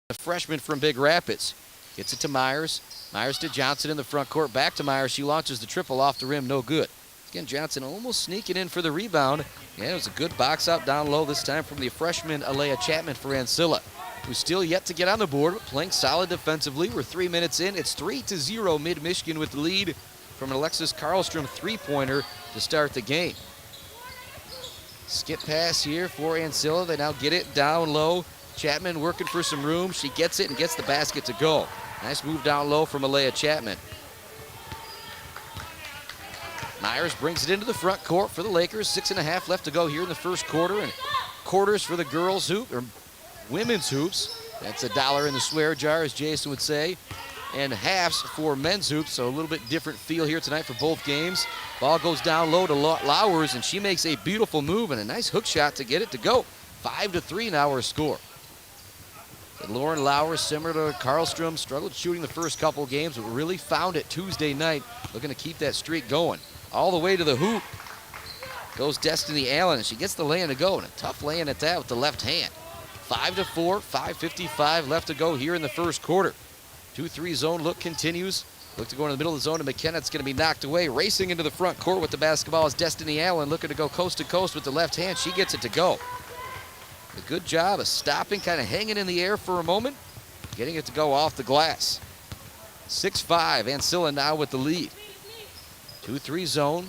a freshman from Big Rapids. Gets it to Myers. Myers to Johnson in the front court. Back to Myers. She launches the triple off the rim. No good. Again, Johnson almost sneaking in for the rebound. Yeah, it was a good box out down low this time from the freshman Alea Chapman for Ancilla, who's still yet to get on the board, playing solid defensively. We're 3 minutes in. It's 3-0 Mid-Michigan with the lead from an Alexis Karlstrom three-pointer to start the game. Skip pass here for Ancilla. They now get it down low. Chapman working for some room. She gets it and gets the basket to go. Nice move down low from Alea Chapman. Myers brings it into the front court for the Lakers. 6.5 left to go here in the first quarter. And quarters for the girls' hoop, or women's hoops. That's $1 in the swear jar, as Jason would say. And halves for men's hoops, so a little bit different feel here tonight for both games. Ball goes down low to Lowers, and she makes a beautiful move and a nice hook shot to get it to go. 5-3 now our score. And Lauren Lowers, similar to Karlstrom, struggled shooting the first couple games, but really found it Tuesday night, looking to keep that streak going. All the way to the hoop goes Destiny Allen, and she gets the lay-in to go, and a tough lay-in at that with the left hand. 5-4, 5:55 left to go here in the first quarter. 2-3 zone look continues. Look to go in the middle of the zone to McKenna. It's going to be knocked away. Racing into the front court with the basketball is Destiny Allen, looking to go coast to coast with the left hand. She gets it to go. A good job of stopping, kind of hanging in the air for a moment, getting it to go off the glass. 6-5, Ancilla now with the lead. 2-3 zone.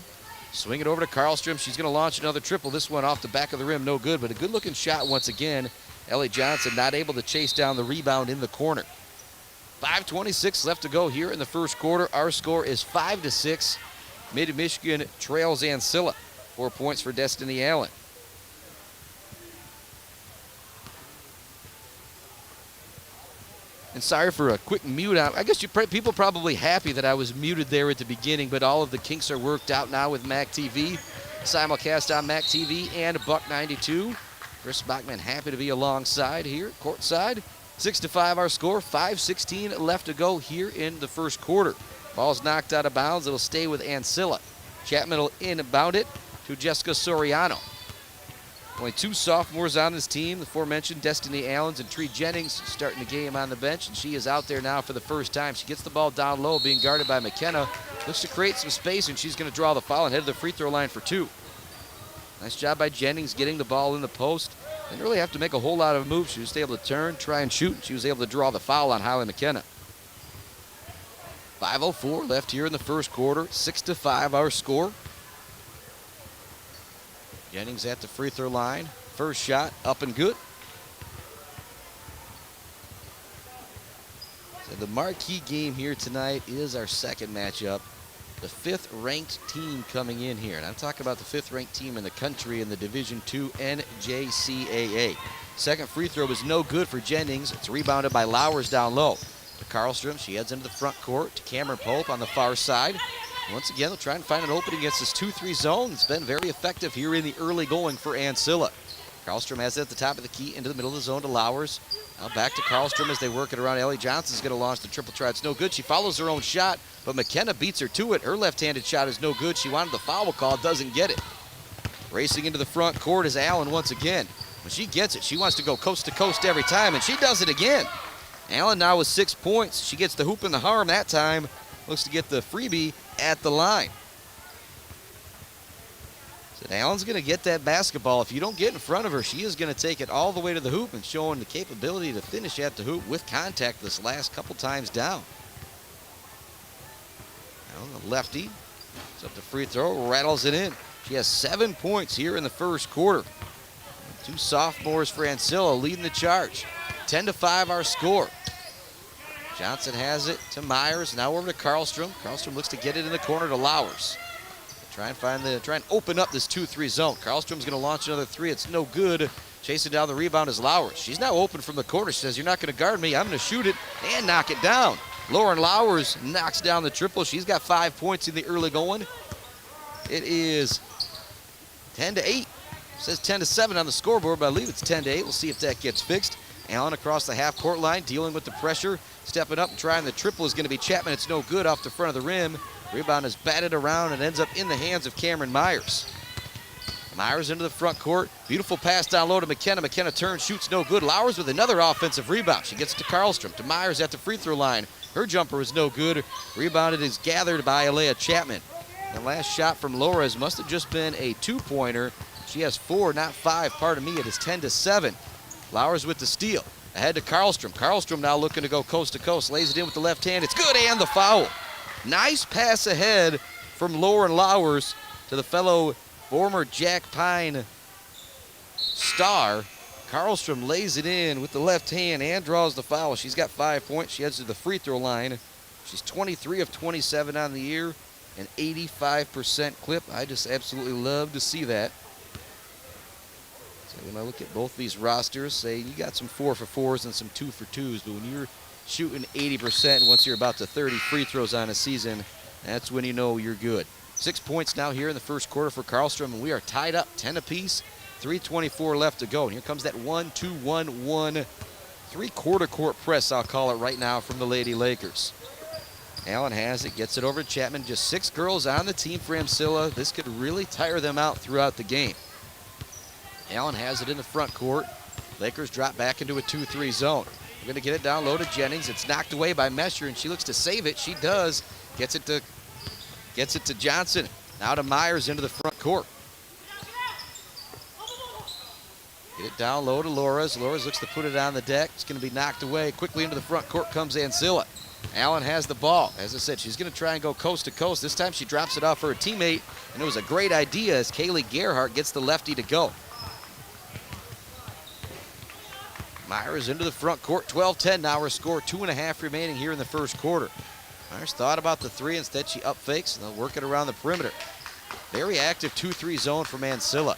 Swing it over to Karlstrom. She's going to launch another triple. This one off the back of the rim, no good, but a good-looking shot once again. Ellie Johnson not able to chase down the rebound in the corner. 5:26 left to go here in the first quarter. Our score is 5-6. Mid-Michigan trails Ancilla. 4 points for Destiny Allen. And sorry for a quick mute. I guess people probably happy that I was muted there at the beginning, but all of the kinks are worked out now with MAC TV. Simulcast on MAC TV and Buck 92. Chris Bachman happy to be alongside here, courtside. 6-5 our score, 5:16 left to go here in the first quarter. Ball's knocked out of bounds. It'll stay with Ancilla. Chapman will inbound it to Jessica Soriano. Only 2 sophomores on this team, the aforementioned Destiny Allens and Tree Jennings starting the game on the bench, and she is out there now for the first time. She gets the ball down low, being guarded by McKenna. Looks to create some space, and she's going to draw the foul and head to the free throw line for 2. Nice job by Jennings getting the ball in the post. Didn't really have to make a whole lot of moves. She was able to turn, try and shoot, and she was able to draw the foul on Holly McKenna. 5:04 left here in the first quarter. 6-5 our score. Jennings at the free throw line. First shot up and good. So the marquee game here tonight is our second matchup. The 5th ranked team coming in here. And I'm talking about the 5th ranked team in the country in the Division II NJCAA. Second free throw is no good for Jennings. It's rebounded by Lowers down low. To Karlstrom, she heads into the front court to Cameron Pope on the far side. Once again, they'll try and find an opening against this 2-3 zone. It's been very effective here in the early going for Ancilla. Karlstrom has it at the top of the key into the middle of the zone to Lowers. Now back to Karlstrom as they work it around. Ellie Johnson's going to launch the triple try. It's no good. She follows her own shot, but McKenna beats her to it. Her left-handed shot is no good. She wanted the foul call, doesn't get it. Racing into the front court is Allen once again. When she gets it, she wants to go coast to coast every time, and she does it again. Allen now with 6 points. She gets the hoop and the harm that time. Looks to get the freebie at the line. So Allen's going to get that basketball. If you don't get in front of her, she is going to take it all the way to the hoop and showing the capability to finish at the hoop with contact this last couple times down. Now the lefty, it's up the free throw, rattles it in. She has 7 points here in the first quarter. 2 sophomores for Ancilla leading the charge. 10-5 our score. Johnson has it to Myers. Now over to Karlstrom. Karlstrom looks to get it in the corner to Lowers. Try and open up this 2-3 zone. Karlstrom's going to launch another 3. It's no good. Chasing down the rebound is Lowers. She's now open from the corner. She says, "You're not going to guard me. I'm going to shoot it and knock it down." Lauren Lowers knocks down the triple. She's got 5 points in the early going. It is 10-8. It says 10-7 on the scoreboard, but I believe it's 10-8. We'll see if that gets fixed. Allen across the half-court line, dealing with the pressure. Stepping up and trying the triple is going to be Chapman. It's no good off the front of the rim. Rebound is batted around and ends up in the hands of Cameron Myers. Myers into the front court. Beautiful pass down low to McKenna. McKenna turns, shoots no good. Lowers with another offensive rebound. She gets it to Karlstrom. To Myers at the free throw line. Her jumper is no good. Rebounded is gathered by Alea Chapman. The last shot from Lores must have just been a two-pointer. She has 4, not 5. Pardon me, it is 10-7. Lowers with the steal. Ahead to Karlstrom. Karlstrom now looking to go coast to coast. Lays it in with the left hand. It's good, and the foul. Nice pass ahead from Lauren Lowers to the fellow former Jack Pine star. Karlstrom lays it in with the left hand and draws the foul. She's got 5 points. She heads to the free throw line. She's 23 of 27 on the year, an 85% clip. I just absolutely love to see that. So when I look at both these rosters, say you got some 4 for 4s and some 2 for 2s, but when you're shooting 80% once you're about to 30 free throws on a season, that's when you know you're good. 6 points now here in the first quarter for Karlstrom, and we are tied up 10 apiece. 3:24 left to go. And here comes that 1-2-1-1 three-quarter court press, I'll call it right now, from the Lady Lakers. Allen has it, gets it over to Chapman. Just 6 girls on the team for Ancilla. This could really tire them out throughout the game. Allen has it in the front court. Lakers drop back into a 2-3 zone. We're going to get it down low to Jennings. It's knocked away by Mesher, and she looks to save it. She does. Gets it to Johnson. Now to Myers into the front court. Get it down low to Lores. Lores looks to put it on the deck. It's going to be knocked away. Quickly into the front court comes Ancilla. Allen has the ball. As I said, she's going to try and go coast to coast. This time she drops it off for her teammate, and it was a great idea as Kaylee Gerhardt gets the lefty to go. Myers into the front court. 12-10 now her score. 2.5 remaining here in the first quarter. Myers thought about the 3. Instead, she up fakes, and they'll work it around the perimeter. Very active 2-3 zone from Ancilla.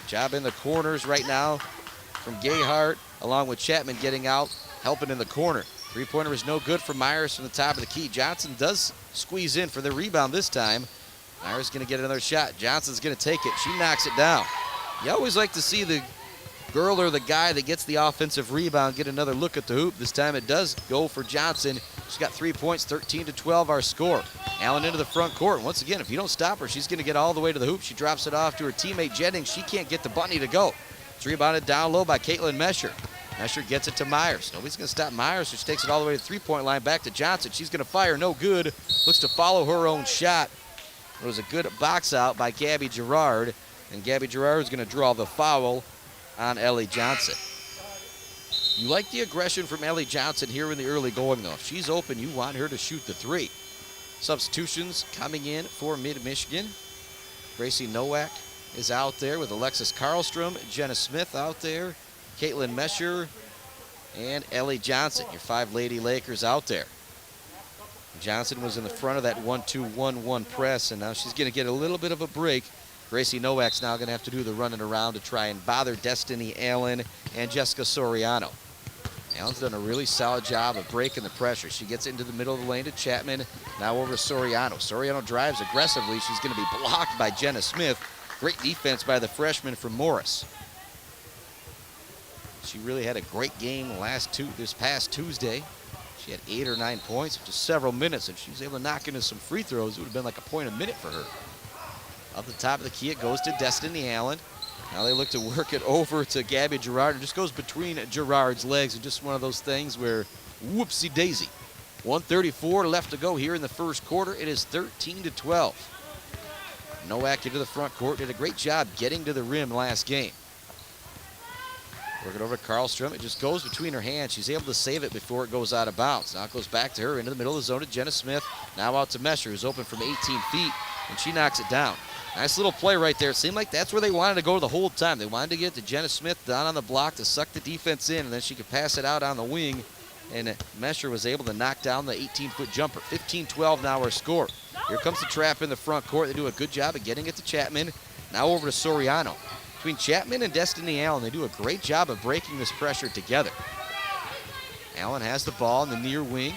Job in the corners right now from Gayhart, along with Chapman getting out, helping in the corner. Three-pointer is no good for Myers from the top of the key. Johnson does squeeze in for the rebound this time. Myers going to get another shot. Johnson's going to take it. She knocks it down. You always like to see the girl or the guy that gets the offensive rebound get another look at the hoop. This time it does go for Johnson. She's got 3 points, 13-12 our score. Allen into the front court. Once again, if you don't stop her, she's going to get all the way to the hoop. She drops it off to her teammate Jennings. She can't get the bunny to go. It's rebounded down low by Caitlin Mesher. Mesher gets it to Myers. Nobody's going to stop Myers, so she takes it all the way to the three-point line. Back to Johnson. She's going to fire. No good. Looks to follow her own shot. It was a good box out by Gabby Gerard, and Gabby Gerard is going to draw the foul on Ellie Johnson. You like the aggression from Ellie Johnson here in the early going, though. If she's open, you want her to shoot the 3. Substitutions coming in for Mid-Michigan. Gracie Nowak is out there with Alexis Karlstrom, Jenna Smith out there, Caitlin Mesher, and Ellie Johnson, your 5 Lady Lakers out there. Johnson was in the front of that 1-2-1-1 press, and now she's going to get a little bit of a break. Gracie Nowak's now going to have to do the running around to try and bother Destiny Allen and Jessica Soriano. Allen's done a really solid job of breaking the pressure. She gets into the middle of the lane to Chapman, now over to Soriano. Soriano drives aggressively. She's going to be blocked by Jenna Smith. Great defense by the freshman from Morris. She really had a great game this past Tuesday. She had 8 or 9 points, just several minutes, and she was able to knock into some free throws. It would have been like a point a minute for her. Up the top of the key, it goes to Destiny Allen. Now they look to work it over to Gabby Gerard. It just goes between Gerard's legs. It's just one of those things where whoopsie daisy. 1:34 left to go here in the first quarter. It is 13-12. Nowak into the front court. Did a great job getting to the rim last game. Work it over to Karlstrom. It just goes between her hands. She's able to save it before it goes out of bounds. Now it goes back to her into the middle of the zone to Jenna Smith. Now out to Mesher, who's open from 18 feet, and she knocks it down. Nice little play right there. It seemed like that's where they wanted to go the whole time. They wanted to get to Jenna Smith down on the block to suck the defense in, and then she could pass it out on the wing. And Mesher was able to knock down the 18-foot jumper. 15-12 now our score. Here comes the trap in the front court. They do a good job of getting it to Chapman. Now over to Soriano. Between Chapman and Destiny Allen, they do a great job of breaking this pressure together. Allen has the ball in the near wing.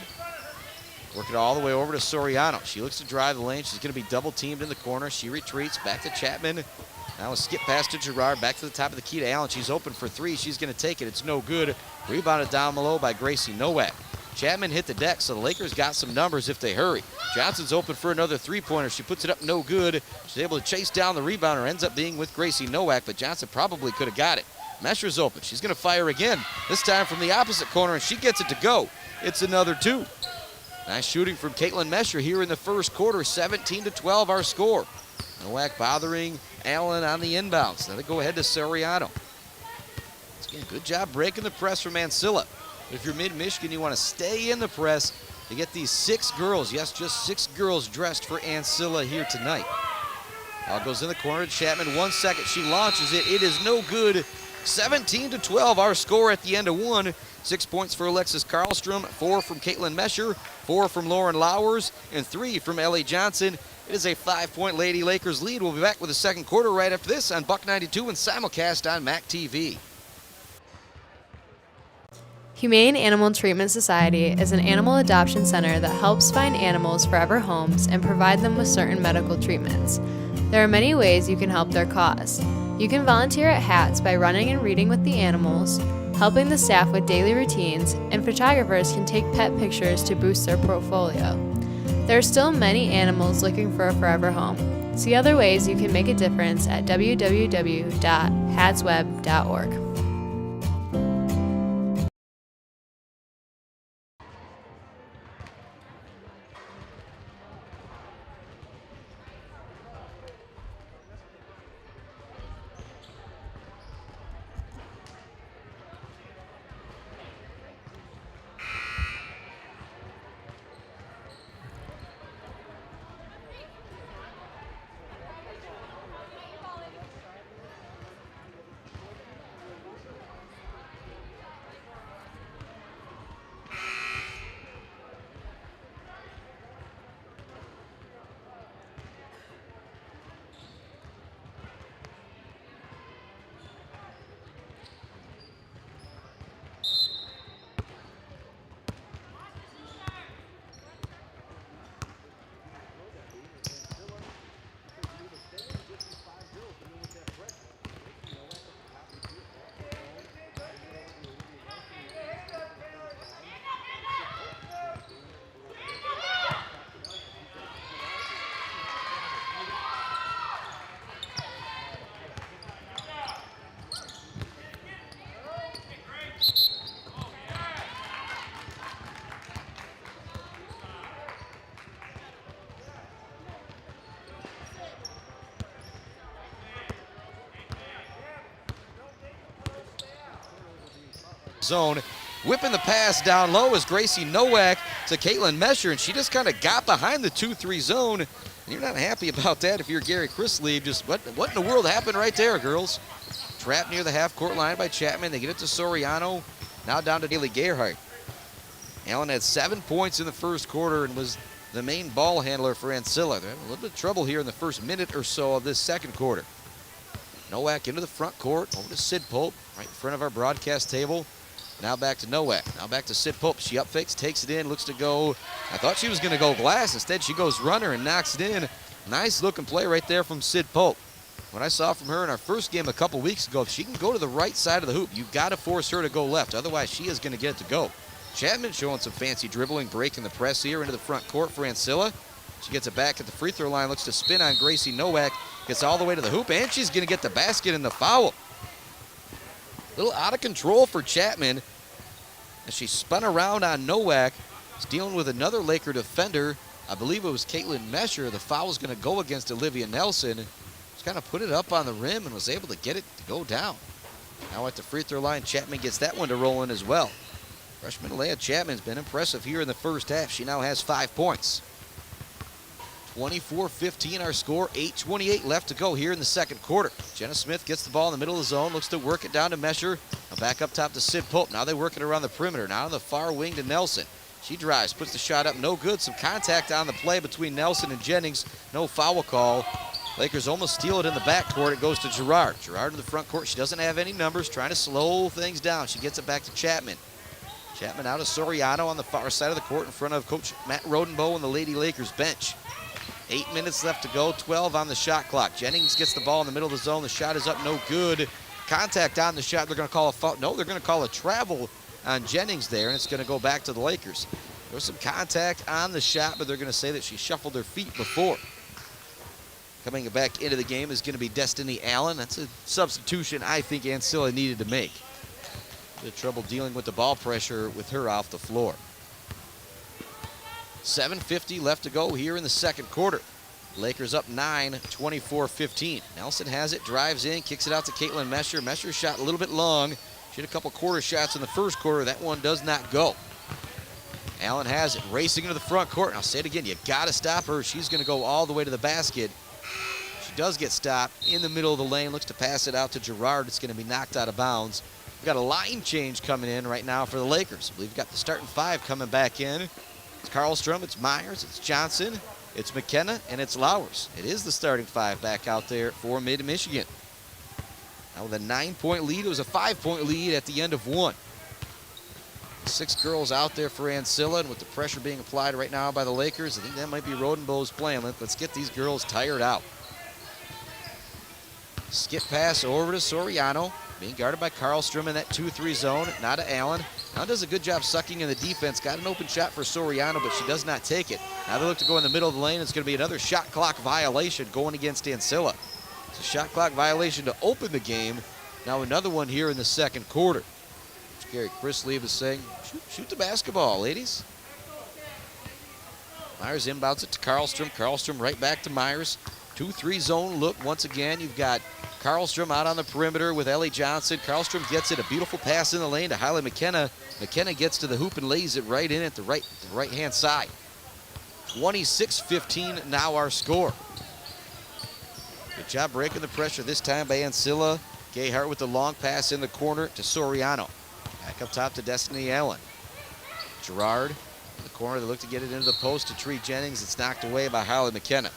Work it all the way over to Soriano. She looks to drive the lane. She's going to be double teamed in the corner. She retreats back to Chapman. Now a skip pass to Gerard. Back to the top of the key to Allen. She's open for 3. She's going to take it. It's no good. Rebounded down below by Gracie Nowak. Chapman hit the deck, so the Lakers got some numbers if they hurry. Johnson's open for another three-pointer. She puts it up no good. She's able to chase down the rebounder. Ends up being with Gracie Nowak, but Johnson probably could have got it. Mesher's open. She's going to fire again, this time from the opposite corner, and she gets it to go. It's another two. Nice shooting from Caitlin Mesher here in the first quarter. 17-12 our score. Nowak bothering Allen on the inbounds. Now they go ahead to Soriano. Again, good job breaking the press from Ancilla. If you're mid-Michigan, you want to stay in the press to get these 6 girls. Yes, just 6 girls dressed for Ancilla here tonight. Ball goes in the corner to Chapman. 1 second. She launches it. It is no good. 17-12 our score at the end of one. 6 points for Alexis Karlstrom, 4 from Caitlin Mesher, 4 from Lauren Lowers, and 3 from Ellie Johnson. It is a 5-point Lady Lakers lead. We'll be back with the second quarter right after this on Buck 92 and simulcast on MAC TV. Humane Animal Treatment Society is an animal adoption center that helps find animals forever homes and provide them with certain medical treatments. There are many ways you can help their cause. You can volunteer at HATS by running and reading with the animals, helping the staff with daily routines, and photographers can take pet pictures to boost their portfolio. There are still many animals looking for a forever home. See other ways you can make a difference at www.hatsweb.org. Zone. Whipping the pass down low is Gracie Nowak to Caitlin Mesher, and she just kind of got behind the 2-3 zone. And you're not happy about that if you're Gary Chrisley. Just what in the world happened right there, girls? Trapped near the half-court line by Chapman. They get it to Soriano. Now down to Daly Gerhardt. Allen had 7 points in the first quarter and was the main ball handler for Ancilla. They're having a little bit of trouble here in the first minute or so of this second quarter. Nowak into the front court, over to Sid Pope, right in front of our broadcast table. Now back to Nowak. Now back to Sid Pope. She up fakes, takes it in, looks to go. I thought she was going to go glass. Instead, she goes runner and knocks it in. Nice looking play right there from Sid Pope. What I saw from her in our first game a couple weeks ago, if she can go to the right side of the hoop, you've got to force her to go left. Otherwise, she is going to get it to go. Chapman showing some fancy dribbling, breaking the press here into the front court for Ancilla. She gets it back at the free throw line, looks to spin on Gracie Nowak, gets all the way to the hoop, and she's going to get the basket and the foul. A little out of control for Chapman as she spun around on Nowak. She's dealing with another Laker defender. I believe it was Caitlin Mesher. The foul is going to go against Olivia Nelson. She's kind of put it up on the rim and was able to get it to go down. Now at the free throw line, Chapman gets that one to roll in as well. Freshman Alea Chapman's been impressive here in the first half. She now has 5 points. 24-15 our score, 8:28 left to go here in the second quarter. Jenna Smith gets the ball in the middle of the zone, looks to work it down to Mesher. Now back up top to Sid Pope. Now they work it around the perimeter. Now on the far wing to Nelson. She drives, puts the shot up, no good. Some contact on the play between Nelson and Jennings. No foul call. Lakers almost steal it in the backcourt. It goes to Gerard. Gerard in the front court. She doesn't have any numbers, trying to slow things down. She gets it back to Chapman. Chapman out of Soriano on the far side of the court in front of Coach Matt Rodenbow and the Lady Lakers bench. 8 minutes left to go, 12 on the shot clock. Jennings gets the ball in the middle of the zone. The shot is up, no good. Contact on the shot. They're going to call a foul. No, they're going to call a travel on Jennings there, and it's going to go back to the Lakers. There was some contact on the shot, but they're going to say that she shuffled her feet before. Coming back into the game is going to be Destiny Allen. That's a substitution I think Ancilla needed to make. Had trouble dealing with the ball pressure with her off the floor. 7:50 left to go here in the second quarter. Lakers up 9, 24-15. Nelson has it, drives in, kicks it out to Caitlin Mesher. Mesher shot a little bit long. She had a couple quarter shots in the first quarter. That one does not go. Allen has it, racing into the front court. And I'll say it again, you got to stop her. She's going to go all the way to the basket. She does get stopped in the middle of the lane, looks to pass it out to Gerard. It's going to be knocked out of bounds. We've got a line change coming in right now for the Lakers. I believe we've got the starting five coming back in. It's Karlstrom, it's Myers, it's Johnson, it's McKenna, and it's Lowers. It is the starting five back out there for Mid-Michigan. Now with a 9-point lead, it was a 5-point lead at the end of one. 6 girls out there for Ancilla, and with the pressure being applied right now by the Lakers, I think that might be Rodenbo's plan. Let's get these girls tired out. Skip pass over to Soriano, being guarded by Karlstrom in that 2-3 zone. Now to Allen. Now does a good job sucking in the defense. Got an open shot for Soriano, but she does not take it. Now they look to go in the middle of the lane. It's going to be another shot clock violation going against Ancilla. It's a shot clock violation to open the game. Now another one here in the second quarter. Gary Chrisley was saying, shoot the basketball, ladies. Myers inbounds it to Karlstrom. Karlstrom right back to Myers. 2-3 zone look once again. You've got Karlstrom out on the perimeter with Ellie Johnson. Karlstrom gets it, a beautiful pass in the lane to Haile McKenna. McKenna gets to the hoop and lays it right in at the right-hand side. 26-15 now our score. Good job breaking the pressure this time by Ancilla. Gayhart with the long pass in the corner to Soriano. Back up top to Destiny Allen. Gerard in the corner. They look to get it into the post to Tree Jennings. It's knocked away by Haile McKenna.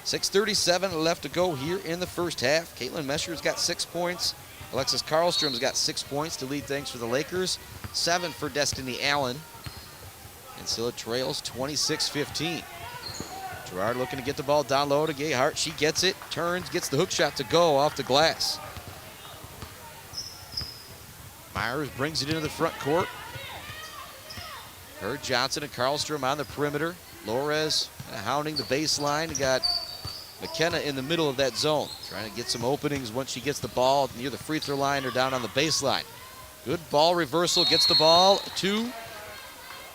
6:37 left to go here in the first half. Caitlin Mesher's got 6 points. Alexis Karlstrom's got 6 points to lead things for the Lakers. 7 for Destiny Allen. Ancilla trails 26-15. Gerard looking to get the ball down low to Gayhart. She gets it, turns, gets the hook shot to go off the glass. Myers brings it into the front court. Her, Johnson, and Karlstrom on the perimeter. Lores hounding the baseline. You got McKenna in the middle of that zone, trying to get some openings once she gets the ball near the free throw line or down on the baseline. Good ball reversal, gets the ball to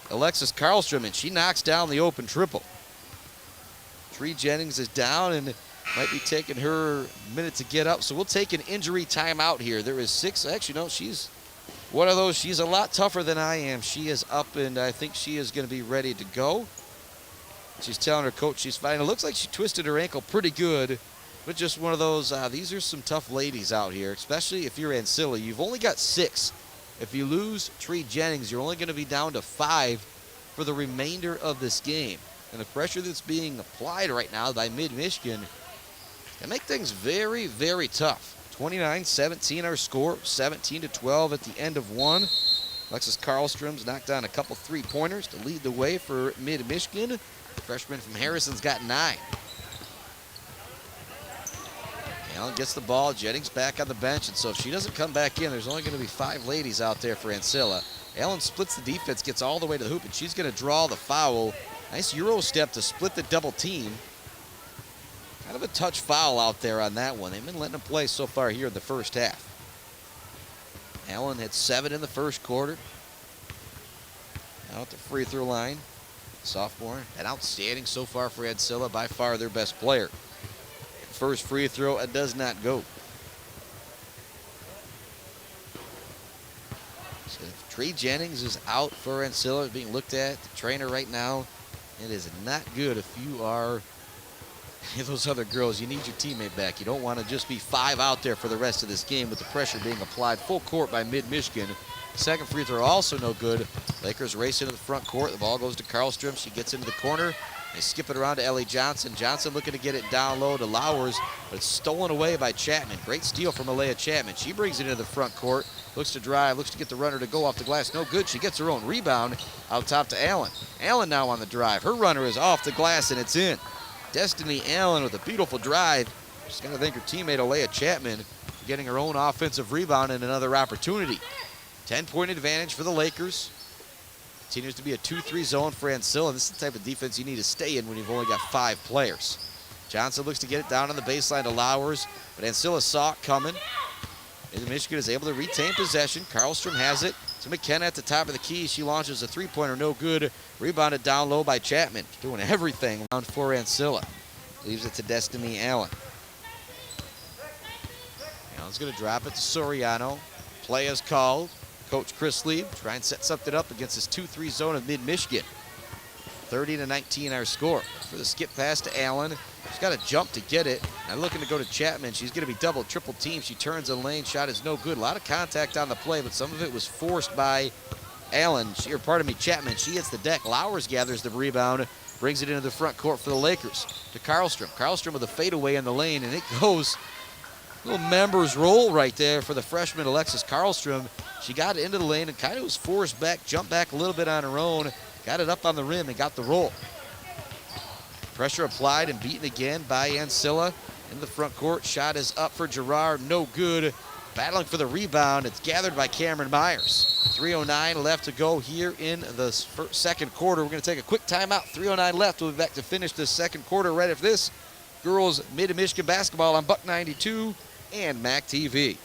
Alexis Karlstrom, and she knocks down the open triple. Tree Jennings is down and might be taking her a minute to get up, so we'll take an injury timeout here. There is 6, actually no, she's one of those, she's a lot tougher than I am. She is up and I think she is going to be ready to go. She's telling her coach she's fine. It looks like she twisted her ankle pretty good, but just one of those, these are some tough ladies out here, especially if you're Ancilla. You've only got 6. If you lose Tree Jennings, you're only going to be down to 5 for the remainder of this game. And the pressure that's being applied right now by Mid-Michigan can make things very, very tough. 29-17 our score, 17-12 at the end of one. Alexis Karlstrom's knocked down a couple 3-pointers to lead the way for Mid-Michigan. The freshman from Harrison's got 9. Allen gets the ball, Jennings back on the bench, and so if she doesn't come back in, there's only going to be 5 ladies out there for Ancilla. Allen splits the defense, gets all the way to the hoop, and she's going to draw the foul. Nice Euro step to split the double team. Kind of a touch foul out there on that one. They've been letting them play so far here in the first half. Allen had 7 in the first quarter. Now at the free throw line. Sophomore, and outstanding so far for Ancilla, by far their best player. First free throw, it does not go. So Tree Jennings is out for Ancilla, being looked at, the trainer right now. It is not good if you are those other girls. You need your teammate back. You don't want to just be 5 out there for the rest of this game with the pressure being applied full court by Mid-Michigan. Second free throw also no good. Lakers race into the front court. The ball goes to Karlstrom. She gets into the corner. They skip it around to Ellie Johnson. Johnson looking to get it down low to Lowers, but it's stolen away by Chapman. Great steal from Alea Chapman. She brings it into the front court. Looks to drive, looks to get the runner to go off the glass. No good. She gets her own rebound out top to Allen. Allen now on the drive. Her runner is off the glass and it's in. Destiny Allen with a beautiful drive. Just got to thank her teammate Alea Chapman for getting her own offensive rebound and another opportunity. 10-point advantage for the Lakers. Continues to be a 2-3 zone for Ancilla. This is the type of defense you need to stay in when you've only got 5 players. Johnson looks to get it down on the baseline to Lowers, but Ancilla saw it coming. And Michigan is able to retain possession. Karlstrom has it to McKenna at the top of the key. She launches a three-pointer, no good. Rebounded down low by Chapman. Doing everything around for Ancilla. Leaves it to Destiny Allen. Allen's going to drop it to Soriano. Play is called. Coach Chris Lieb try and set something up against this 2-3 zone of mid-Michigan. 30-19 our score. For the skip pass to Allen. She's got to jump to get it. Now looking to go to Chapman. She's going to be double, triple teamed. She turns the lane. Shot is no good. A lot of contact on the play, but some of it was forced by Allen. Chapman. She hits the deck. Lowers gathers the rebound. Brings it into the front court for the Lakers. To Karlstrom. Karlstrom with a fadeaway in the lane, and it goes. Little members roll right there for the freshman Alexis Karlstrom. She got it into the lane and kind of was forced back, jumped back a little bit on her own, got it up on the rim and got the roll. Pressure applied and beaten again by Ancilla in the front court. Shot is up for Girard, no good. Battling for the rebound, it's gathered by Cameron Myers. 3:09 left to go here in the second quarter. We're going to take a quick timeout. 3:09 left. We'll be back to finish the second quarter right after this. Girls Mid-Michigan basketball on Buck 92 and MAC TV.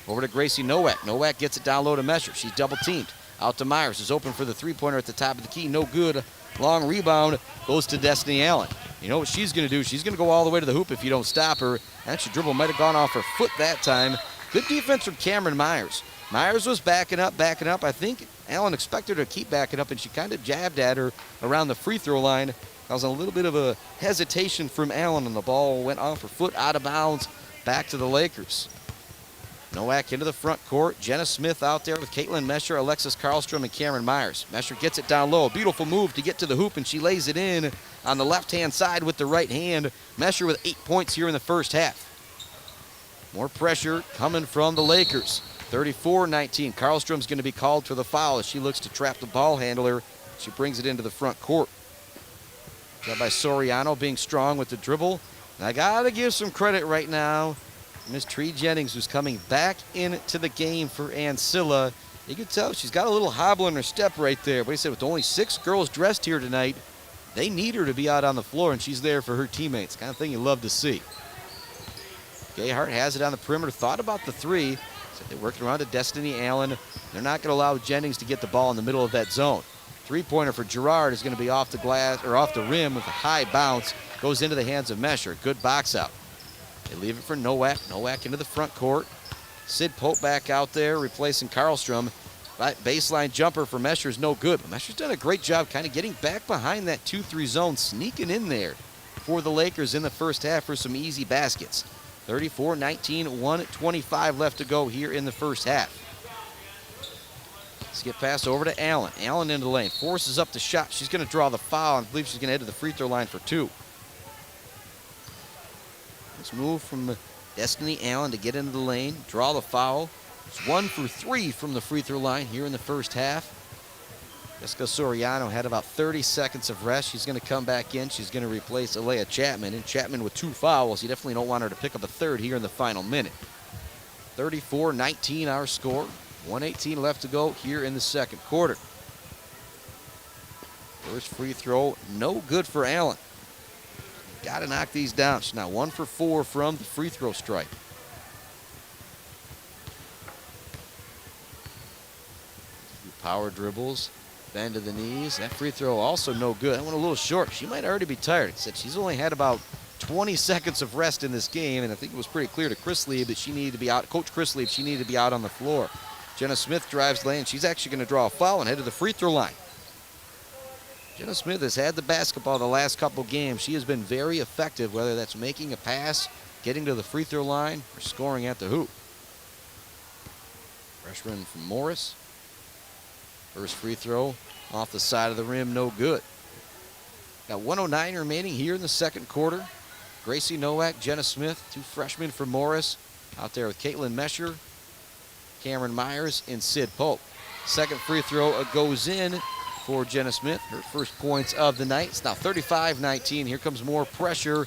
Over to Gracie Nowak. Nowak gets it down low to Mesher. She's double teamed. Out to Myers. Is open for the three-pointer at the top of the key. No good. Long rebound goes to Destiny Allen. You know what she's going to do? She's going to go all the way to the hoop if you don't stop her. Actually, dribble might have gone off her foot that time. Good defense from Cameron Myers. Myers was backing up. I think Allen expected her to keep backing up, and she kind of jabbed at her around the free throw line. Causing a little bit of a hesitation from Allen, and the ball went off her foot, out of bounds, back to the Lakers. Nowak into the front court. Jenna Smith out there with Caitlin Mesher, Alexis Karlstrom, and Cameron Myers. Mesher gets it down low. A beautiful move to get to the hoop, and she lays it in on the left-hand side with the right hand. Mesher with 8 points here in the first half. More pressure coming from the Lakers. 34-19. Karlstrom's going to be called for the foul as she looks to trap the ball handler. She brings it into the front court. Job by Soriano being strong with the dribble. And I got to give some credit right now. Miss Tree Jennings, who's coming back into the game for Ancilla. You can tell she's got a little hobble in her step right there. But he said with only 6 girls dressed here tonight, they need her to be out on the floor, and she's there for her teammates. Kind of thing you love to see. Gayhart has it on the perimeter. Thought about the three. Said they're working around to Destiny Allen. They're not going to allow Jennings to get the ball in the middle of that zone. Three-pointer for Girard is going to be off the glass or off the rim with a high bounce. Goes into the hands of Mesher. Good box out. They leave it for Nowak. Nowak into the front court. Sid Pope back out there replacing Karlstrom. Baseline jumper for Mesher is no good. But Mesher's done a great job kind of getting back behind that 2-3 zone, sneaking in there for the Lakers in the first half for some easy baskets. 34-19, 1:25 left to go here in the first half. Skip pass over to Allen. Allen into the lane. Forces up the shot. She's going to draw the foul, and I believe she's going to head to the free throw line for 2. Let's move from Destiny Allen to get into the lane, draw the foul. It's 1 for 3 from the free throw line here in the first half. Jessica Soriano had about 30 seconds of rest. She's going to come back in. She's going to replace Alea Chapman. And Chapman with 2 fouls. You definitely don't want her to pick up a third here in the final minute. 34-19 our score. 1:18 left to go here in the second quarter. First free throw, no good for Allen. Got to knock these down. She's now 1 for 4 from the free throw stripe. Power dribbles, bend to the knees. That free throw also no good. That one a little short. She might already be tired. He said she's only had about 20 seconds of rest in this game, and I think it was pretty clear to Chris Lieb that she needed to be out. Coach Chris Lieb, she needed to be out on the floor. Jenna Smith drives lane. She's actually going to draw a foul and head to the free throw line. Jenna Smith has had the basketball the last couple games. She has been very effective, whether that's making a pass getting to the free throw line or scoring at the hoop. Freshman from Morris. First free throw off the side of the rim, no good. Got 1:09 remaining here in the second quarter. Gracie Nowak, Jenna Smith, two freshmen from Morris, out there with Caitlin Mesher, Cameron Myers, and Sid Pope. Second free throw goes in for Jenna Smith, her first points of the night. It's now 35-19. Here comes more pressure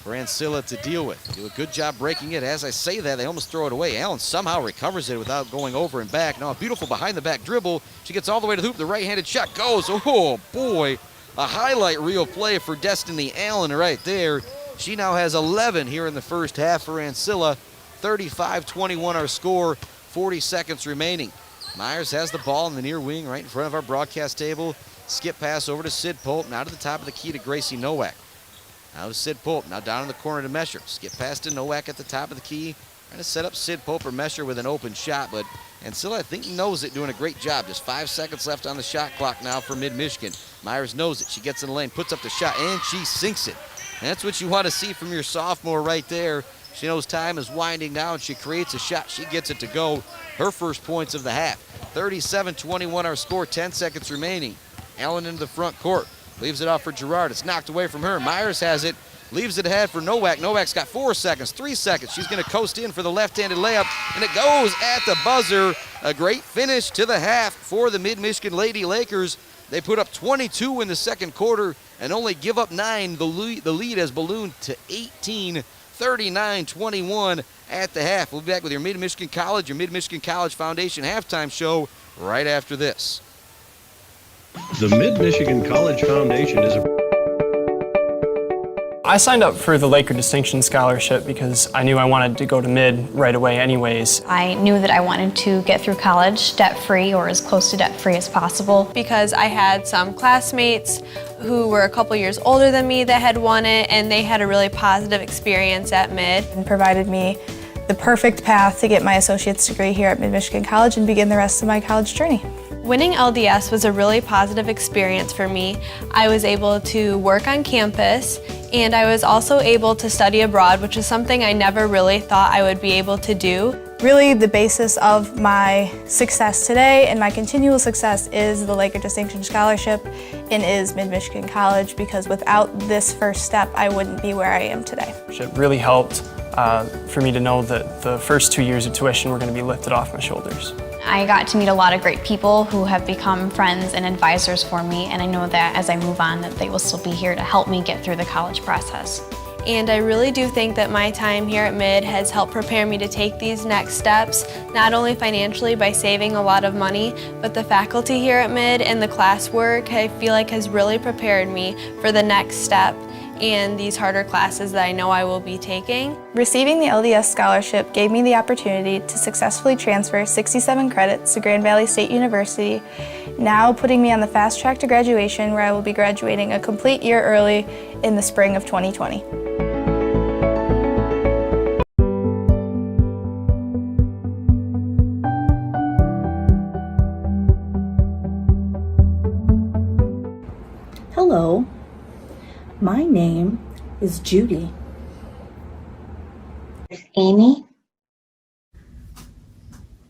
for Ancilla to deal with. They do a good job breaking it. As I say that, they almost throw it away. Allen somehow recovers it without going over and back. Now a beautiful behind-the-back dribble. She gets all the way to the hoop. The right-handed shot goes. Oh, boy. A highlight reel play for Destiny Allen right there. She now has 11 here in the first half for Ancilla. 35-21 our score, 40 seconds remaining. Myers has the ball in the near wing right in front of our broadcast table. Skip pass over to Sid Pope. Now to the top of the key to Gracie Nowak. Now to Sid Pope. Now down in the corner to Mesher. Skip pass to Nowak at the top of the key. Trying to set up Sid Pope or Mesher with an open shot, but Ancilla, I think, knows it, doing a great job. Just 5 seconds left on the shot clock now for Mid-Michigan. Myers knows it. She gets in the lane, puts up the shot, and she sinks it. And that's what you want to see from your sophomore right there. She knows time is winding down. She creates a shot. She gets it to go. Her first points of the half. 37-21 our score, 10 seconds remaining. Allen into the front court. Leaves it off for Gerard. It's knocked away from her. Myers has it. Leaves it ahead for Nowak. Nowak's got 4 seconds, 3 seconds. She's going to coast in for the left-handed layup, and it goes at the buzzer. A great finish to the half for the Mid-Michigan Lady Lakers. They put up 22 in the second quarter and only give up 9. The lead has ballooned to 18, 39-21 at the half. We'll be back with your Mid-Michigan College Foundation halftime show right after this. The Mid-Michigan College Foundation is a... I signed up for the Laker Distinction Scholarship because I knew I wanted to go to Mid right away anyways. I knew that I wanted to get through college debt-free or as close to debt-free as possible. Because I had some classmates who were a couple years older than me that had won it, and they had a really positive experience at Mid. And provided me the perfect path to get my associate's degree here at Mid-Michigan College and begin the rest of my college journey. Winning LDS was a really positive experience for me. I was able to work on campus, and I was also able to study abroad, which is something I never really thought I would be able to do. Really, the basis of my success today and my continual success is the Laker Distinction Scholarship and is Mid-Michigan College, because without this first step, I wouldn't be where I am today. It really helped for me to know that the first 2 years of tuition were going to be lifted off my shoulders. I got to meet a lot of great people who have become friends and advisors for me, and I know that as I move on that they will still be here to help me get through the college process. And I really do think that my time here at Mid has helped prepare me to take these next steps, not only financially by saving a lot of money, but the faculty here at Mid and the classwork I feel like has really prepared me for the next step and these harder classes that I know I will be taking. Receiving the LDS scholarship gave me the opportunity to successfully transfer 67 credits to Grand Valley State University, now putting me on the fast track to graduation, where I will be graduating a complete year early in the spring of 2020. Hello, my name is Judy. Amy.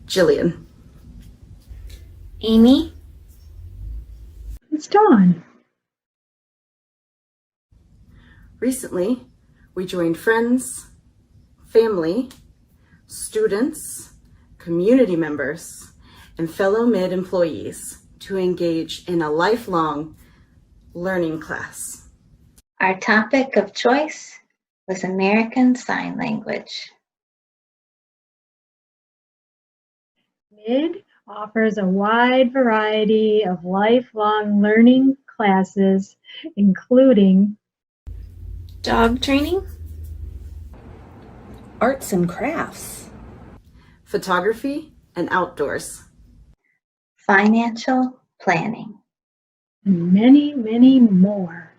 Jillian. Amy. It's Dawn. Recently, we joined friends, family, students, community members, and fellow Mid employees to engage in a lifelong learning class. Our topic of choice was American Sign Language. Mid offers a wide variety of lifelong learning classes, including Dog training, Arts and crafts, photography and outdoors, financial planning, and many, many more.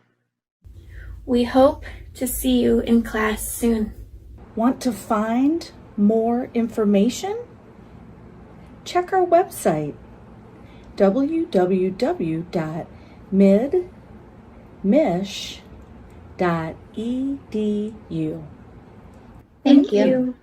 We hope to see you in class soon. Want to find more information? Check our website, www.midmish.edu. Thank you.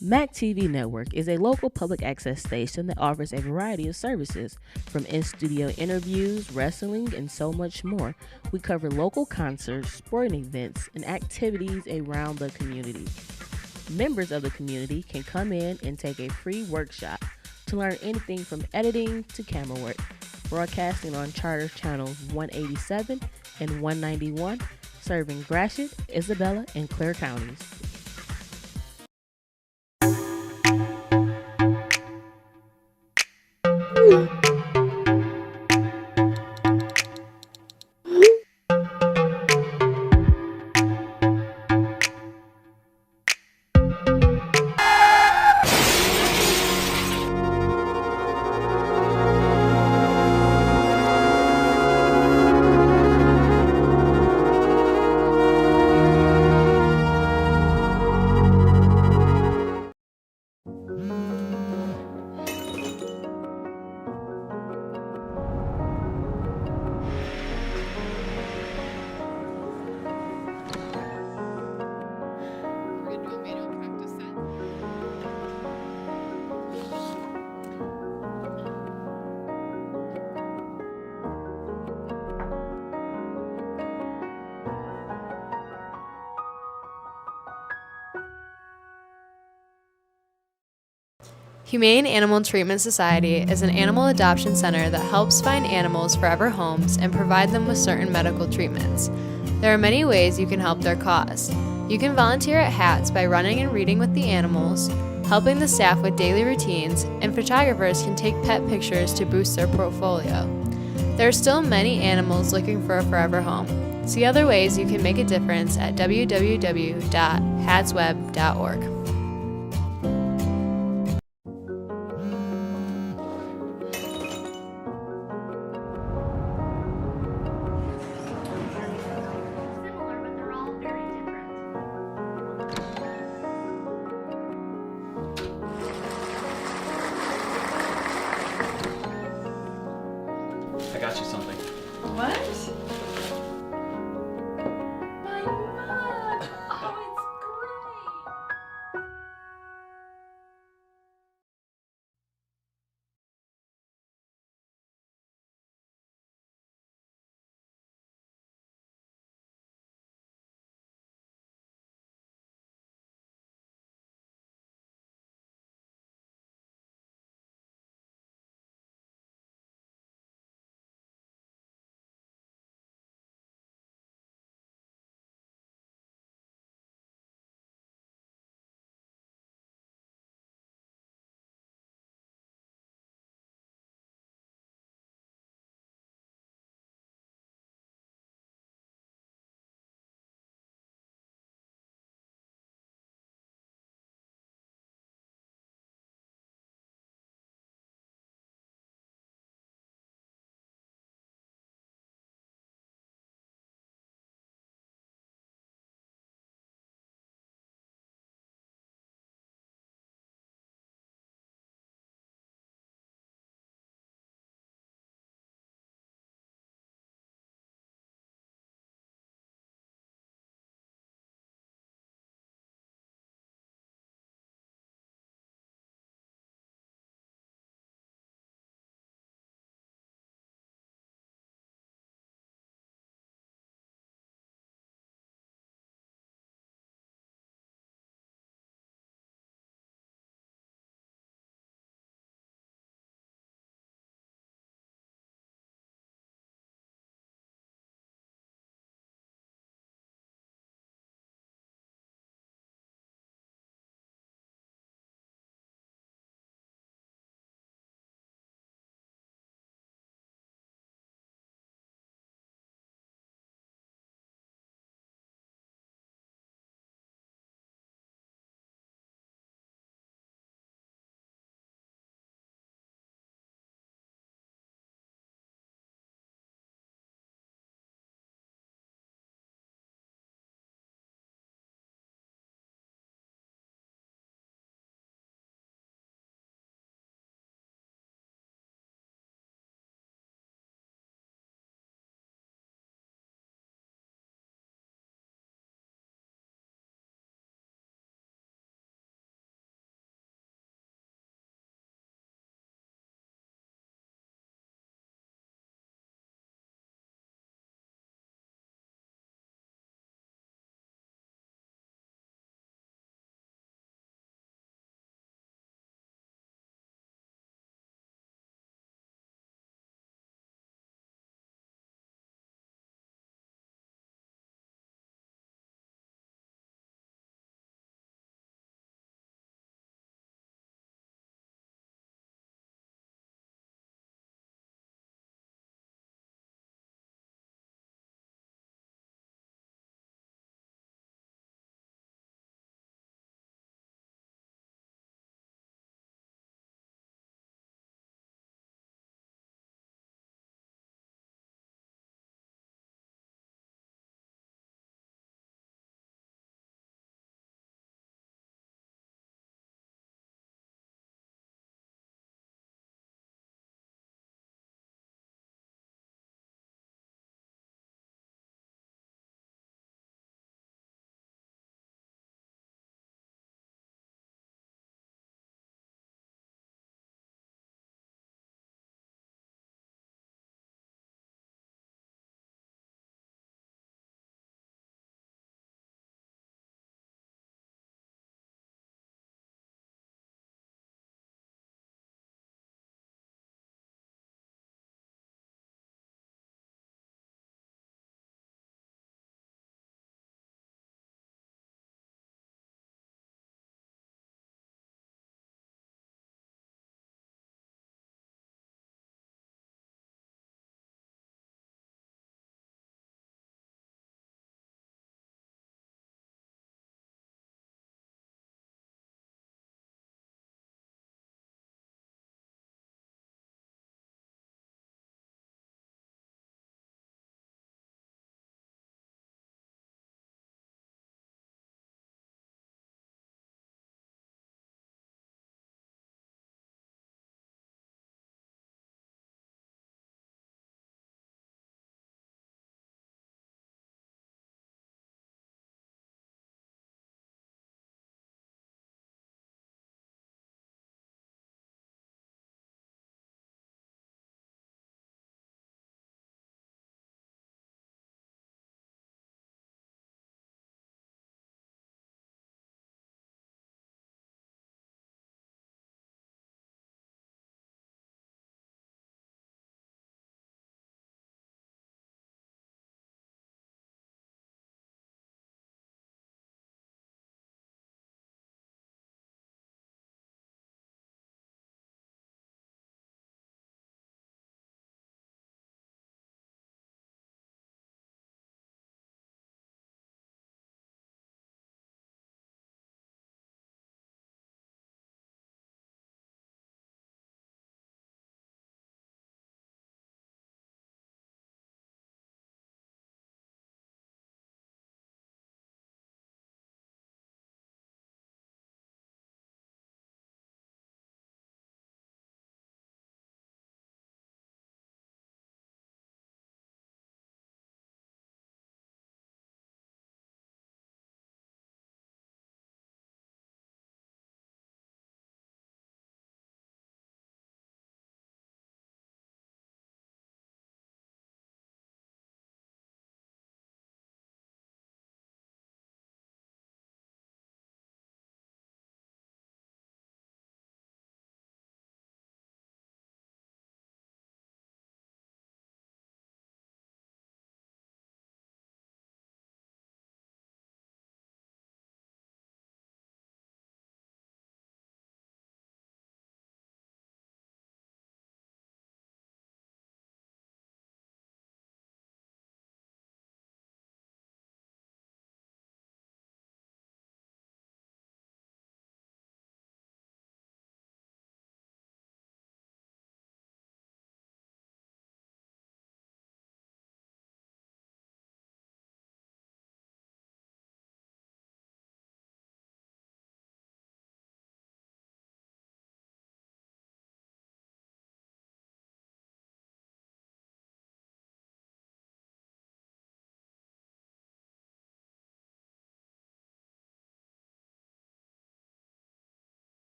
MAC TV Network is a local public access station that offers a variety of services, from in-studio interviews, wrestling, and so much more. We cover local concerts, sporting events, and activities around the community. Members of the community can come in and take a free workshop to learn anything from editing to camera work. Broadcasting on Charter Channels 187 and 191, serving Gratiot, Isabella, and Clare counties. Humane Animal Treatment Society is an animal adoption center that helps find animals forever homes and provide them with certain medical treatments. There are many ways you can help their cause. You can volunteer at HATS by running and reading with the animals, helping the staff with daily routines, and photographers can take pet pictures to boost their portfolio. There are still many animals looking for a forever home. See other ways you can make a difference at www.hatsweb.org. I got you something. What? My mug! Oh, it's great!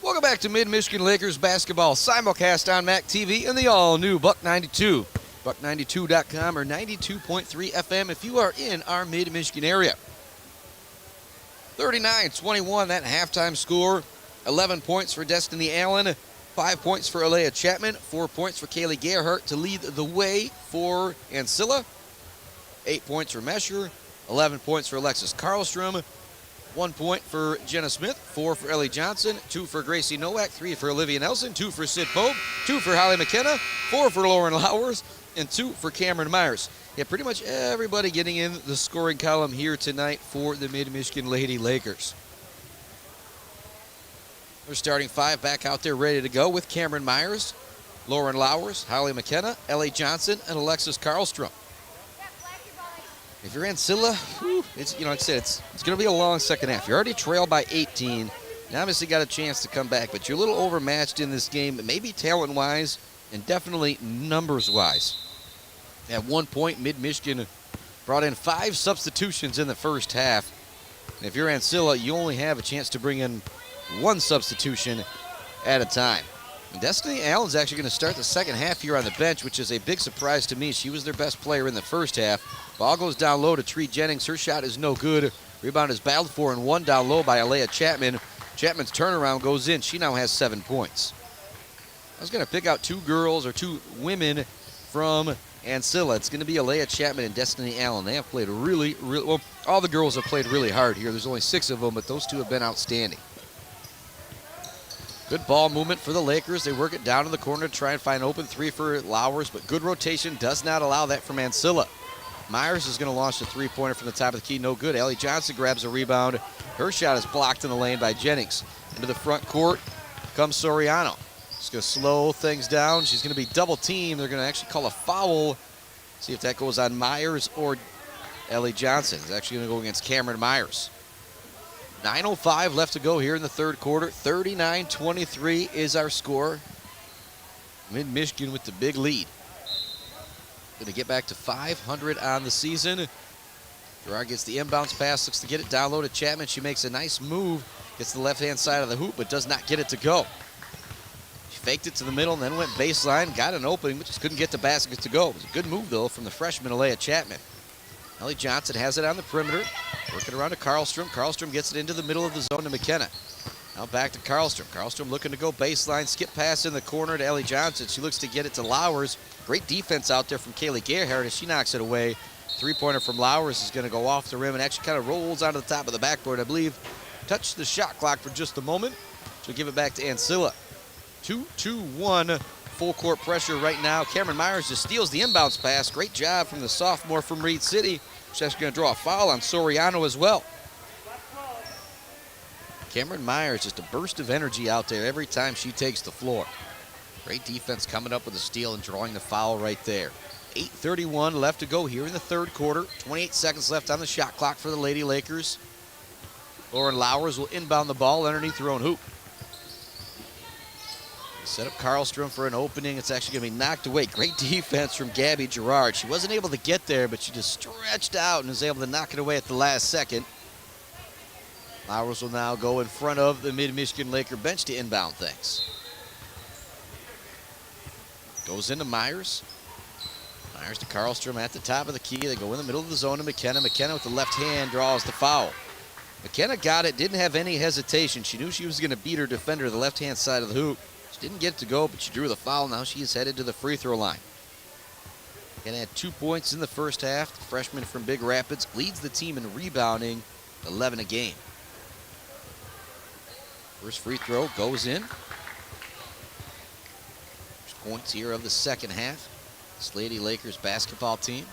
Welcome back to Mid-Michigan Lakers basketball simulcast on MAC TV and the all-new Buck 92. Buck92.com or 92.3 FM if you are in our Mid-Michigan area. 39-21, that halftime score. 11 points for Destiny Allen, 5 points for Alea Chapman, 4 points for Kaylee Gerhardt to lead the way for Ancilla, 8 points for Mesher, 11 points for Alexis Karlstrom, 1 point for Jenna Smith, 4 for Ellie Johnson, 2 for Gracie Nowak, 3 for Olivia Nelson, 2 for Sid Pope, 2 for Holly McKenna, 4 for Lauren Lowers, and 2 for Cameron Myers. Yeah, pretty much everybody getting in the scoring column here tonight for the Mid-Michigan Lady Lakers. Their starting 5 back out there ready to go with Cameron Myers, Lauren Lowers, Holly McKenna, Ellie Johnson, and Alexis Karlstrom. If you're Ancilla, it's, like I said, it's going to be a long second half. You're already trailed by 18. You obviously got a chance to come back, but you're a little overmatched in this game, maybe talent-wise and definitely numbers-wise. At one point, Mid-Michigan brought in 5 substitutions in the first half. And if you're Ancilla, you only have a chance to bring in 1 substitution at a time. And Destiny Allen's actually going to start the second half here on the bench, which is a big surprise to me. She was their best player in the first half. Ball goes down low to Tree Jennings. Her shot is no good. Rebound is battled for and won down low by Alea Chapman. Chapman's turnaround goes in. She now has 7 points. I was going to pick out 2 girls or 2 women from Ancilla. It's going to be Alea Chapman and Destiny Allen. They have played really, well, all the girls have played really hard here. There's only 6 of them, but those 2 have been outstanding. Good ball movement for the Lakers. They work it down in the corner to try and find an open 3 for Lowers, but good rotation does not allow that from Ancilla. Myers is going to launch a 3-pointer from the top of the key. No good. Ellie Johnson grabs a rebound. Her shot is blocked in the lane by Jennings. Into the front court comes Soriano. She's going to slow things down. She's going to be double teamed. They're going to actually call a foul. See if that goes on Myers or Ellie Johnson. It's actually going to go against Cameron Myers. 9:05 left to go here in the third quarter. 39-23 is our score. Mid-Michigan with the big lead. Going to get back to 500 on the season. Gerard gets the inbounds pass, looks to get it down low to Chapman. She makes a nice move, gets to the left-hand side of the hoop, but does not get it to go. She faked it to the middle and then went baseline, got an opening, but just couldn't get the basket to go. It was a good move, though, from the freshman, Alea Chapman. Ellie Johnson has it on the perimeter, working around to Karlstrom. Karlstrom gets it into the middle of the zone to McKenna. Now back to Karlstrom. Karlstrom looking to go baseline, skip pass in the corner to Ellie Johnson. She looks to get it to Lowers. Great defense out there from Kaylee Gerhardt as she knocks it away. 3-pointer from Lowers is going to go off the rim and actually kind of rolls onto the top of the backboard, I believe. Touched the shot clock for just a moment. She'll give it back to Ancilla. 2-2-1 full court pressure right now. Cameron Myers just steals the inbounds pass. Great job from the sophomore from Reed City. She's actually going to draw a foul on Soriano as well. Cameron Myers, just a burst of energy out there every time she takes the floor. Great defense coming up with a steal and drawing the foul right there. 8:31 left to go here in the third quarter. 28 seconds left on the shot clock for the Lady Lakers. Lauren Lowers will inbound the ball underneath her own hoop. Set up Karlstrom for an opening. It's actually going to be knocked away. Great defense from Gabby Gerard. She wasn't able to get there, but she just stretched out and was able to knock it away at the last second. Lowers will now go in front of the Mid-Michigan Laker bench to inbound things. Goes into Myers. Myers to Karlstrom at the top of the key. They go in the middle of the zone to McKenna. McKenna with the left hand draws the foul. McKenna got it, didn't have any hesitation. She knew she was going to beat her defender to the left-hand side of the hoop. She didn't get it to go, but she drew the foul. Now she is headed to the free throw line. McKenna had 2 points in the first half. The freshman from Big Rapids leads the team in rebounding, 11 a game. First free throw goes in. First points here of the second half. This Lady Lakers basketball team.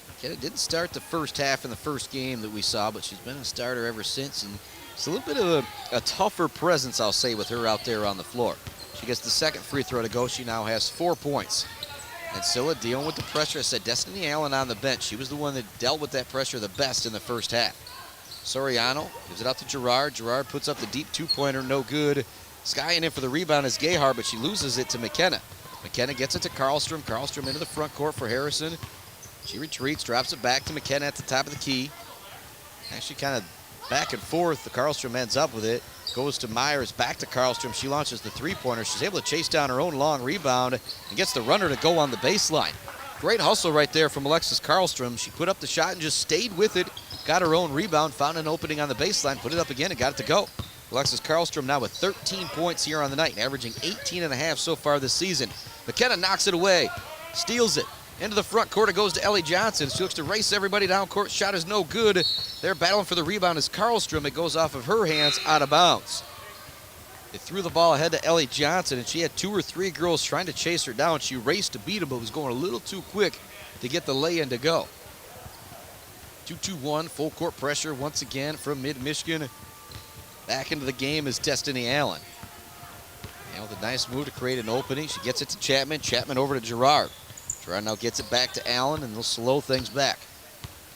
McKenna didn't start the first half in the first game that we saw, but she's been a starter ever since. And it's a little bit of a tougher presence, I'll say, with her out there on the floor. She gets the second free throw to go. She now has 4 points. Ancilla dealing with the pressure. I said Destiny Allen on the bench. She was the one that dealt with that pressure the best in the first half. Soriano gives it out to Gerard. Gerard puts up the deep 2-pointer, no good. Skying in for the rebound is Gayhart, but she loses it to McKenna. McKenna gets it to Karlstrom. Karlstrom into the front court for Harrison. She retreats, drops it back to McKenna at the top of the key. Actually kind of back and forth. The Karlstrom ends up with it. Goes to Myers, back to Karlstrom. She launches the three-pointer. She's able to chase down her own long rebound and gets the runner to go on the baseline. Great hustle right there from Alexis Karlstrom. She put up the shot and just stayed with it. Got her own rebound, found an opening on the baseline, put it up again, and got it to go. Alexis Karlstrom now with 13 points here on the night, averaging 18.5 so far this season. McKenna knocks it away, steals it. Into the front court, it goes to Ellie Johnson. She looks to race everybody down court. Shot is no good. They're battling for the rebound as Karlstrom. It goes off of her hands, out of bounds. They threw the ball ahead to Ellie Johnson, and she had 2 or 3 girls trying to chase her down. She raced to beat him, but was going a little too quick to get the lay-in to go. 2-2-1, full court pressure once again from Mid-Michigan. Back into the game is Destiny Allen. And with a nice move to create an opening, she gets it to Chapman. Chapman over to Gerard. Gerard now gets it back to Allen, and they'll slow things back.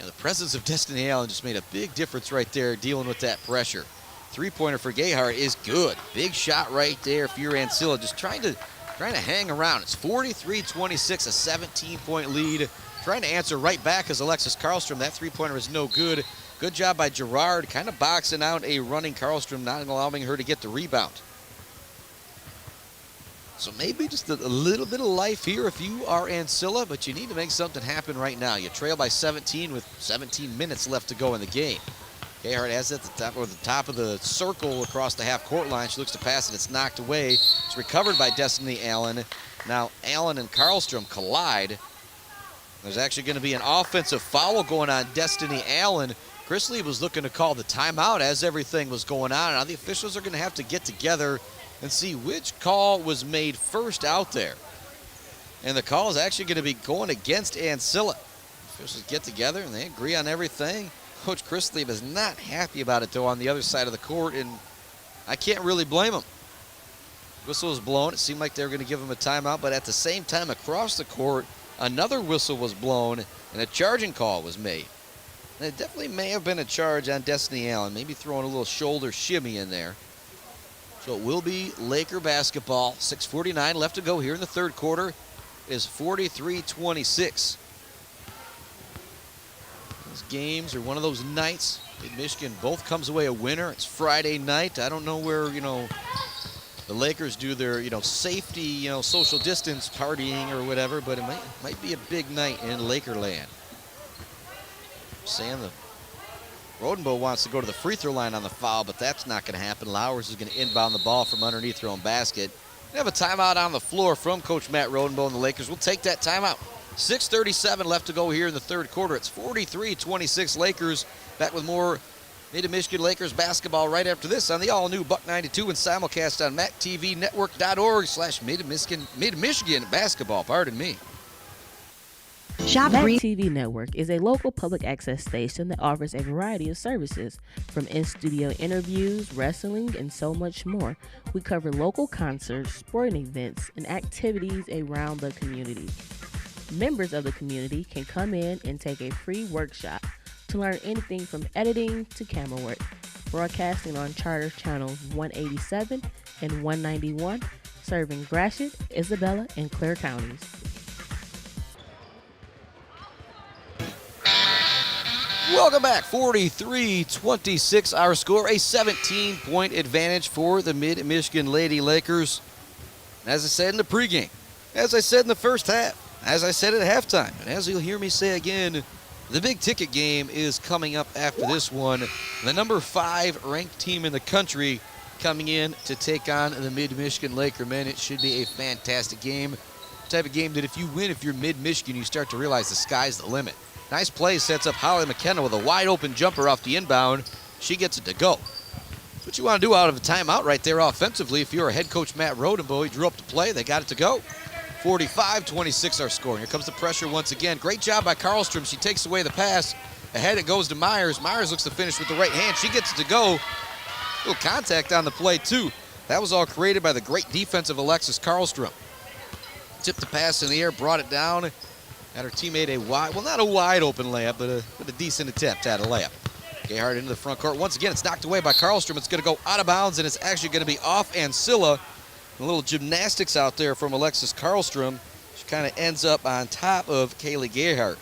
And the presence of Destiny Allen just made a big difference right there dealing with that pressure. Three-pointer for Gayhart is good. Big shot right there for your Ancilla, just trying to hang around. It's 43-26, a 17-point lead. Trying to answer right back as Alexis Karlstrom. That three-pointer is no good. Good job by Gerard, kind of boxing out a running Karlstrom, not allowing her to get the rebound. So maybe just a little bit of life here if you are Ancilla, but you need to make something happen right now. You trail by 17 with 17 minutes left to go in the game. Gayhart has it at the top of the circle across the half-court line. She looks to pass it. It's knocked away. It's recovered by Destiny Allen. Now Allen and Karlstrom collide. There's actually going to be an offensive foul going on Destiny Allen. Chrisley was looking to call the timeout as everything was going on. Now the officials are going to have to get together and see which call was made first out there. And the call is actually going to be going against Ancilla. Officials get together and they agree on everything. Coach Chrisley is not happy about it, though, on the other side of the court, and I can't really blame him. Whistle was blown. It seemed like they were going to give him a timeout, but at the same time across the court, another whistle was blown and a charging call was made. And it definitely may have been a charge on Destiny Allen, maybe throwing a little shoulder shimmy in there. So it will be Laker basketball. 6:49 left to go here in the third quarter. It is 43-26. These games are one of those nights. Mid-Michigan both comes away a winner. It's Friday night. I don't know where, the Lakers do their, safety, social distance partying or whatever, but it might be a big night in Lakerland. Saying the Rodenbow wants to go to the free throw line on the foul, but that's not going to happen. Lowers is going to inbound the ball from underneath their own basket. They have a timeout on the floor from Coach Matt Rodenbow, and the Lakers will take that timeout. 6:37 left to go here in the third quarter. It's 43-26 Lakers. Back with more Mid-Michigan Lakers basketball right after this on the all-new Buck 92 and simulcast on MacTVNetwork.org/Mid-Michigan basketball. Pardon me. Mac TV Network is a local public access station that offers a variety of services, from in-studio interviews, wrestling, and so much more. We cover local concerts, sporting events, and activities around the community. Members of the community can come in and take a free workshop to learn anything from editing to camera work. Broadcasting on Charter Channels 187 and 191, serving Gratiot, Isabella, and Clare counties. Welcome back. 43-26 our score. A 17-point advantage for the Mid-Michigan Lady Lakers. As I said in the pregame, as I said in the first half, as I said at halftime, and as you'll hear me say again, the big ticket game is coming up after this one. The number 5 ranked team in the country coming in to take on the Mid-Michigan Laker men. It should be a fantastic game. The type of game that if you win, if you're Mid-Michigan, you start to realize the sky's the limit. Nice play sets up Holly McKenna with a wide open jumper off the inbound. She gets it to go. That's what you want to do out of a timeout right there offensively. If you're a head coach Matt Rodenbow, he drew up the play. They got it to go. 45-26 our score. Here comes the pressure once again. Great job by Karlstrom. She takes away the pass. Ahead it goes to Myers. Myers looks to finish with the right hand. She gets it to go. A little contact on the play too. That was all created by the great defense of Alexis Karlstrom. Tipped the pass in the air, brought it down. Had her teammate a wide, well, not a wide open layup, but a decent attempt at a layup. Gayhart into the front court. Once again, it's knocked away by Karlstrom. It's going to go out of bounds, and it's actually going to be off Ancilla. A little gymnastics out there from Alexis Karlstrom. She kind of ends up on top of Kaylee Gayhart.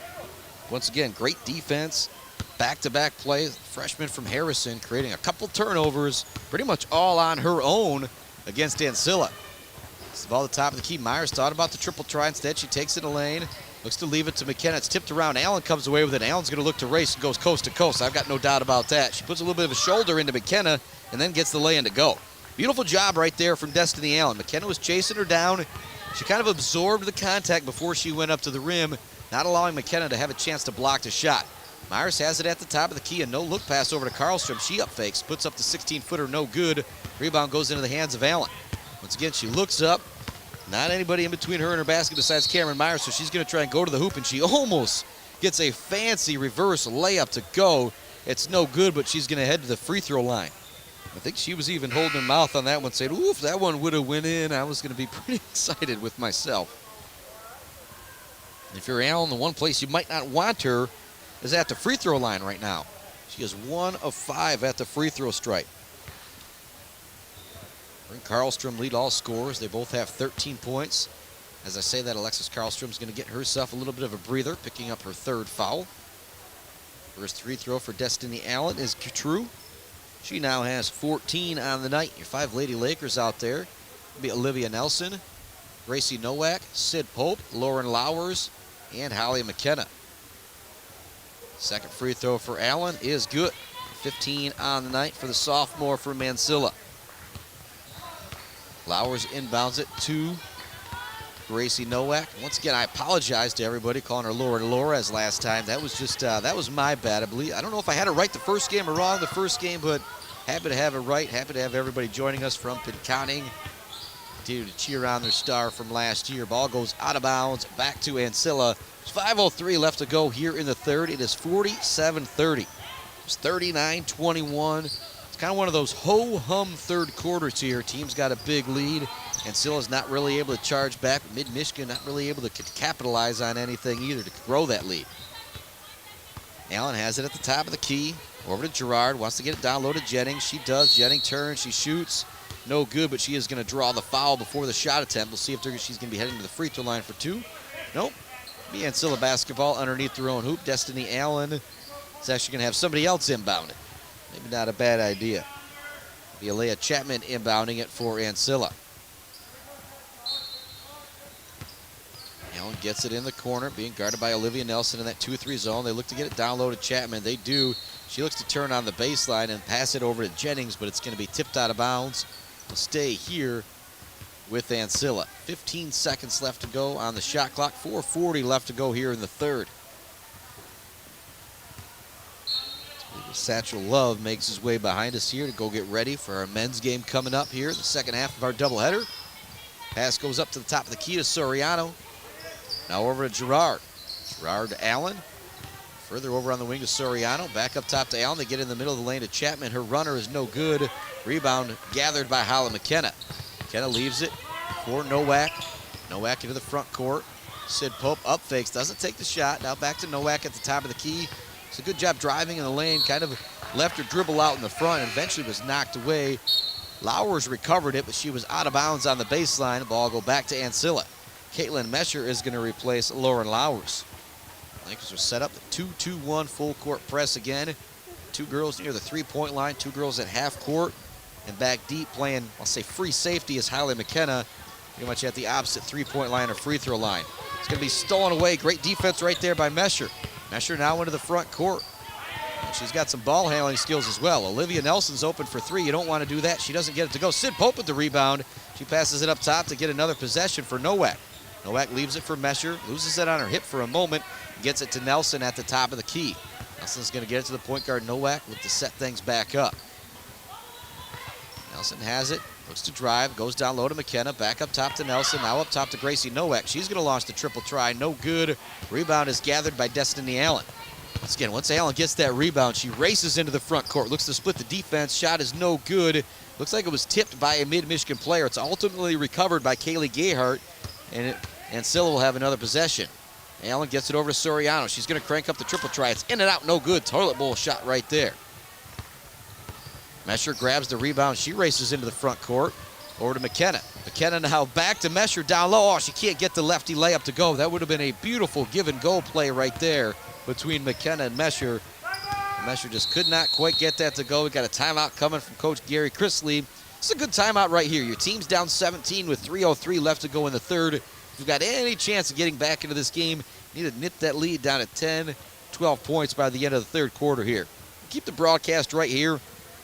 Once again, great defense. back-to-back play. Freshman from Harrison creating a couple turnovers, pretty much all on her own against Ancilla. It's the ball at the top of the key. Myers thought about the triple try. Instead, she takes it in the lane. Looks to leave it to McKenna. It's tipped around. Allen comes away with it. Allen's going to look to race and goes coast to coast. I've got no doubt about that. She puts a little bit of a shoulder into McKenna and then gets the lay-in to go. Beautiful job right there from Destiny Allen. McKenna was chasing her down. She kind of absorbed the contact before she went up to the rim, not allowing McKenna to have a chance to block the shot. Myers has it at the top of the key. A no-look pass over to Karlstrom. She up fakes, puts up the 16-footer, no good. Rebound goes into the hands of Allen. Once again, she looks up. Not anybody in between her and her basket besides Cameron Myers, so she's going to try and go to the hoop, and she almost gets a fancy reverse layup to go. It's no good, but she's going to head to the free throw line. I think she was even holding her mouth on that one, saying, ooh, if that one would have went in, I was going to be pretty excited with myself. If you're Allen, the one place you might not want her is at the free throw line right now. She is 1 of 5 at the free throw stripe. Her and Karlstrom lead all scorers. They both have 13 points. As I say that, Alexis Karlstrom is going to get herself a little bit of a breather, picking up her 3rd foul. First free throw for Destiny Allen is true. She now has 14 on the night. Your 5 Lady Lakers out there will be Olivia Nelson, Gracie Nowak, Sid Pope, Lauren Lowers, and Holly McKenna. Second free throw for Allen is good. 15 on the night for the sophomore from Ancilla. Lowers inbounds it to Gracie Nowak. Once again, I apologize to everybody calling her Lauren Lores last time. That was just, that was my bad, I believe. I don't know if I had it right the first game or wrong the first game, but happy to have it right. Happy to have everybody joining us from Pinconning to cheer on their star from last year. Ball goes out of bounds, back to Ancilla. There's 5:03 left to go here in the third. It is 47-30. It's 39-21. It's kind of one of those ho-hum third quarters here. Team's got a big lead. Ancilla's not really able to charge back. Mid-Michigan not really able to capitalize on anything either to grow that lead. Allen has it at the top of the key. Over to Gerard. Wants to get it down low to Jennings. She does. Jennings turns. She shoots. No good, but she is going to draw the foul before the shot attempt. We'll see if she's going to be heading to the free throw line for 2. Nope. Be Ancilla basketball underneath their own hoop. Destiny Allen is actually going to have somebody else inbound it. Maybe not a bad idea. Be Alea Chapman inbounding it for Ancilla. Allen gets it in the corner, being guarded by Olivia Nelson in that 2-3 zone. They look to get it down low to Chapman. They do. She looks to turn on the baseline and pass it over to Jennings, but it's going to be tipped out of bounds. Will stay here with Ancilla. 15 seconds left to go on the shot clock. 4:40 left to go here in the third. Satchel Love makes his way behind us here to go get ready for our men's game coming up here, the second half of our doubleheader. Pass goes up to the top of the key to Soriano. Now over to Gerard. Gerard to Allen. Further over on the wing to Soriano. Back up top to Allen. They get in the middle of the lane to Chapman. Her runner is no good. Rebound gathered by Holly McKenna. McKenna leaves it for Nowak. Nowak into the front court. Sid Pope up fakes. Doesn't take the shot. Now back to Nowak at the top of the key. It's a good job driving in the lane. Kind of left her dribble out in the front and eventually was knocked away. Lowers recovered it, but she was out of bounds on the baseline. The ball go back to Ancilla. Caitlin Mesher is going to replace Lauren Lowers. Lakers are set up the 2-2-1 full court press again. 2 girls near the 3-point line, 2 girls at half court. And back deep playing, I'll say free safety is Holly McKenna. Pretty much at the opposite 3-point line or free throw line. It's going to be stolen away. Great defense right there by Mesher. Mesher now into the front court. And she's got some ball handling skills as well. Olivia Nelson's open for 3. You don't want to do that. She doesn't get it to go. Sid Pope with the rebound. She passes it up top to get another possession for Nowak. Nowak leaves it for Mesher, loses it on her hip for a moment, gets it to Nelson at the top of the key. Nelson's going to get it to the point guard Nowak with to set things back up. Nelson has it, looks to drive, goes down low to McKenna, back up top to Nelson, now up top to Gracie Nowak. She's going to launch the triple try, no good. Rebound is gathered by Destiny Allen. Once again, once Allen gets that rebound, she races into the front court, looks to split the defense, shot is no good. Looks like it was tipped by a mid-Michigan player. It's ultimately recovered by Kaylee Gayhart, and Ancilla will have another possession. Allen gets it over to Soriano. She's going to crank up the triple try. It's in and out, no good. Toilet bowl shot right there. Mesher grabs the rebound. She races into the front court. Over to McKenna. McKenna now back to Mesher down low. Oh, she can't get the lefty layup to go. That would have been a beautiful give and go play right there between McKenna and Mesher. Mesher just could not quite get that to go. We got a timeout coming from Coach Gary Chrisley. It's a good timeout right here. Your team's down 17 with 3:03 left to go in the third. If you've got any chance of getting back into this game, you need to nip that lead down to 10, 12 points by the end of the third quarter here. Keep the broadcast right here.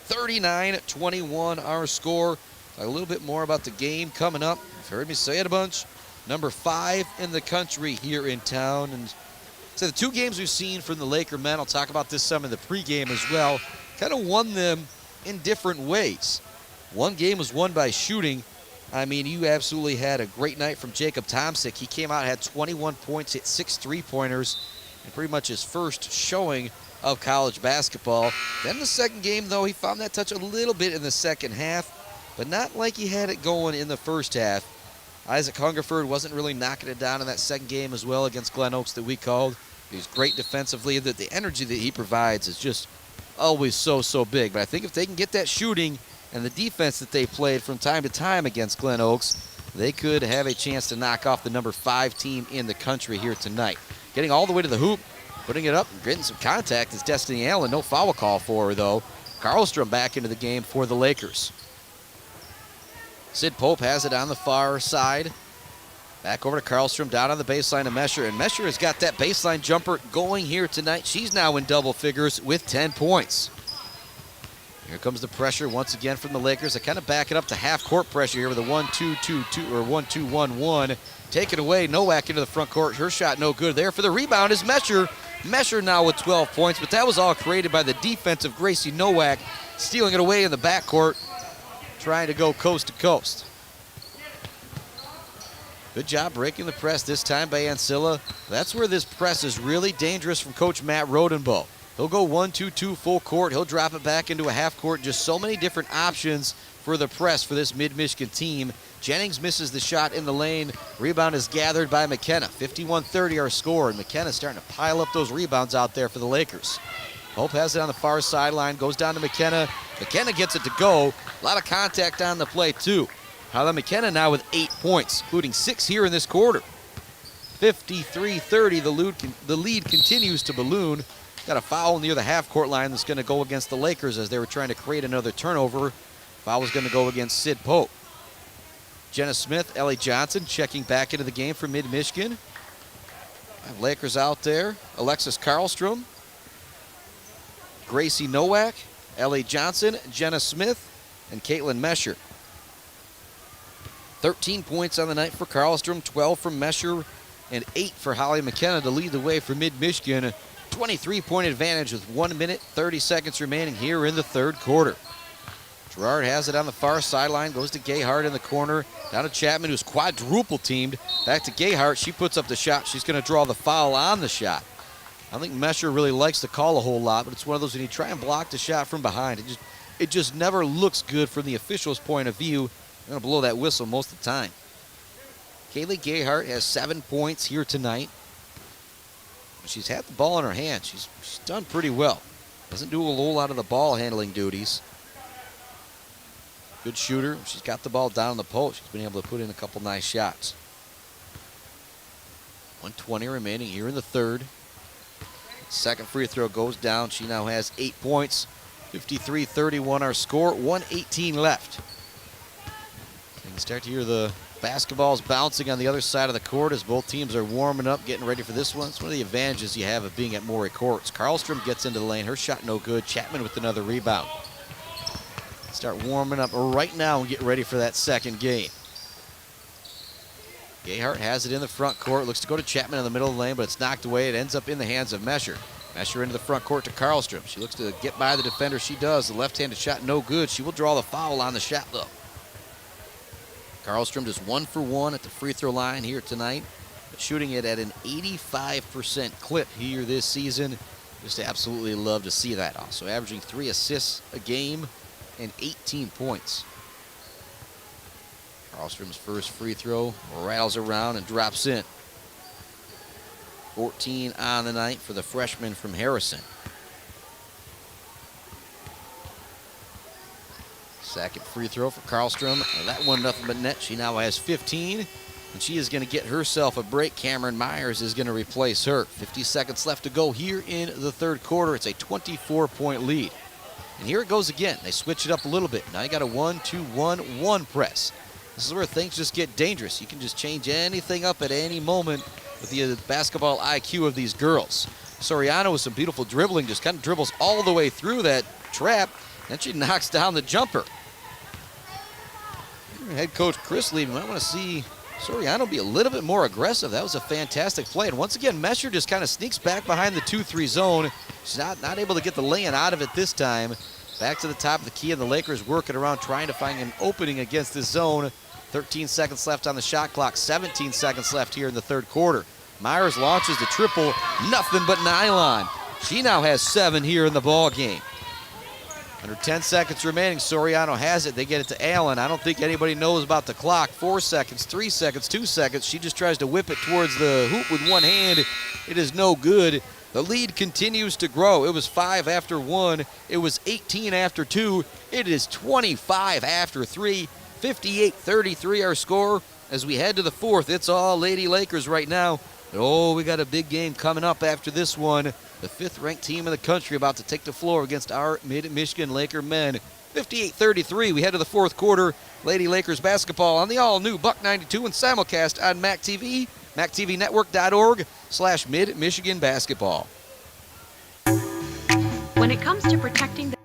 39-21 our score. A little bit more about the game coming up. You've heard me say it a bunch. Number 5 in the country here in town. And so the two games we've seen from the Laker men, I'll talk about this some in the pregame as well, kind of won them in different ways. One game was won by shooting. I mean, you absolutely had a great night from Jacob Tomsic. He came out, had 21 points, hit 6 3-pointers, and pretty much his first showing of college basketball. Then the second game, though, he found that touch a little bit in the second half, but not like he had it going in the first half. Isaac Hungerford wasn't really knocking it down in that second game as well against Glen Oaks that we called. He's great defensively. The energy that he provides is just always so big. But I think if they can get that shooting and the defense that they played from time to time against Glen Oaks, they could have a chance to knock off the number 5 team in the country here tonight. Getting all the way to the hoop, putting it up and getting some contact is Destiny Allen. No foul call for her, though. Karlstrom back into the game for the Lakers. Sid Pope has it on the far side. Back over to Karlstrom, down on the baseline to Mesher. And Mesher has got that baseline jumper going here tonight. She's now in double figures with 10 points. Here comes the pressure once again from the Lakers. They kind of back it up to half-court pressure here with a 1-2-2-2 or 1-2-1-1. Take it away. Nowak into the front court. Her shot no good there. For the rebound is Mesher. Mesher now with 12 points, but that was all created by the defense of Gracie Nowak, stealing it away in the backcourt, trying to go coast to coast. Good job breaking the press this time by Ancilla. That's where this press is really dangerous from Coach Matt Rodenbow. He'll go 1-2-2 full court. He'll drop it back into a half court. Just so many different options for the press for this Mid-Michigan team. Jennings misses the shot in the lane. Rebound is gathered by McKenna. 51-30 our score, and McKenna's starting to pile up those rebounds out there for the Lakers. Pope has it on the far sideline, goes down to McKenna. McKenna gets it to go. A lot of contact on the play, too. Tyler McKenna now with 8 points, including 6 here in this quarter. 53-30, the lead continues to balloon. Got a foul near the half-court line that's going to go against the Lakers as they were trying to create another turnover. Foul is going to go against Sid Pope. Jenna Smith, Ellie Johnson checking back into the game for Mid-Michigan. Lakers out there. Alexis Karlstrom, Gracie Nowak, Ellie Johnson, Jenna Smith, and Caitlin Mesher. 13 points on the night for Karlstrom, 12 from Mesher, and 8 for Holly McKenna to lead the way for Mid-Michigan. 23-point advantage with 1 minute, 30 seconds remaining here in the third quarter. Gerard has it on the far sideline, goes to Gayhart in the corner, down to Chapman, who's quadruple teamed. Back to Gayhart, she puts up the shot. She's going to draw the foul on the shot. I don't think Mesher really likes to call a whole lot, but it's one of those when you try and block the shot from behind, it just never looks good from the official's point of view. They're going to blow that whistle most of the time. Kaylee Gayhart has 7 points here tonight. She's had the ball in her hand. She's done pretty well. Doesn't do a whole lot of the ball handling duties. Good shooter. She's got the ball down the post. She's been able to put in a couple nice shots. 1:20 remaining here in the third. Second free throw goes down. She now has 8 points. 53-31 our score. 1:18 left. You can start to hear the basketballs bouncing on the other side of the court as both teams are warming up, getting ready for this one. It's one of the advantages you have of being at Morey Courts. Karlstrom gets into the lane. Her shot no good. Chapman with another rebound. Start warming up right now and get ready for that second game. Gayhart has it in the front court. Looks to go to Chapman in the middle of the lane, but it's knocked away. It ends up in the hands of Mesher. Mesher into the front court to Karlstrom. She looks to get by the defender. She does. The left-handed shot no good. She will draw the foul on the shot, though. Karlstrom just 1 for 1 at the free throw line here tonight, but shooting it at an 85% clip here this season. Just absolutely love to see that. Also averaging 3 assists a game and 18 points. Karlstrom's first free throw rattles around and drops in. 14 on the night for the freshman from Harrison. Second free throw for Karlstrom. That one nothing but net. She now has 15. and she is going to get herself a break. Cameron Myers is going to replace her. 50 seconds left to go here in the third quarter. It's a 24-point lead. And here it goes again. They switch it up a little bit. Now you got a 1-2-1-1 press. This is where things just get dangerous. You can just change anything up at any moment with the basketball IQ of these girls. Soriano with some beautiful dribbling, just kind of dribbles all the way through that trap. Then she knocks down the jumper. Head coach Chris Lee might want to see Soriano be a little bit more aggressive. That was a fantastic play. And once again, Mesher just kind of sneaks back behind the 2-3 zone. She's not able to get the lay-in out of it this time. Back to the top of the key, and the Lakers working around trying to find an opening against this zone. 13 seconds left on the shot clock. 17 seconds left here in the third quarter. Myers launches the triple. Nothing but nylon. She now has 7 here in the ball game. Under 10 seconds remaining, Soriano has it. They get it to Allen. I don't think anybody knows about the clock. 4 seconds, 3 seconds, 2 seconds. She just tries to whip it towards the hoop with one hand. It is no good. The lead continues to grow. It was 5 after 1. It was 18 after 2. It is 25 after 3. 58-33 our score. As we head to the fourth, it's all Lady Lakers right now. Oh, we got a big game coming up after this one. The 5th-ranked team in the country about to take the floor against our Mid-Michigan Laker men. 58-33, we head to the fourth quarter. Lady Lakers basketball on the all-new Buck 92 and simulcast on MAC TV, mactvnetwork.org/Mid-Michigan Basketball. When it comes to protecting the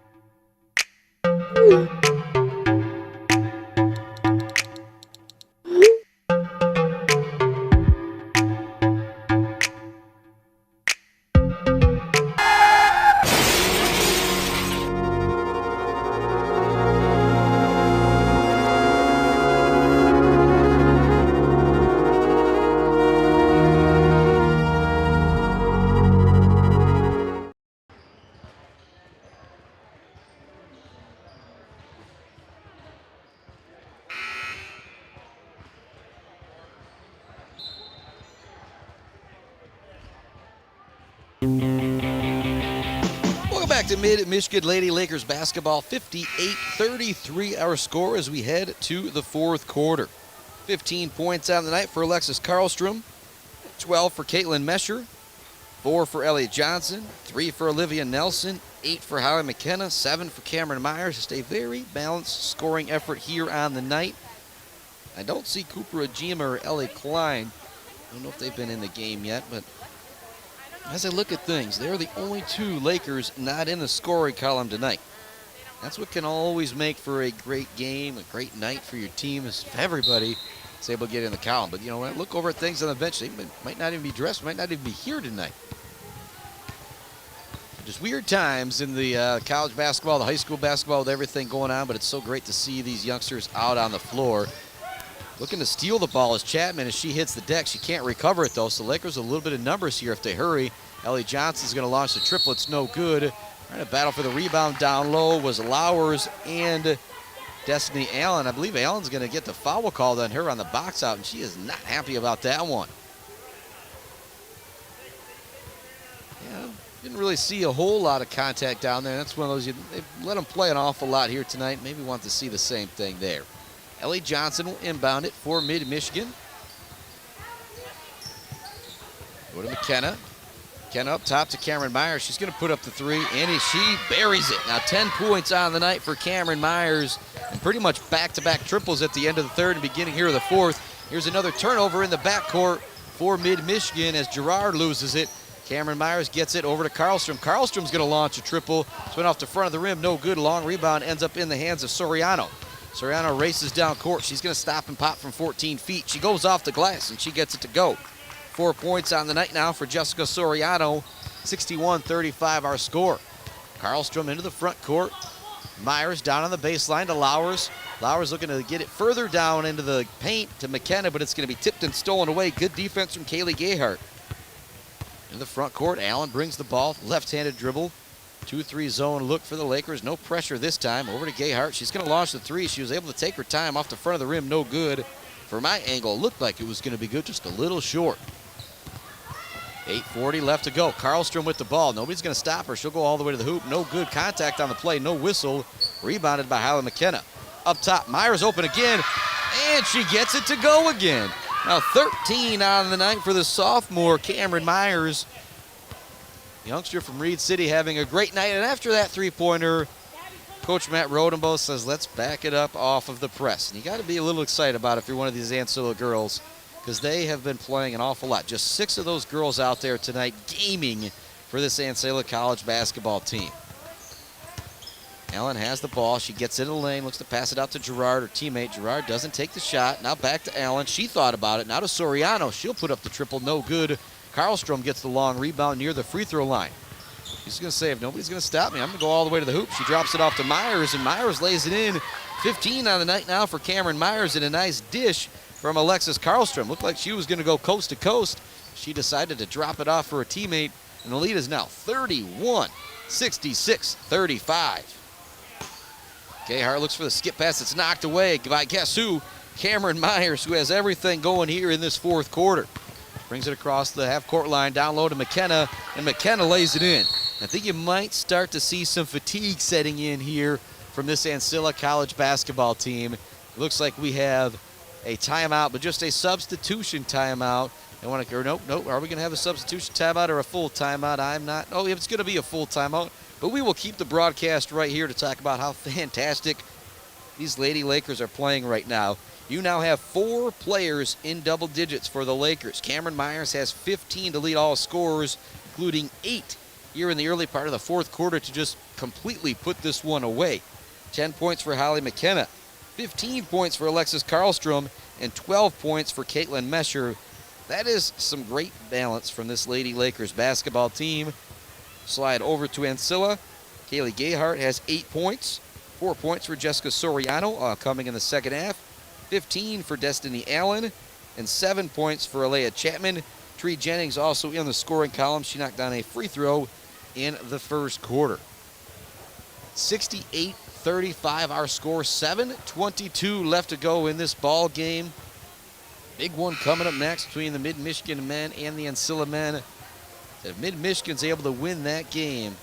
Welcome back to Mid-Michigan Lady Lakers basketball. 58-33 our score as we head to the fourth quarter. 15 points on the night for Alexis Karlstrom, 12 for Caitlin Mesher, 4 for Elliott Johnson, 3 for Olivia Nelson, 8 for Holly McKenna, 7 for Cameron Myers. Just a very balanced scoring effort here on the night. I don't see Cooper Ajima or Ellie Klein. I don't know if they've been in the game yet, but as I look at things, they're the only 2 Lakers not in the scoring column tonight. That's what can always make for a great game, a great night for your team, is if everybody is able to get in the column. But, you know, when I look over at things on the bench, they might not even be dressed, might not even be here tonight. Just weird times in the college basketball, the high school basketball, with everything going on, but it's so great to see these youngsters out on the floor. Looking to steal the ball is Chapman as she hits the deck. She can't recover it, though, so the Lakers a little bit of numbers here if they hurry. Ellie Johnson's going to launch the triple. It's no good. Trying to battle for the rebound down low was Lowers and Destiny Allen. I believe Allen's going to get the foul called on her on the box out, and she is not happy about that one. Yeah, didn't really see a whole lot of contact down there. That's one of those, they've let them play an awful lot here tonight. Maybe want to see the same thing there. Ellie Johnson will inbound it for Mid-Michigan. Go to McKenna. McKenna up top to Cameron Myers. She's going to put up the 3, and she buries it. Now 10 points on the night for Cameron Myers, and pretty much back-to-back triples at the end of the third and beginning here of the fourth. Here's another turnover in the backcourt for Mid-Michigan as Gerard loses it. Cameron Myers gets it over to Karlstrom. Karlstrom's going to launch a triple. It's went off the front of the rim. No good. Long rebound ends up in the hands of Soriano. Soriano races down court. She's going to stop and pop from 14 feet. She goes off the glass, and she gets it to go. 4 points on the night now for Jessica Soriano. 61-35 our score. Karlstrom into the front court. Myers down on the baseline to Lowers. Lowers looking to get it further down into the paint to McKenna, but it's going to be tipped and stolen away. Good defense from Kaylee Gayhart. In the front court, Allen brings the ball. Left-handed dribble. 2-3 zone look for the Lakers. No pressure this time. Over to Gayhart. She's going to launch the 3. She was able to take her time off the front of the rim. No good. For my angle, it looked like it was going to be good, just a little short. 8:40 left to go. Karlstrom with the ball. Nobody's going to stop her. She'll go all the way to the hoop. No good contact on the play. No whistle. Rebounded by Holly McKenna. Up top, Myers open again, and she gets it to go again. Now 13 on the night for the sophomore, Cameron Myers. Youngster from Reed City having a great night. And after that three-pointer, Coach Matt Rodenbo says, let's back it up off of the press. And you got to be a little excited about it if you're one of these Ancilla girls, because they have been playing an awful lot. Just 6 of those girls out there tonight gaming for this Ancilla College basketball team. Allen has the ball. She gets into the lane, looks to pass it out to Gerard, her teammate. Gerard doesn't take the shot. Now back to Allen. She thought about it. Now to Soriano. She'll put up the triple. No good. Karlstrom gets the long rebound near the free throw line. She's going to say, if nobody's going to stop me, I'm going to go all the way to the hoop. She drops it off to Myers, and Myers lays it in. 15 on the night now for Cameron Myers, and a nice dish from Alexis Karlstrom. Looked like she was going to go coast to coast. She decided to drop it off for a teammate, and the lead is now 31-66-35. Gayhart looks for the skip pass. It's knocked away by guess who? Cameron Myers, who has everything going here in this fourth quarter. Brings it across the half-court line, down low to McKenna, and McKenna lays it in. I think you might start to see some fatigue setting in here from this Ancilla College basketball team. It looks like we have a timeout, but just a substitution timeout. Nope. Are we going to have a substitution timeout or a full timeout? I'm not. Oh, it's going to be a full timeout. But we will keep the broadcast right here to talk about how fantastic these Lady Lakers are playing right now. You now have 4 players in double digits for the Lakers. Cameron Myers has 15 to lead all scorers, including 8 here in the early part of the fourth quarter to just completely put this one away. 10 points for Holly McKenna, 15 points for Alexis Karlstrom, and 12 points for Caitlin Mesher. That is some great balance from this Lady Lakers basketball team. Slide over to Ancilla. Kaylee Gayhart has 8 points. 4 points for Jessica Soriano coming in the second half. 15 for Destiny Allen. And 7 points for Alea Chapman. Tree Jennings also in the scoring column. She knocked down a free throw in the first quarter. 68-35 our score. 7:22 left to go in this ball game. Big one coming up next between the Mid-Michigan men and the Ancilla men. If Mid-Michigan's able to win that game,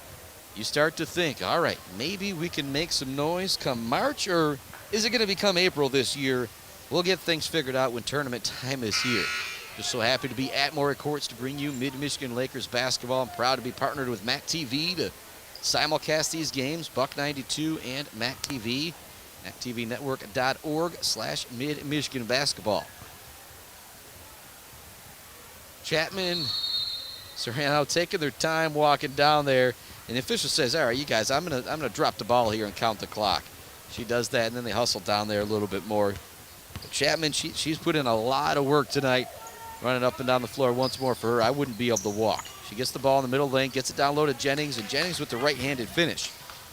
you start to think, all right, maybe we can make some noise come March, or is it going to become April this year? We'll get things figured out when tournament time is here. Just so happy to be at Maury Courts to bring you Mid-Michigan Lakers basketball. I'm proud to be partnered with MAC TV to simulcast these games, Buck 92 and MAC TV, MacTVNetwork.org/Mid-Michigan basketball. Chapman, Soriano taking their time walking down there, and the official says, all right, you guys, I'm gonna drop the ball here and count the clock. She does that, and then they hustle down there a little bit more. But Chapman, she's put in a lot of work tonight, running up and down the floor once more for her. I wouldn't be able to walk. She gets the ball in the middle lane, gets it down low to Jennings, and Jennings with the right-handed finish.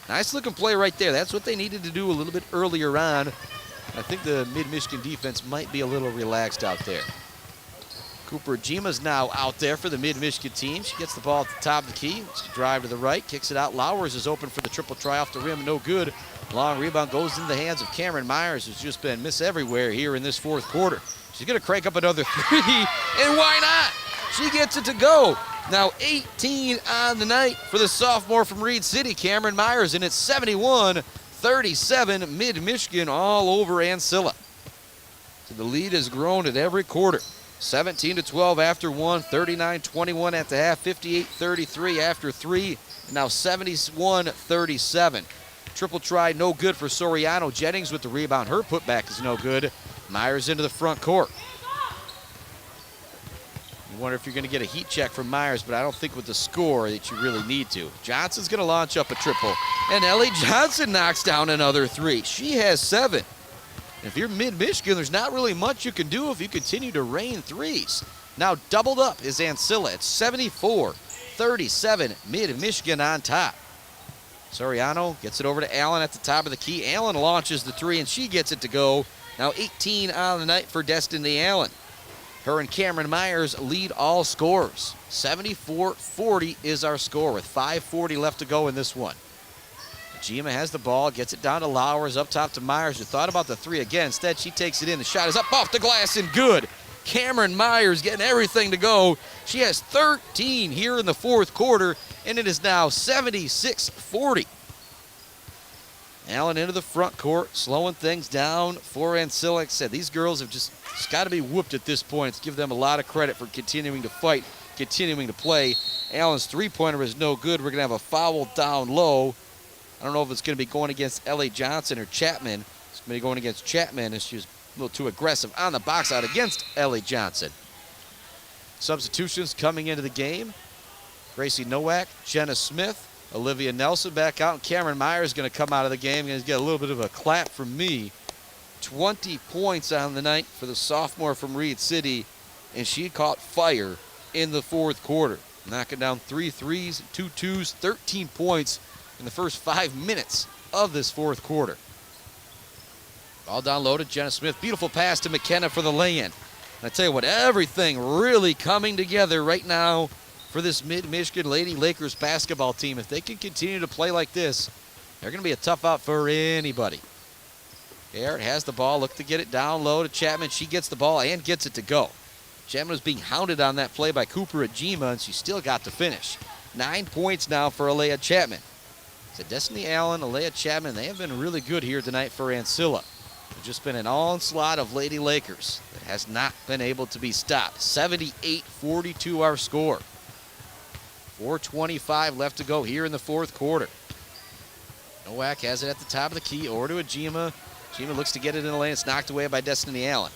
Nice looking play right there. That's what they needed to do a little bit earlier on. I think the Mid-Michigan defense might be a little relaxed out there. Cooper Jima's now out there for the Mid-Michigan team. She gets the ball at the top of the key. It's a drive to the right, kicks it out. Lowers is open for the triple try off the rim, no good. Long rebound goes into the hands of Cameron Myers, who's just been miss everywhere here in this fourth quarter. She's going to crank up another 3, and why not? She gets it to go. Now 18 on the night for the sophomore from Reed City, Cameron Myers, and it's 71-37, Mid-Michigan all over Ancilla. So the lead has grown at every quarter. 17-12 after 1, 39-21 at the half, 58-33 after 3, and now 71-37. Triple try, no good for Soriano. Jennings with the rebound. Her putback is no good. Myers into the front court. You wonder if you're going to get a heat check from Myers, but I don't think with the score that you really need to. Johnson's going to launch up a triple, and Ellie Johnson knocks down another 3. She has 7. If you're Mid-Michigan, there's not really much you can do if you continue to rain threes. Now doubled up is Ancilla at 74-37, Mid-Michigan on top. Soriano gets it over to Allen at the top of the key. Allen launches the 3, and she gets it to go. Now 18 on the night for Destiny Allen. Her and Cameron Myers lead all scorers. 74-40 is our score with 5:40 left to go in this one. Gima has the ball, gets it down to Lowers, up top to Myers, who thought about the 3 again. Instead, she takes it in. The shot is up off the glass and good. Cameron Myers getting everything to go. She has 13 here in the fourth quarter, and it is now 76-40. Allen into the front court, slowing things down for Ancilla. Like I said, these girls have just got to be whooped at this point. Let's give them a lot of credit for continuing to fight, continuing to play. Allen's three-pointer is no good. We're going to have a foul down low. I don't know if it's going to be going against Ellie Johnson or Chapman. It's going to be going against Chapman as she was a little too aggressive on the box out against Ellie Johnson. Substitutions coming into the game. Gracie Nowak, Jenna Smith, Olivia Nelson back out, and Cameron Myers is going to come out of the game. Going to get a little bit of a clap from me. 20 points on the night for the sophomore from Reed City, and she caught fire in the fourth quarter. Knocking down 3 threes, 2 twos, 13 points in the first 5 minutes of this fourth quarter. Ball down low to Jenna Smith. Beautiful pass to McKenna for the lay-in. And I tell you what, everything really coming together right now for this Mid-Michigan Lady Lakers basketball team. If they can continue to play like this, they're going to be a tough out for anybody. Garrett has the ball, look to get it down low to Chapman. She gets the ball and gets it to go. Chapman was being hounded on that play by Cooper Ajima, and she still got to finish. 9 points now for Alea Chapman. So Destiny Allen, Alea Chapman, they have been really good here tonight for Ancilla. It's just been an onslaught of Lady Lakers that has not been able to be stopped. 78-42 our score. 4:25 left to go here in the fourth quarter. Nowak has it at the top of the key, over to Ajima. Ajima looks to get it in the lane. It's knocked away by Destiny Allen.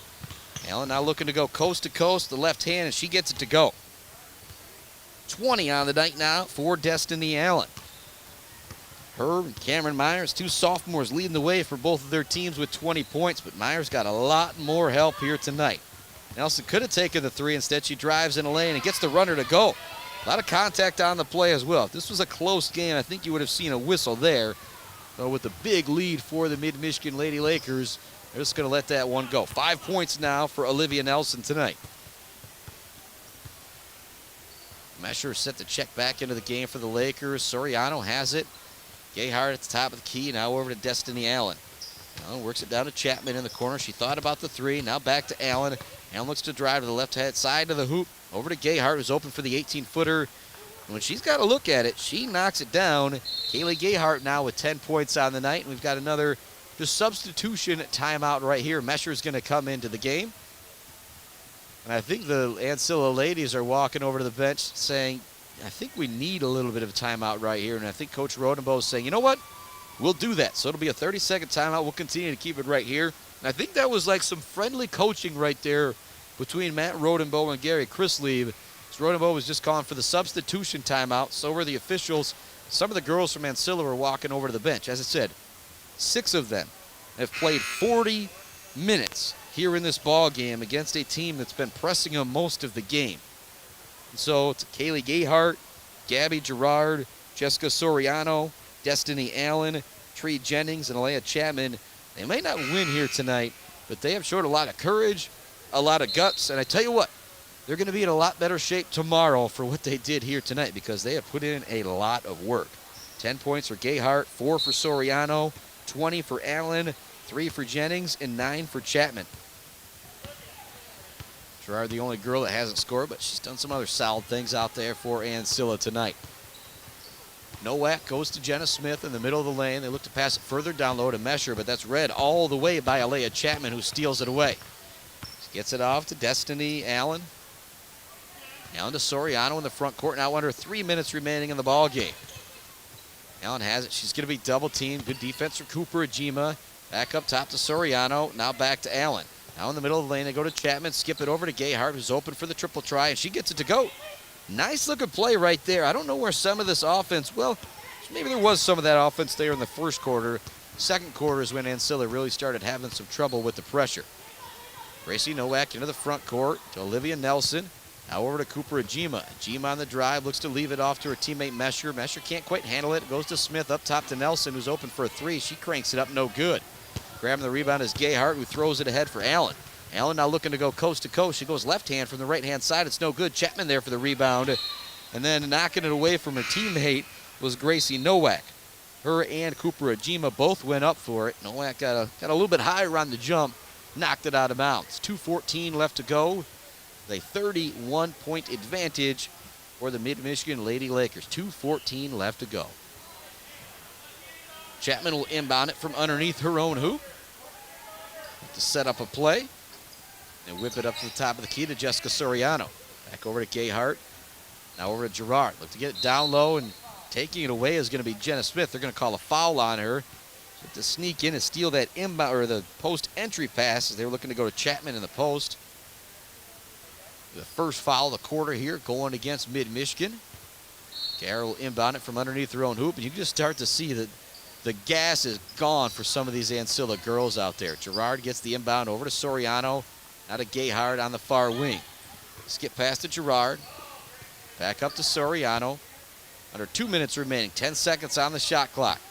Allen now looking to go coast to coast, the left hand, and she gets it to go. 20 on the night now for Destiny Allen. Herb and Cameron Myers, two sophomores leading the way for both of their teams with 20 points, but Myers got a lot more help here tonight. Nelson could have taken the three. Instead, she drives in a lane and gets the runner to go. A lot of contact on the play as well. If this was a close game, I think you would have seen a whistle there. But with the big lead for the Mid-Michigan Lady Lakers, they're just going to let that one go. 5 points now for Olivia Nelson tonight. Mesher set to check back into the game for the Lakers. Soriano has it. Gayhart at the top of the key. Now over to Destiny Allen. Allen works it down to Chapman in the corner. She thought about the three. Now back to Allen. Allen looks to drive to the left hand side of the hoop. Over to Gayhart, who's open for the 18-footer. And when she's got to look at it, she knocks it down. Kaylee Gayhart now with 10 points on the night. And we've got another just substitution timeout right here. Mesher's going to come into the game. And I think the Ancilla ladies are walking over to the bench saying, I think we need a little bit of a timeout right here. And I think Coach Rodenbow is saying, you know what? We'll do that. So it'll be a 30-second timeout. We'll continue to keep it right here. And I think that was like some friendly coaching right there between Matt Rodenbow and Gary Chrisleave. Rodenbow was just calling for the substitution timeout. So were the officials. Some of the girls from Ancilla were walking over to the bench. As I said, 6 of them have played 40 minutes here in this ball game against a team that's been pressing them most of the game. And so it's Kaylee Gayhart, Gabby Gerard, Jessica Soriano, Destiny Allen, Tree Jennings, and Alea Chapman. They may not win here tonight, but they have showed a lot of courage, a lot of guts, and I tell you what, they're going to be in a lot better shape tomorrow for what they did here tonight because they have put in a lot of work. 10 points for Gayhart, 4 for Soriano, 20 for Allen, 3 for Jennings, and 9 for Chapman. Gerard, the only girl that hasn't scored, but she's done some other solid things out there for Ancilla tonight. Nowak goes to Jenna Smith in the middle of the lane. They look to pass it further down low to Mesher, but that's read all the way by Alea Chapman, who steals it away. She gets it off to Destiny Allen. Allen to Soriano in the front court. Now under 3 minutes remaining in the ball game. Allen has it. She's going to be double teamed. Good defense for Cooper Ajima. Back up top to Soriano. Now back to Allen. Now in the middle of the lane, they go to Chapman. Skip it over to Gayhart, who's open for the triple try, and she gets it to go. Nice looking play right there. I don't know where some of this offense, well, maybe there was some of that offense there in the first quarter. Second quarter is when Ancilla really started having some trouble with the pressure. Gracie Nowak into the front court to Olivia Nelson. Now over to Cooper Ajima. Ajima on the drive, looks to leave it off to her teammate Mesher. Mesher can't quite handle it. Goes to Smith up top to Nelson, who's open for a three. She cranks it up, no good. Grabbing the rebound is Gayhart, who throws it ahead for Allen. Allen now looking to go coast to coast. She goes left hand from the right hand side. It's no good. Chapman there for the rebound. And then knocking it away from her teammate was Gracie Nowak. Her and Cooper Ajima both went up for it. Nowak got a little bit higher on the jump. Knocked it out of bounds. 2:14 left to go. A 31-point advantage for the Mid-Michigan Lady Lakers. 2:14 left to go. Chapman will inbound it from underneath her own hoop to set up a play and whip it up to the top of the key to Jessica Soriano. Back over to Gayhart. Now over to Gerard. Look to get it down low, and taking it away is going to be Jenna Smith. They're going to call a foul on her. To sneak in and steal that inbound or the post entry pass as they were looking to go to Chapman in the post. The first foul of the quarter here going against Mid-Michigan. Garrett will inbound it from underneath their own hoop, and you can just start to see that the gas is gone for some of these Ancilla girls out there. Gerard gets the inbound over to Soriano, now to Gayhart on the far wing. Skip past to Gerard, back up to Soriano. Under 2 minutes remaining, 10 seconds on the shot clock.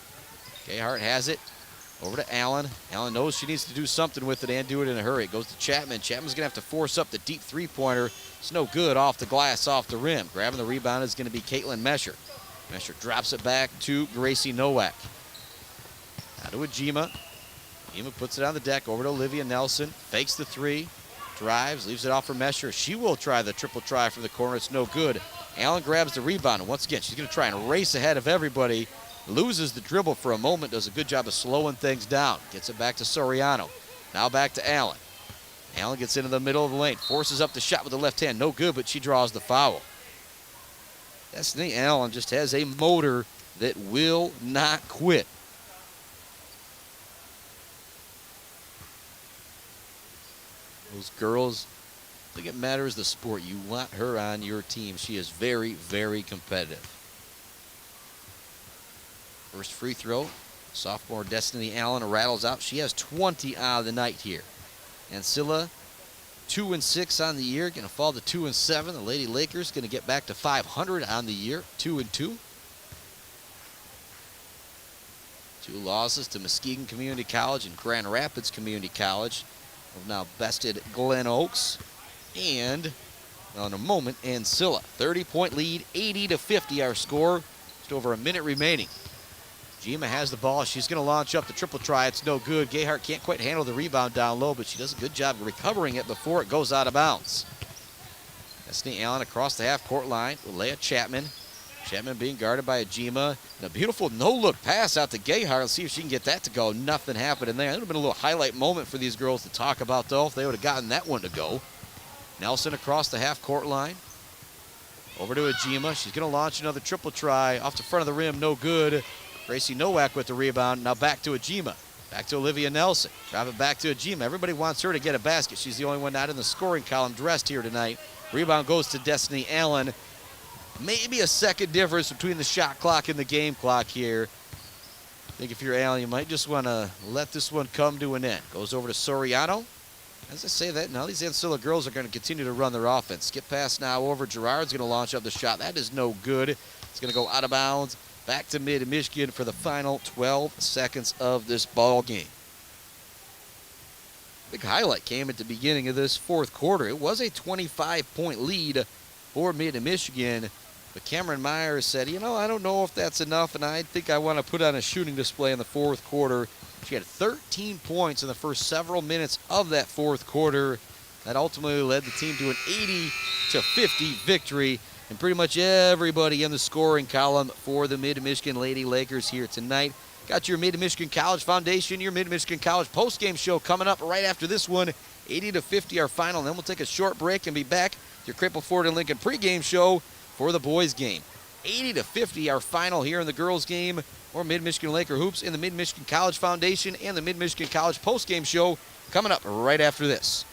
Gayhart has it over to Allen. Allen knows she needs to do something with it and do it in a hurry. It goes to Chapman. Chapman's going to have to force up the deep three-pointer. It's no good off the glass, off the rim. Grabbing the rebound is going to be Caitlin Mesher. Mesher drops it back to Gracie Nowak. Now to Ajima. Ajima puts it on the deck over to Olivia Nelson. Fakes the three. Drives, leaves it off for Mesher. She will try the triple try from the corner. It's no good. Allen grabs the rebound, and once again, she's going to try and race ahead of everybody. Loses the dribble for a moment, does a good job of slowing things down. Gets it back to Soriano. Now back to Allen. Allen gets into the middle of the lane, forces up the shot with the left hand. No good, but she draws the foul. Destiny Allen just has a motor that will not quit. Those girls, I think it matters the sport. You want her on your team. She is very, very competitive. First free throw, sophomore Destiny Allen rattles out. She has 20 on the night here. Ancilla, 2-6 on the year, going to fall to 2-7. The Lady Lakers going to get back to 500 on the year, 2-2. 2 losses to Muskegon Community College and Grand Rapids Community College. Have now bested Glen Oaks and, in a moment, Ancilla. 30-point lead, 80-50 our score. Just over a minute remaining. Jima has the ball. She's going to launch up the triple try. It's no good. Gayhart can't quite handle the rebound down low, but she does a good job of recovering it before it goes out of bounds. Destiny Allen across the half-court line with Leah Chapman. Chapman being guarded by Ajima. And a beautiful no-look pass out to Gayhart. Let's see if she can get that to go. Nothing happened in there. It would have been a little highlight moment for these girls to talk about, though, if they would have gotten that one to go. Nelson across the half-court line. Over to Ajima. She's going to launch another triple try. Off the front of the rim, no good. Gracie Nowak with the rebound. Now back to Ajima. Back to Olivia Nelson. Drop it back to Ajima. Everybody wants her to get a basket. She's the only one not in the scoring column dressed here tonight. Rebound goes to Destiny Allen. Maybe a second difference between the shot clock and the game clock here. I think if you're Allen, you might just want to let this one come to an end. Goes over to Soriano. As I say that, now these Ancilla girls are going to continue to run their offense. Skip pass now over. Gerard's going to launch up the shot. That is no good. It's going to go out of bounds. Back to Mid-Michigan for the final 12 seconds of this ball game. Big highlight came at the beginning of this fourth quarter. It was a 25-point lead for Mid-Michigan, but Cameron Myers said, I don't know if that's enough, and I think I want to put on a shooting display in the fourth quarter. She had 13 points in the first several minutes of that fourth quarter. That ultimately led the team to an 80-50 victory. And pretty much everybody in the scoring column for the Mid-Michigan Lady Lakers here tonight. Got your Mid-Michigan College Foundation, your Mid-Michigan College postgame show coming up right after this one. 80-50 our final. And then we'll take a short break and be back. Your Cripple Ford and Lincoln pregame show for the boys game. 80-50 our final here in the girls game, or Mid-Michigan Laker hoops in the Mid-Michigan College Foundation and the Mid-Michigan College postgame show coming up right after this.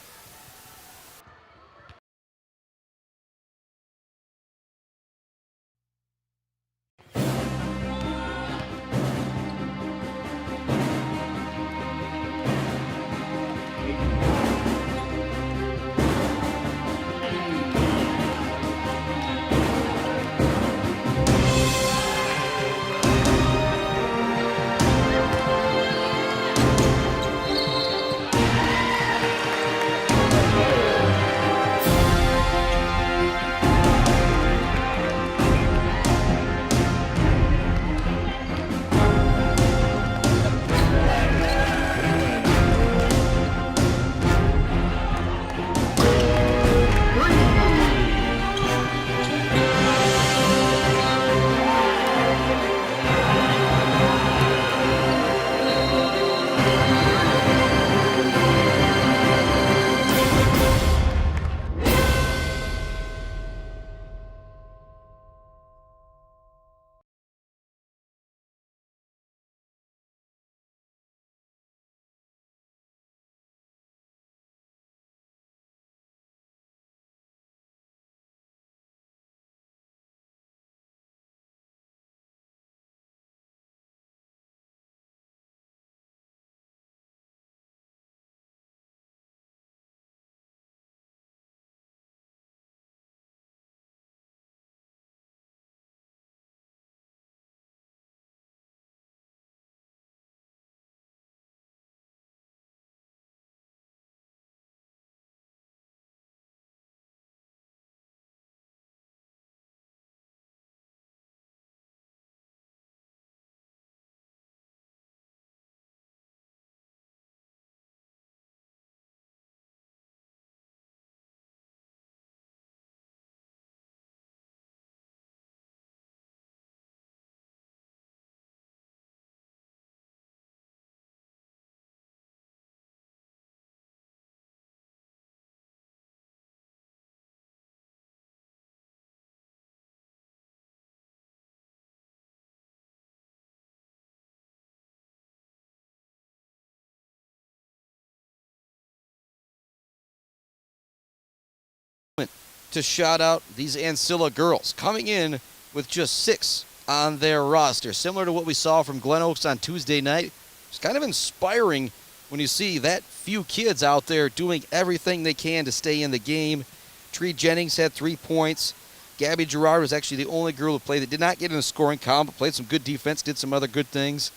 to shout out these Ancilla girls coming in with just 6 on their roster. Similar to what we saw from Glen Oaks on Tuesday night. It's kind of inspiring when you see that few kids out there doing everything they can to stay in the game. Tree Jennings had 3 points. Gabby Gerard was actually the only girl who played that did not get in the scoring column, but played some good defense, did some other good things.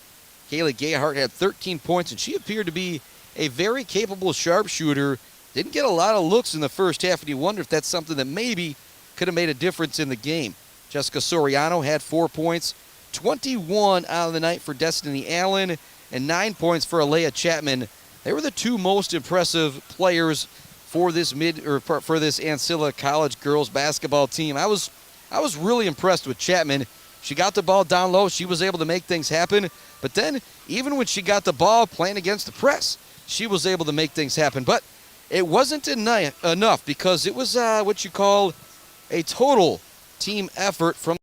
Kaylee Gayhart had 13 points, and she appeared to be a very capable sharpshooter. Didn't get a lot of looks in the first half, and you wonder if that's something that maybe could have made a difference in the game. Jessica Soriano had 4 points, 21 out of the night for Destiny Allen, and 9 points for Alea Chapman. They were the 2 most impressive players for this for this Ancilla College girls basketball team. I was really impressed with Chapman. She got the ball down low. She was able to make things happen. But then, even when she got the ball playing against the press, she was able to make things happen. But it wasn't enough because it was what you call a total team effort from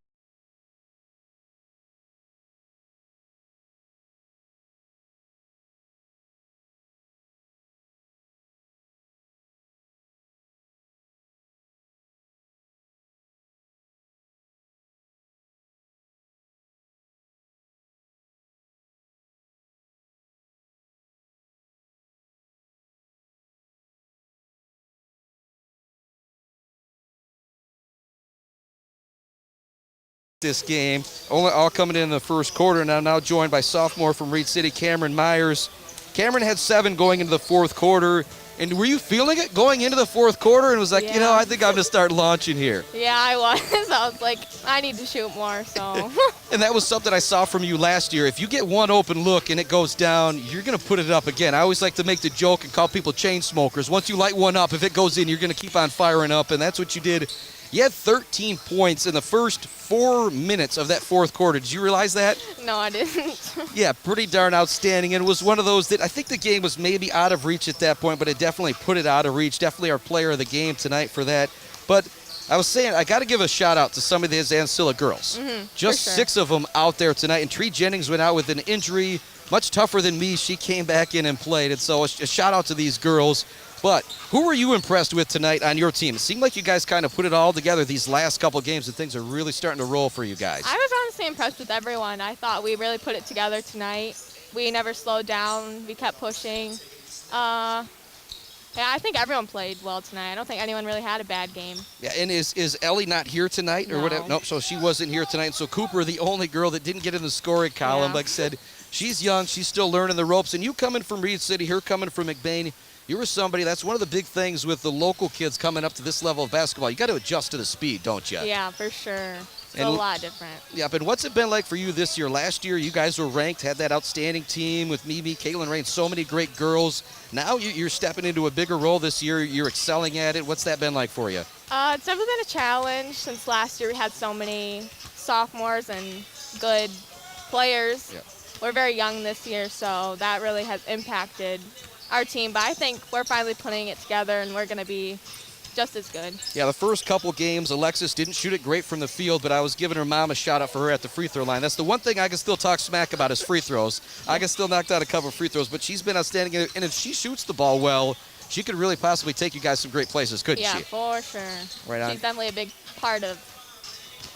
this game, all coming in the first quarter. Now joined by sophomore from Reed City, Cameron Myers. Cameron had 7 going into the fourth quarter. And were you feeling it going into the fourth quarter and was like, Yeah. I think I'm going to start launching here? Yeah, I was. I was like, I need to shoot more, so. And that was something I saw from you last year. If you get one open look and it goes down, you're going to put it up again. I always like to make the joke and call people chain smokers. Once you light one up, if it goes in, you're going to keep on firing up, and that's what you did. You had 13 points in the first 4 minutes of that fourth quarter. Did you realize that? No, I didn't. Yeah, pretty darn outstanding. And it was one of those that I think the game was maybe out of reach at that point, but it definitely put it out of reach. Definitely our player of the game tonight for that. But I was saying, I got to give a shout out to some of these Ancilla girls. Just 6 of them out there tonight. And Tree Jennings went out with an injury, much tougher than me. She came back in and played. And so a shout out to these girls. But who were you impressed with tonight on your team? It seemed like you guys kind of put it all together these last couple games, and things are really starting to roll for you guys. I was honestly impressed with everyone. I thought we really put it together tonight. We never slowed down. We kept pushing. Yeah, I think everyone played well tonight. I don't think anyone really had a bad game. Yeah, and is Ellie not here tonight or whatever? Nope, so she wasn't here tonight. So Cooper, the only girl that didn't get in the scoring column, like I said, she's young. She's still learning the ropes. And you coming from Reed City, her coming from McBain, you were somebody, that's one of the big things with the local kids coming up to this level of basketball. You got to adjust to the speed, don't you? Yeah, for sure. It's a lot different. Yeah, but what's it been like for you this year? Last year, you guys were ranked, had that outstanding team with Mimi, Caitlin Rain, so many great girls. Now you're stepping into a bigger role this year. You're excelling at it. What's that been like for you? It's definitely been a challenge since last year we had so many sophomores and good players. Yeah. We're very young this year, so that really has impacted our team. But I think we're finally putting it together, and we're going to be just as good. Yeah, the first couple games, Alexis didn't shoot it great from the field, but I was giving her mom a shout out for her at the free throw line. That's the one thing I can still talk smack about is free throws. I can still knock down a couple of free throws, but she's been outstanding. And if she shoots the ball well, she could really possibly take you guys some great places, couldn't she? Yeah, for sure. Right on. She's definitely a big part of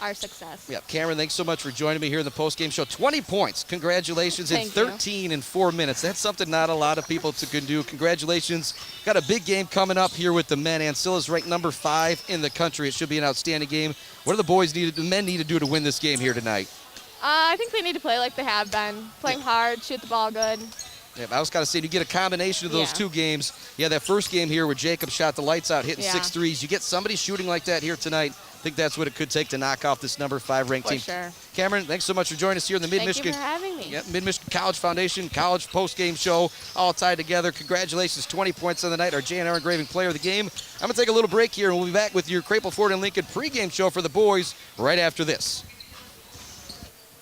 our success. Yeah, Cameron, thanks so much for joining me here in the postgame show. 20 points. Congratulations in 13 in 4 minutes. That's something not a lot of people can do. Congratulations. Got a big game coming up here with the men. Ancilla's ranked number 5 in the country. It should be an outstanding game. What do the men need to do to win this game here tonight? I think they need to play like they have been. Playing hard, shoot the ball good. Yeah, I was kind of saying, you get a combination of those 2 games. Yeah, that first game here where Jacob shot the lights out, hitting 6 threes. You get somebody shooting like that here tonight. I think that's what it could take to knock off this number 5 ranked team. Sure. Cameron, thanks so much for joining us here in the Mid-Michigan. Thank you for having me. Yeah, Mid-Michigan College Foundation College Post-Game Show, all tied together. Congratulations, 20 points on the night, our JNR Engraving Player of the Game. I'm going to take a little break here, and we'll be back with your Crapple Ford and Lincoln pregame show for the boys right after this.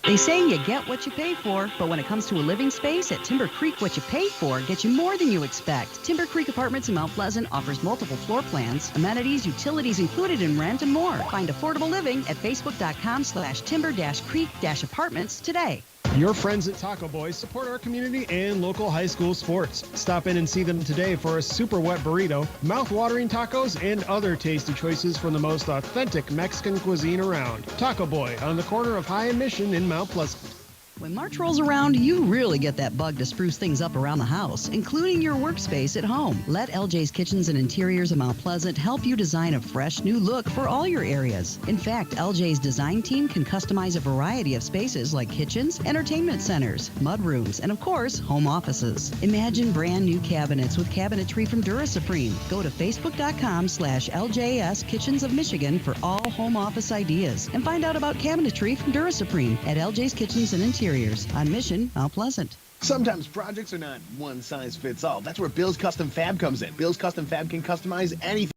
They say you get what you pay for, but when it comes to a living space at Timber Creek, what you pay for gets you more than you expect. Timber Creek Apartments in Mount Pleasant offers multiple floor plans, amenities, utilities included in rent, and more. Find affordable living at facebook.com/timber-creek-apartments today. Your friends at Taco Boy support our community and local high school sports. Stop in and see them today for a super wet burrito, mouth-watering tacos, and other tasty choices from the most authentic Mexican cuisine around. Taco Boy on the corner of High and Mission in Mount Pleasant. When March rolls around, you really get that bug to spruce things up around the house, including your workspace at home. Let LJ's Kitchens and Interiors of Mount Pleasant help you design a fresh new look for all your areas. In fact, LJ's design team can customize a variety of spaces like kitchens, entertainment centers, mudrooms, and of course, home offices. Imagine brand new cabinets with cabinetry from DuraSupreme. Go to facebook.com/LJS Kitchens of Michigan for all home office ideas and find out about cabinetry from DuraSupreme at LJ's Kitchens and Interiors on Mission, Mount Pleasant. Sometimes projects are not one size fits all. That's where Bill's Custom Fab comes in. Bill's Custom Fab can customize anything.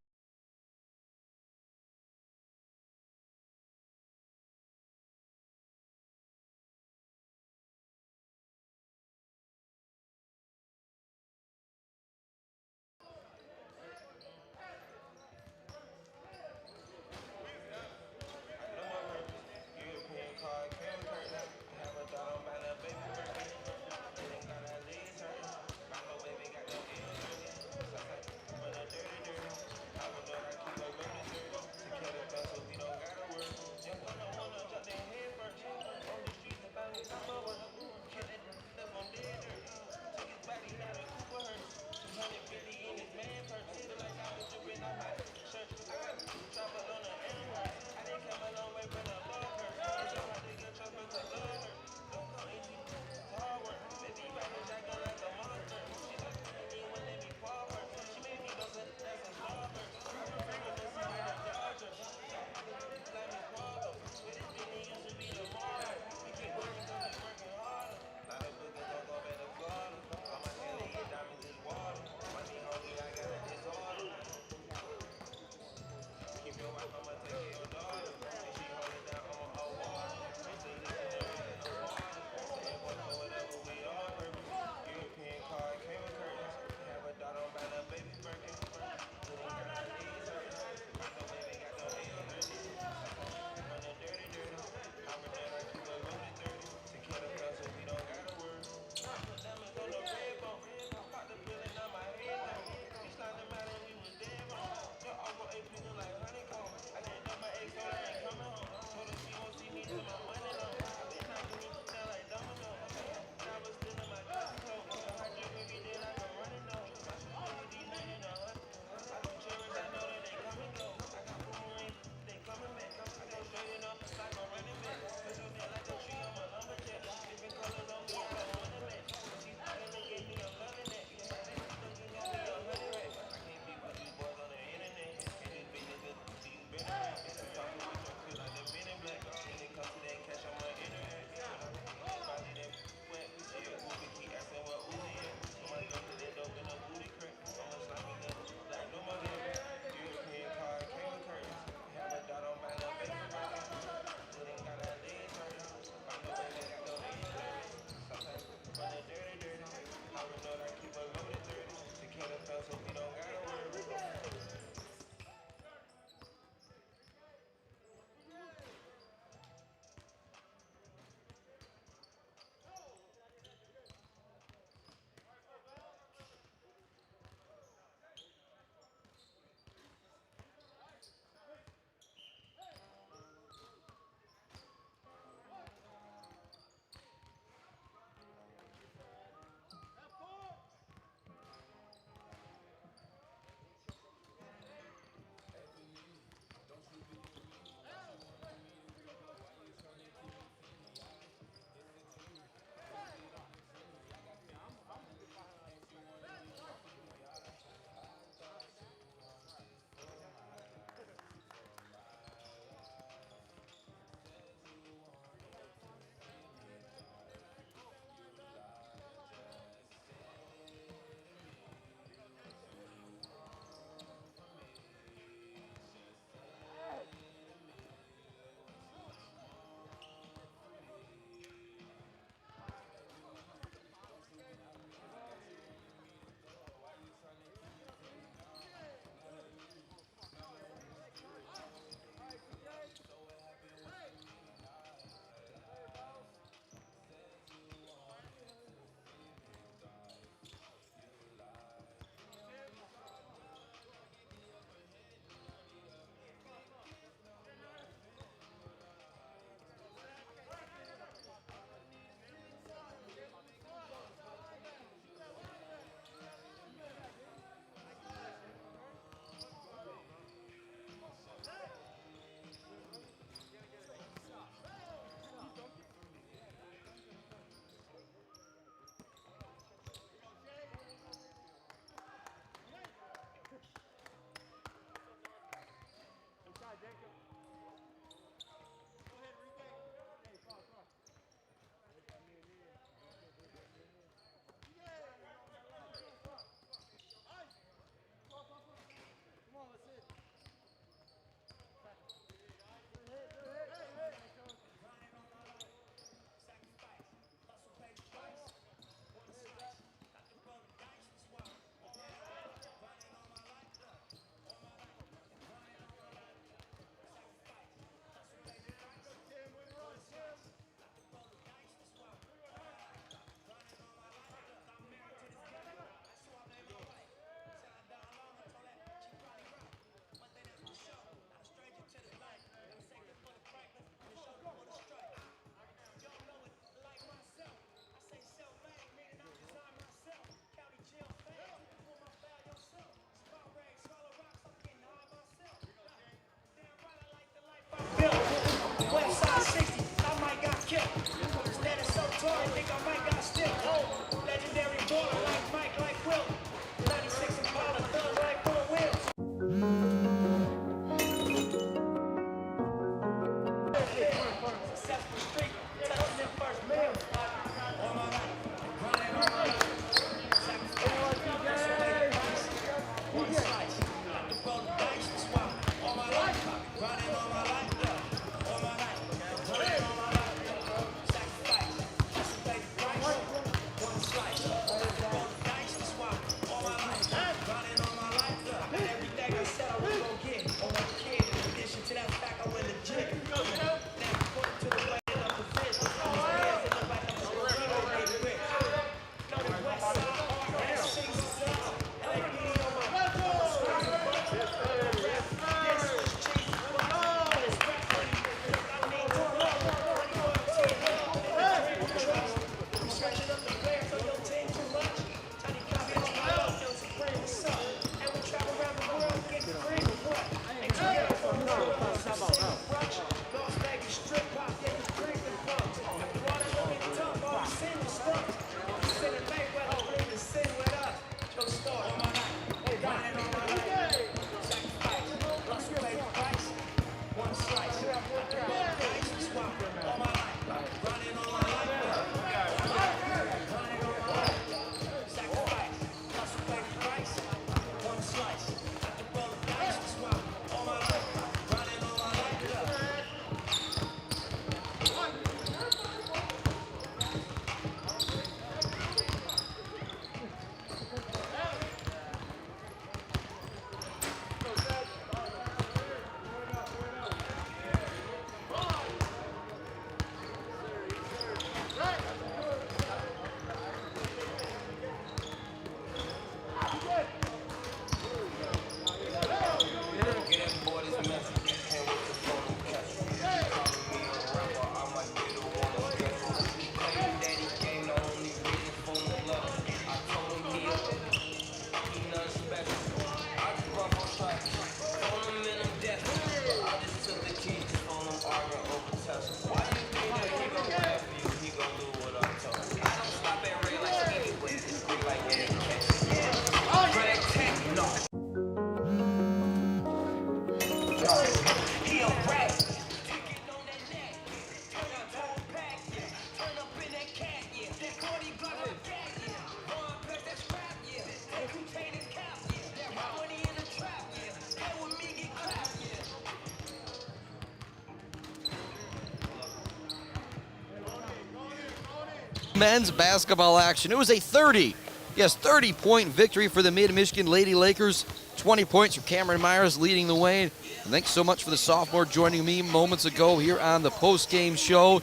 Men's basketball action. It was a 30-point victory for the Mid-Michigan Lady Lakers. 20 points for Cameron Myers leading the way. And thanks so much for the sophomore joining me moments ago here on the post-game show.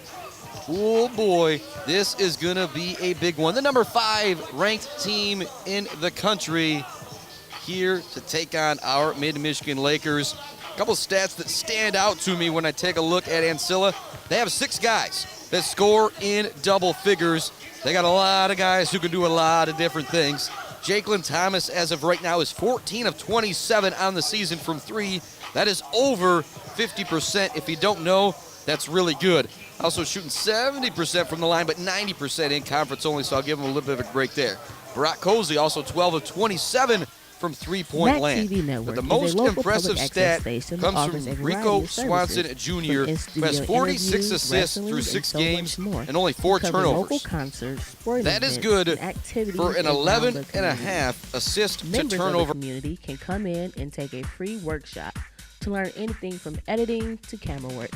Oh boy, this is going to be a big one. The number 5 ranked team in the country here to take on our Mid-Michigan Lakers. A couple stats that stand out to me when I take a look at Ancilla. They have 6 guys that score in double figures. They got a lot of guys who can do a lot of different things. Jakelyn Thomas, as of right now, is 14 of 27 on the season from 3. That is over 50%. If you don't know, that's really good. Also shooting 70% from the line, but 90% in conference only, so I'll give him a little bit of a break there. Brock Cosley, also 12 of 27 from three-point land. But the most impressive stat comes from Rico Swanson Jr., who has 46 assists through 6 games and only 4 turnovers. That is good for an 11.5 assist to Members turnover. of the community can come in and take a free workshop to learn anything from editing to camera work.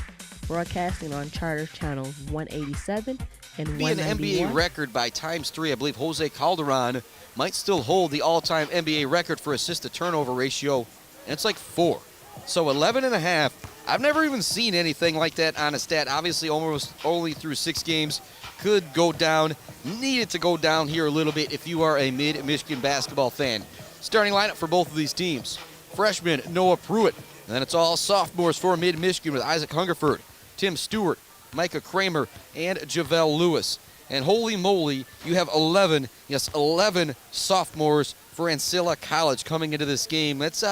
Broadcasting on Charter Channels 187 and Be an 191. NBA record by ×3. I believe Jose Calderon might still hold the all-time NBA record for assist-to-turnover ratio, and it's like 4. So 11.5. I've never even seen anything like that on a stat. Obviously, almost only through 6 games. Could go down. Needed to go down here a little bit if you are a Mid-Michigan basketball fan. Starting lineup for both of these teams. Freshman Noah Pruitt. And then it's all sophomores for Mid-Michigan with Isaac Hungerford, Tim Stewart, Micah Kramer, and Javelle Lewis. And holy moly, you have 11 sophomores for Ancilla College coming into this game. That's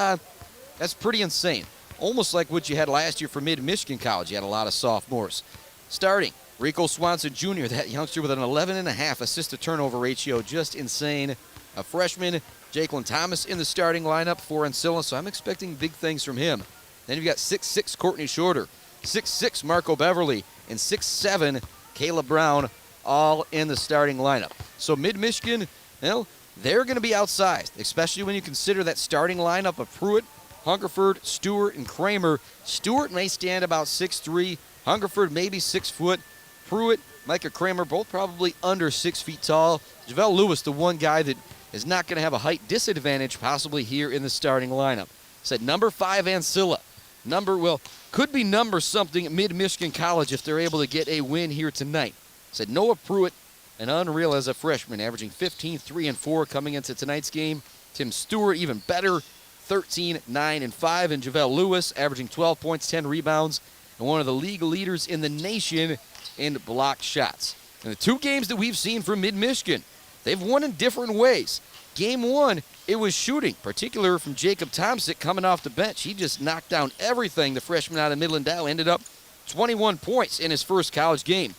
pretty insane. Almost like what you had last year for Mid-Michigan College. You had a lot of sophomores. Starting, Rico Swanson Jr., that youngster with an 11.5 assist-to-turnover ratio. Just insane. A freshman, Jakelyn Thomas in the starting lineup for Ancilla, so I'm expecting big things from him. Then you've got 6'6" Courtney Shorter, 6'6" Marco Beverly, and 6'7" Kayla Brown, all in the starting lineup. So Mid-Michigan, well, they're going to be outsized, especially when you consider that starting lineup of Pruitt, Hungerford, Stewart, and Kramer. Stewart may stand about 6'3", Hungerford maybe 6 foot, Pruitt, Micah Kramer, both probably under 6 feet tall. Javelle Lewis, the one guy that is not going to have a height disadvantage possibly here in the starting lineup. Said number 5 Ancilla. Could be number something at Mid-Michigan College if they're able to get a win here tonight. Said Noah Pruitt, an unreal as a freshman, averaging 15, 3, and 4 coming into tonight's game. Tim Stewart, even better, 13, 9, and 5. And Javelle Lewis, averaging 12 points, 10 rebounds, and one of the league leaders in the nation in block shots. And the 2 games that we've seen from Mid-Michigan, they've won in different ways. Game 1, it was shooting, particularly from Jacob Thompson coming off the bench. He just knocked down everything. The freshman out of Midland Dow ended up 21 points in his first college game.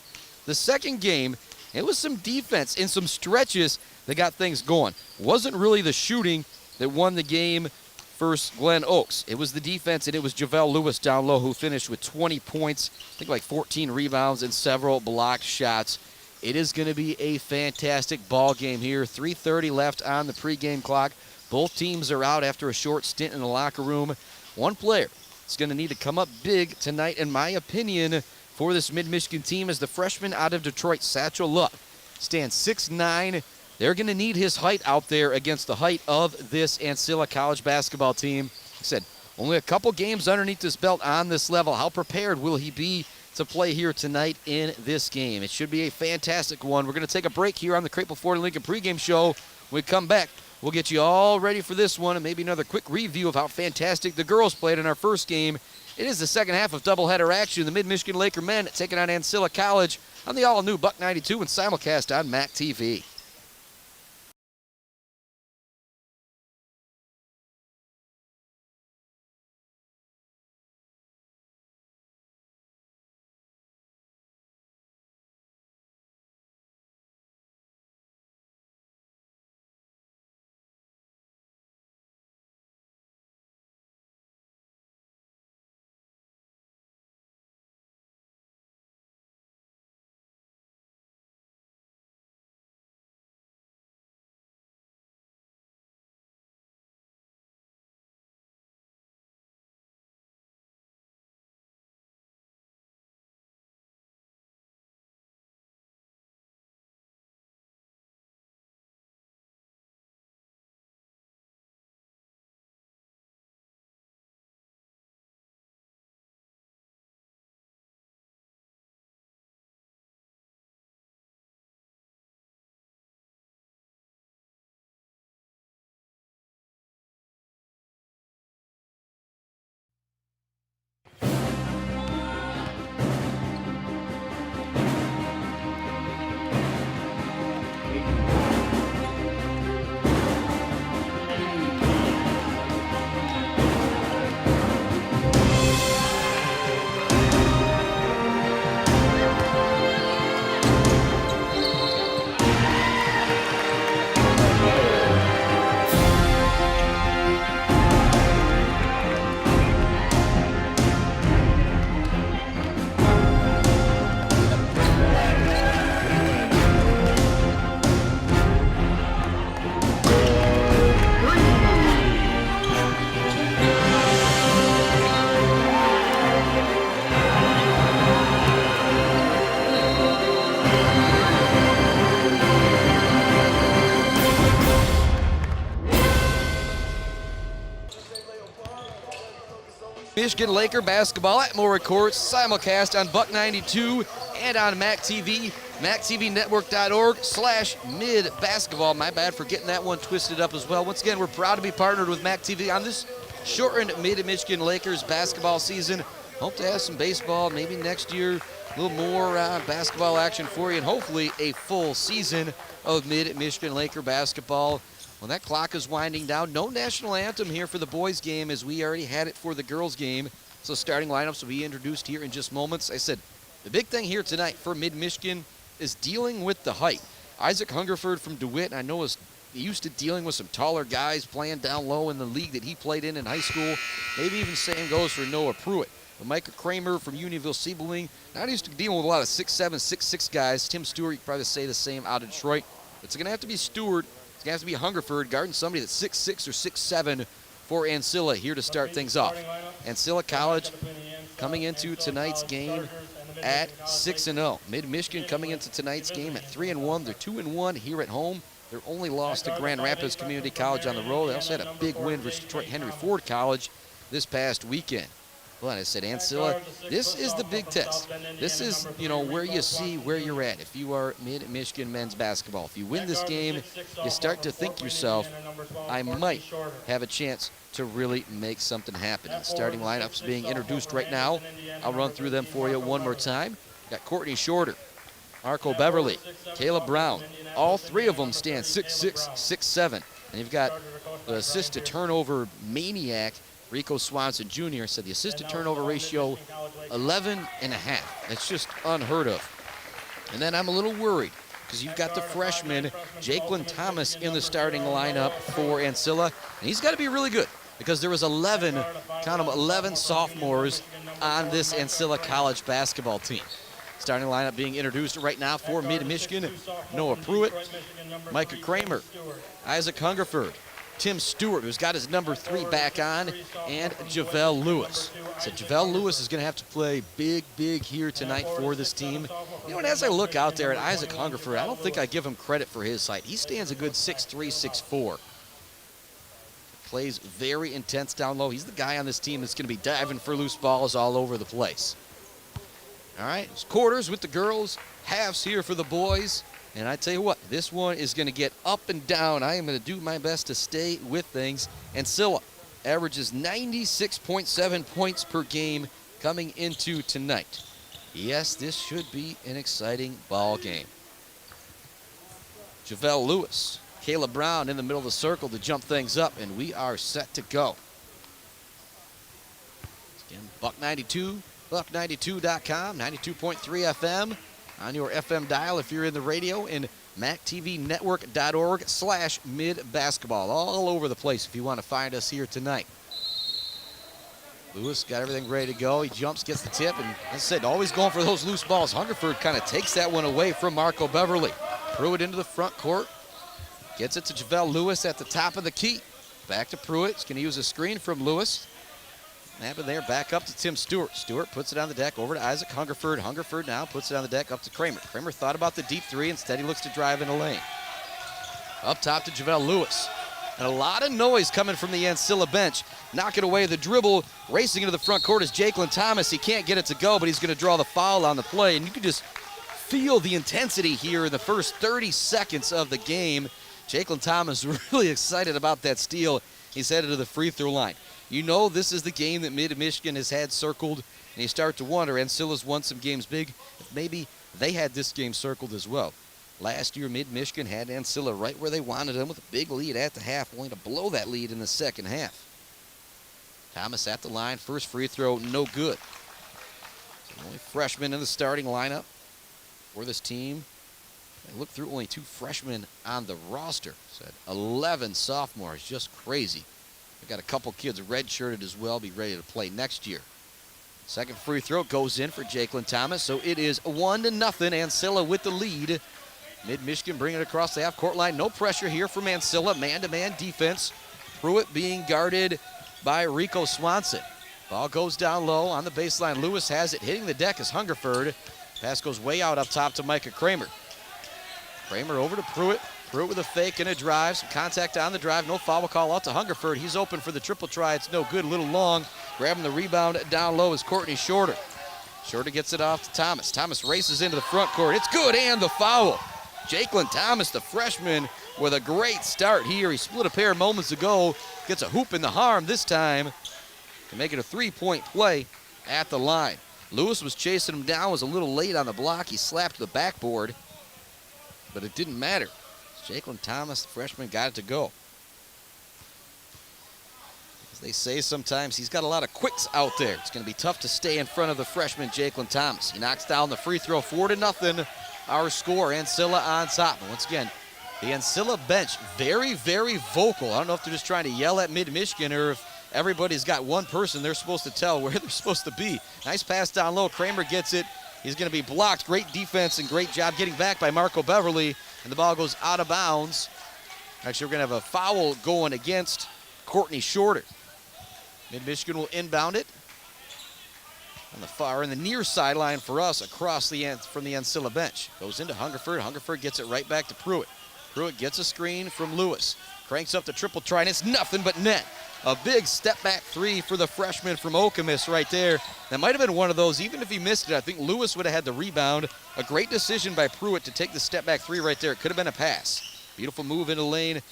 The second game, it was some defense and some stretches that got things going. Wasn't really the shooting that won the game versus Glen Oaks. It was the defense, and it was Javelle Lewis down low who finished with 20 points, I think like 14 rebounds and several block shots. It is going to be a fantastic ball game here. 3:30 left on the pregame clock. Both teams are out after a short stint in the locker room. One player is going to need to come up big tonight, in my opinion, for this Mid-Michigan team is the freshman out of Detroit, Satchel Luck. Stands 6'9". They're going to need his height out there against the height of this Ancilla College basketball team. Like I said, only a couple games underneath this belt on this level. How prepared will he be to play here tonight in this game? It should be a fantastic one. We're going to take a break here on the Crable Ford Lincoln pregame show. When we come back, we'll get you all ready for this one and maybe another quick review of how fantastic the girls played in our first game. It is the second half of doubleheader action. The Mid-Michigan Laker men taking on Ancilla College on the all-new Buck 92 and simulcast on MAC TV. Mid-Michigan Laker basketball at Moore Courts, simulcast on Buck 92 and on MAC TV, MacTVNetwork.org/mid-basketball. My bad for getting that one twisted up as well. Once again, we're proud to be partnered with MAC TV on this shortened Mid-Michigan Lakers basketball season. Hope to have some baseball maybe next year, a little more basketball action for you, and hopefully a full season of Mid-Michigan Laker basketball. Well, that clock is winding down. No national anthem here for the boys' game, as we already had it for the girls' game. So starting lineups will be introduced here in just moments. I said the big thing here tonight for Mid-Michigan is dealing with the height. Isaac Hungerford from DeWitt, I know, is used to dealing with some taller guys playing down low in the league that he played in high school. Maybe even same goes for Noah Pruitt. But Micah Kramer from Unionville-Siebelring, not used to dealing with a lot of 6'7", 6'6" guys. Tim Stewart, you could probably say the same out of Detroit. It's going to have to be Stewart. It's going to have to be Hungerford guarding somebody that's 6'6" or 6'7" for Ancilla here to start things off. Ancilla College coming into tonight's game at 6-0. Mid-Michigan coming into tonight's game at 3-1. They're 2-1 here at home. Their only loss to Grand Rapids Community College on the road. They also had a big win versus Detroit Henry Ford College this past weekend. Well, and I said, Ancilla, this is the big test. This is, where you see where you're at. If you are Mid-Michigan men's basketball, if you win this game, you start to think to yourself, I might have a chance to really make something happen. The starting lineups being introduced right now. I'll run through them for you one more time. Got Courtney Shorter, Marco Beverly, Caleb Brown. All three of them stand 6'6", 6'7". And you've got the assist to turnover maniac, Rico Swanson Jr. said the assist-to turnover ratio 11.5. That's just unheard of. And then I'm a little worried because you've got the freshman Jakelin Thomas in the starting lineup for Ancilla, and he's got to be really good because there was 11 sophomores on this Ancilla College basketball team. Starting lineup being introduced right now for Mid-Michigan: Noah Pruitt, Micah Kramer, Isaac Hungerford, Tim Stewart, who's got his number 3 back on, and JaVale Lewis. So JaVale Lewis is going to have to play big here tonight for this team. And as I look out there at Isaac Hungerford, I don't think I give him credit for his height. He stands a good 6'3", 6'4". Plays very intense down low. He's the guy on this team that's going to be diving for loose balls all over the place. All right, it's quarters with the girls, halves here for the boys. And I tell you what, this one is going to get up and down. I am going to do my best to stay with things. Ancilla averages 96.7 points per game coming into tonight. Yes, this should be an exciting ball game. JaVale Lewis, Caleb Brown in the middle of the circle to jump things up, and we are set to go. Again, Buck 92, buck92.com, 92.3 FM. On your FM dial if you're in the radio, and MacTVNetwork.org/mid-basketball. All over the place if you want to find us here tonight. Lewis got everything ready to go. He jumps, gets the tip, and as I said, always going for those loose balls. Hungerford kind of takes that one away from Marco Beverly. Pruitt into the front court. Gets it to JaVale Lewis at the top of the key. Back to Pruitt. He's going to use a screen from Lewis. Snap it there, back up to Tim Stewart. Stewart puts it on the deck over to Isaac Hungerford. Hungerford now puts it on the deck up to Kramer. Kramer thought about the deep 3. Instead, he looks to drive in the lane. Up top to JaVale Lewis. And a lot of noise coming from the Ancilla bench. Knocking away the dribble. Racing into the front court is Jakelin Thomas. He can't get it to go, but he's going to draw the foul on the play. And you can just feel the intensity here in the first 30 seconds of the game. Jakelin Thomas really excited about that steal. He's headed to the free throw line. You know this is the game that Mid-Michigan has had circled, and you start to wonder, Ancilla's won some games big, if maybe they had this game circled as well. Last year, Mid-Michigan had Ancilla right where they wanted them with a big lead at the half, only to blow that lead in the second half. Thomas at the line, first free throw, no good. So only freshman in the starting lineup for this team. I looked through, only 2 freshmen on the roster. So 11 sophomores, just crazy. We've got a couple kids redshirted as well, be ready to play next year. Second free throw goes in for Jakelin Thomas, so it is 1-0, Ancilla with the lead. Mid-Michigan bringing it across the half-court line. No pressure here from Ancilla, man-to-man defense. Pruitt being guarded by Rico Swanson. Ball goes down low on the baseline. Lewis has it, hitting the deck is Hungerford. Pass goes way out up top to Micah Kramer. Kramer over to Pruitt. Pruitt with a fake and a drive. Some contact on the drive. No foul call out to Hungerford. He's open for the triple try. It's no good. A little long. Grabbing the rebound down low is Courtney Shorter. Shorter gets it off to Thomas. Thomas races into the front court. It's good, and the foul. Jakelin Thomas, the freshman, with a great start here. He split a pair moments ago. Gets a hoop in the arm this time. Can make it a three-point play at the line. Lewis was chasing him down, was a little late on the block. He slapped the backboard, but it didn't matter. Jakelin Thomas, the freshman, got it to go. As they say sometimes, he's got a lot of quicks out there. It's going to be tough to stay in front of the freshman, Jakelin Thomas. He knocks down the free throw, 4-0. Our score, Ancilla on top. And once again, the Ancilla bench, very, very vocal. I don't know if they're just trying to yell at Mid-Michigan or if everybody's got one person they're supposed to tell where they're supposed to be. Nice pass down low. Kramer gets it. He's going to be blocked. Great defense and great job getting back by Marco Beverly. And the ball goes out of bounds. Actually, we're going to have a foul going against Courtney Shorter. Mid-Michigan will inbound it on the far and the near sideline for us across from the Ancilla bench. Goes into Hungerford. Hungerford gets it right back to Pruitt. Pruitt gets a screen from Lewis. Cranks up the triple try, and it's nothing but net. A big step-back three for the freshman from Okemos right there. That might have been one of those. Even if he missed it, I think Lewis would have had the rebound. A great decision by Pruitt to take the step-back three right there. It could have been a pass. Beautiful move into the lane.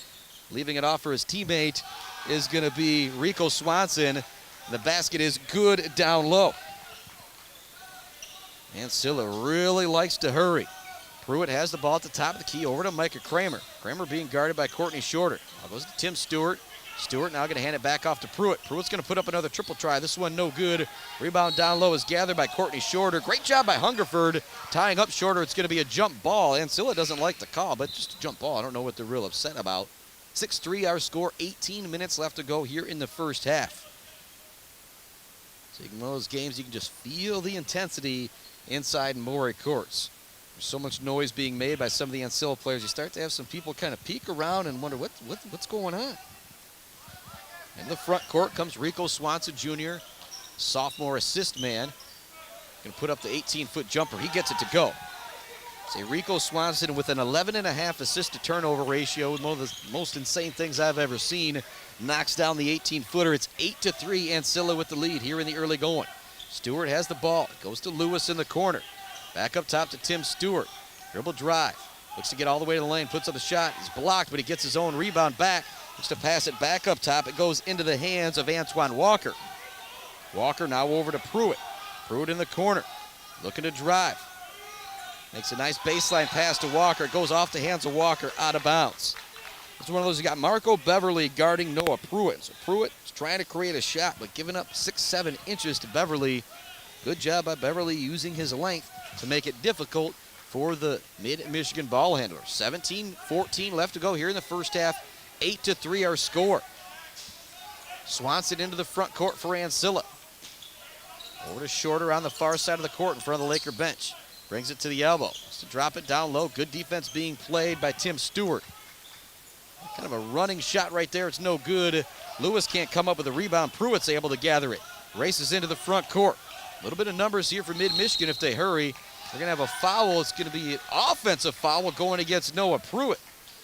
Leaving it off for his teammate is going to be Rico Swanson. The basket is good down low. Ancilla really likes to hurry. Pruitt has the ball at the top of the key over to Micah Kramer. Kramer being guarded by Courtney Shorter. Now goes to Tim Stewart. Stewart now going to hand it back off to Pruitt. Pruitt's going to put up another triple try. This one no good. Rebound down low is gathered by Courtney Shorter. Great job by Hungerford tying up Shorter. It's going to be a jump ball. Ancilla doesn't like the call, but just a jump ball. I don't know what they're real upset about. 6-3 our score. 18 minutes left to go here in the first half. So in one of those games, you can just feel the intensity inside Morey courts. There's so much noise being made by some of the Ancilla players. You start to have some people kind of peek around and wonder what's going on. In the front court comes Rico Swanson Jr., sophomore assist man. Going to put up the 18-foot jumper. He gets it to go. Say Rico Swanson with an 11.5 assist-to-turnover ratio, one of the most insane things I've ever seen. Knocks down the 18-footer. It's 8-3, Ancilla with the lead here in the early going. Stewart has the ball. Goes to Lewis in the corner. Back up top to Tim Stewart. Dribble drive. Looks to get all the way to the lane. Puts up the shot. He's blocked, but he gets his own rebound back. Looks to pass it back up top. It goes into the hands of Antoine Walker. Walker now over to Pruitt. Pruitt in the corner. Looking to drive. Makes a nice baseline pass to Walker. It goes off the hands of Walker, out of bounds. It's one of those, you got Marco Beverly guarding Noah Pruitt. So Pruitt is trying to create a shot, but giving up 6-7 inches to Beverly. Good job by Beverly using his length to make it difficult for the Mid-Michigan ball handler. 17-14 left to go here in the first half. 8-3 our score. Swanson into the front court for Ancilla. Over to Shorter on the far side of the court in front of the Laker bench. Brings it to the elbow. Just to drop it down low. Good defense being played by Tim Stewart. Kind of a running shot right there. It's no good. Lewis can't come up with a rebound. Pruitt's able to gather it. Races into the front court. A little bit of numbers here for Mid-Michigan if they hurry. They're going to have a foul. It's going to be an offensive foul going against Noah Pruitt.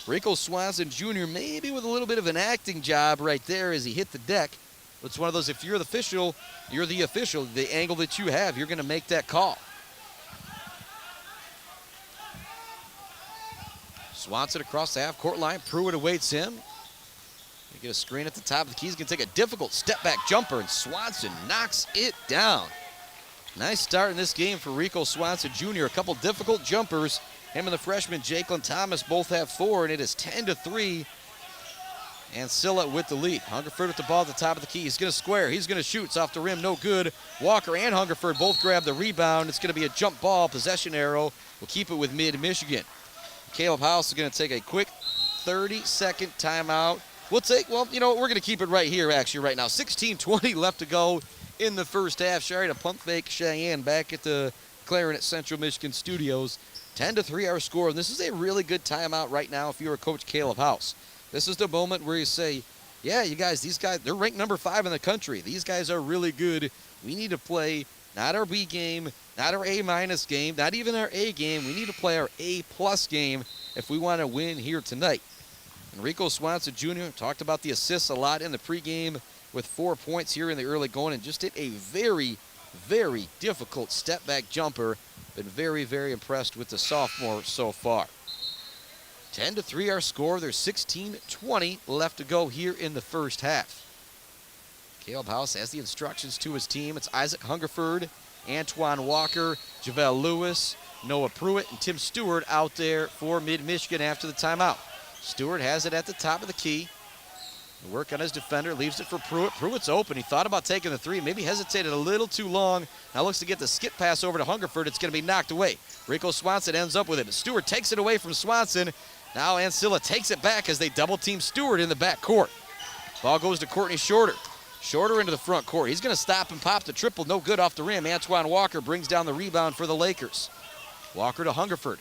Rico Swanson Jr. maybe with a little bit of an acting job right there as he hit the deck. It's one of those, if you're the official, you're the official. The angle that you have, you're going to make that call. Swanson across the half-court line. Pruitt awaits him. They get a screen at the top of the key. He's going to take a difficult step-back jumper, and Swanson knocks it down. Nice start in this game for Rico Swanson Jr. A couple difficult jumpers. Him and the freshman, Jakelin Thomas, both have 4, and it is 10-3. Ancilla with the lead. Hungerford with the ball at the top of the key. He's going to square. He's going to shoot. It's off the rim. No good. Walker and Hungerford both grab the rebound. It's going to be a jump ball. Possession arrow. We'll keep it with Mid-Michigan. Caleb House is going to take a quick 30-second timeout. We'll take, well, you know, we're going to keep it right here, actually, right now. 16:20 left to go in the first half. Shari to pump fake Cheyenne back at the Clarinet Central Michigan Studios. 10-3 our score, and this is a really good timeout right now if you're a Coach Caleb House. This is the moment where you say, yeah, you guys, these guys, they're ranked number 5 in the country. These guys are really good. We need to play not our B game, not our A- game, not even our A game. We need to play our A+ game if we want to win here tonight. And Rico Swanson Jr. talked about the assists a lot in the pregame with 4 points here in the early going and just hit a very, very difficult step-back jumper. Been very, very impressed with the sophomore so far. 10-3 our score. There's 16:20 left to go here in the first half. Caleb House has the instructions to his team. It's Isaac Hungerford, Antoine Walker, Javale Lewis, Noah Pruitt, and Tim Stewart out there for Mid-Michigan after the timeout. Stewart has it at the top of the key. Work on his defender, leaves it for Pruitt. Pruitt's open. He thought about taking the three, maybe hesitated a little too long. Now looks to get the skip pass over to Hungerford. It's going to be knocked away. Rico Swanson ends up with it, but Stewart takes it away from Swanson. Now Ancilla takes it back as they double-team Stewart in the backcourt. Ball goes to Courtney Shorter. Shorter into the front court. He's going to stop and pop the triple. No good off the rim. Antoine Walker brings down the rebound for the Lakers. Walker to Hungerford.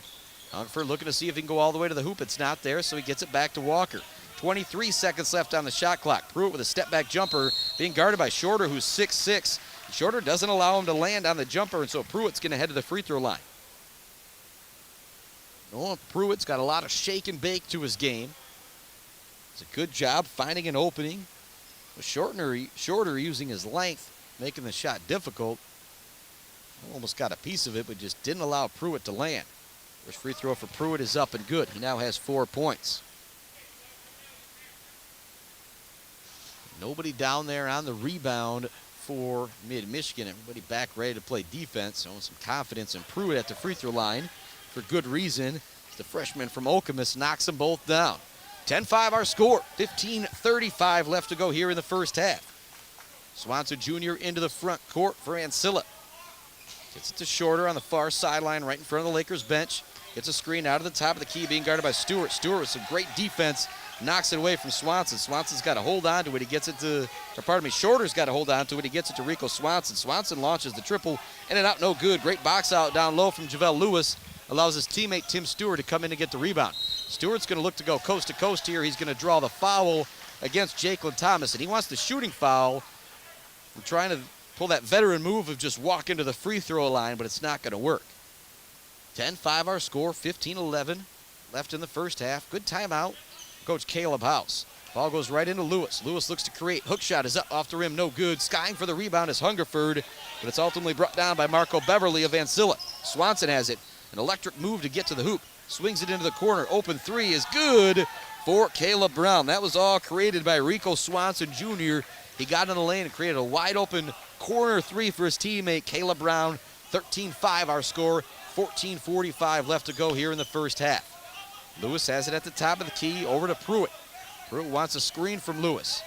Hungerford looking to see if he can go all the way to the hoop. It's not there, so he gets it back to Walker. 23 seconds left on the shot clock. Pruitt with a step-back jumper being guarded by Shorter, who's 6'6". Shorter doesn't allow him to land on the jumper, and so Pruitt's going to head to the free throw line. Noah Pruitt's got a lot of shake and bake to his game. It's a good job finding an opening. With Shorter using his length, making the shot difficult. Almost got a piece of it, but just didn't allow Pruitt to land. First free throw for Pruitt is up and good. He now has 4 points. Nobody down there on the rebound for Mid-Michigan. Everybody back ready to play defense. Showing some confidence in Pruitt at the free throw line for good reason. The freshman from Okemos knocks them both down. 10-5 our score. 15:35 left to go here in the first half. Swanson Jr. into the front court for Ancilla. Gets it to Shorter on the far sideline right in front of the Lakers bench. Gets a screen out of the top of the key being guarded by Stewart. Stewart with some great defense. Knocks it away from Swanson. Swanson's got to hold on to it. He gets it to, or pardon me, Shorter's got to hold on to it. He gets it to Rico Swanson. Swanson launches the triple. In and out, no good. Great box out down low from Javale Lewis. Allows his teammate Tim Stewart to come in and get the rebound. Stewart's going to look to go coast to coast here. He's going to draw the foul against Jakelin Thomas, and he wants the shooting foul. We're trying to pull that veteran move of just walk into the free throw line, but it's not going to work. 10-5 our score, 15-11 left in the first half. Good timeout, Coach Caleb House. Ball goes right into Lewis. Lewis looks to create. Hook shot is up off the rim, no good. Skying for the rebound is Hungerford, but it's ultimately brought down by Marco Beverly of Ancilla. Swanson has it. An electric move to get to the hoop. Swings it into the corner. Open three is good for Caleb Brown. That was all created by Rico Swanson Jr. He got in the lane and created a wide open corner three for his teammate Caleb Brown. 13-5 our score. 14:45 left to go here in the first half. Lewis has it at the top of the key over to Pruitt. Pruitt wants a screen from Lewis.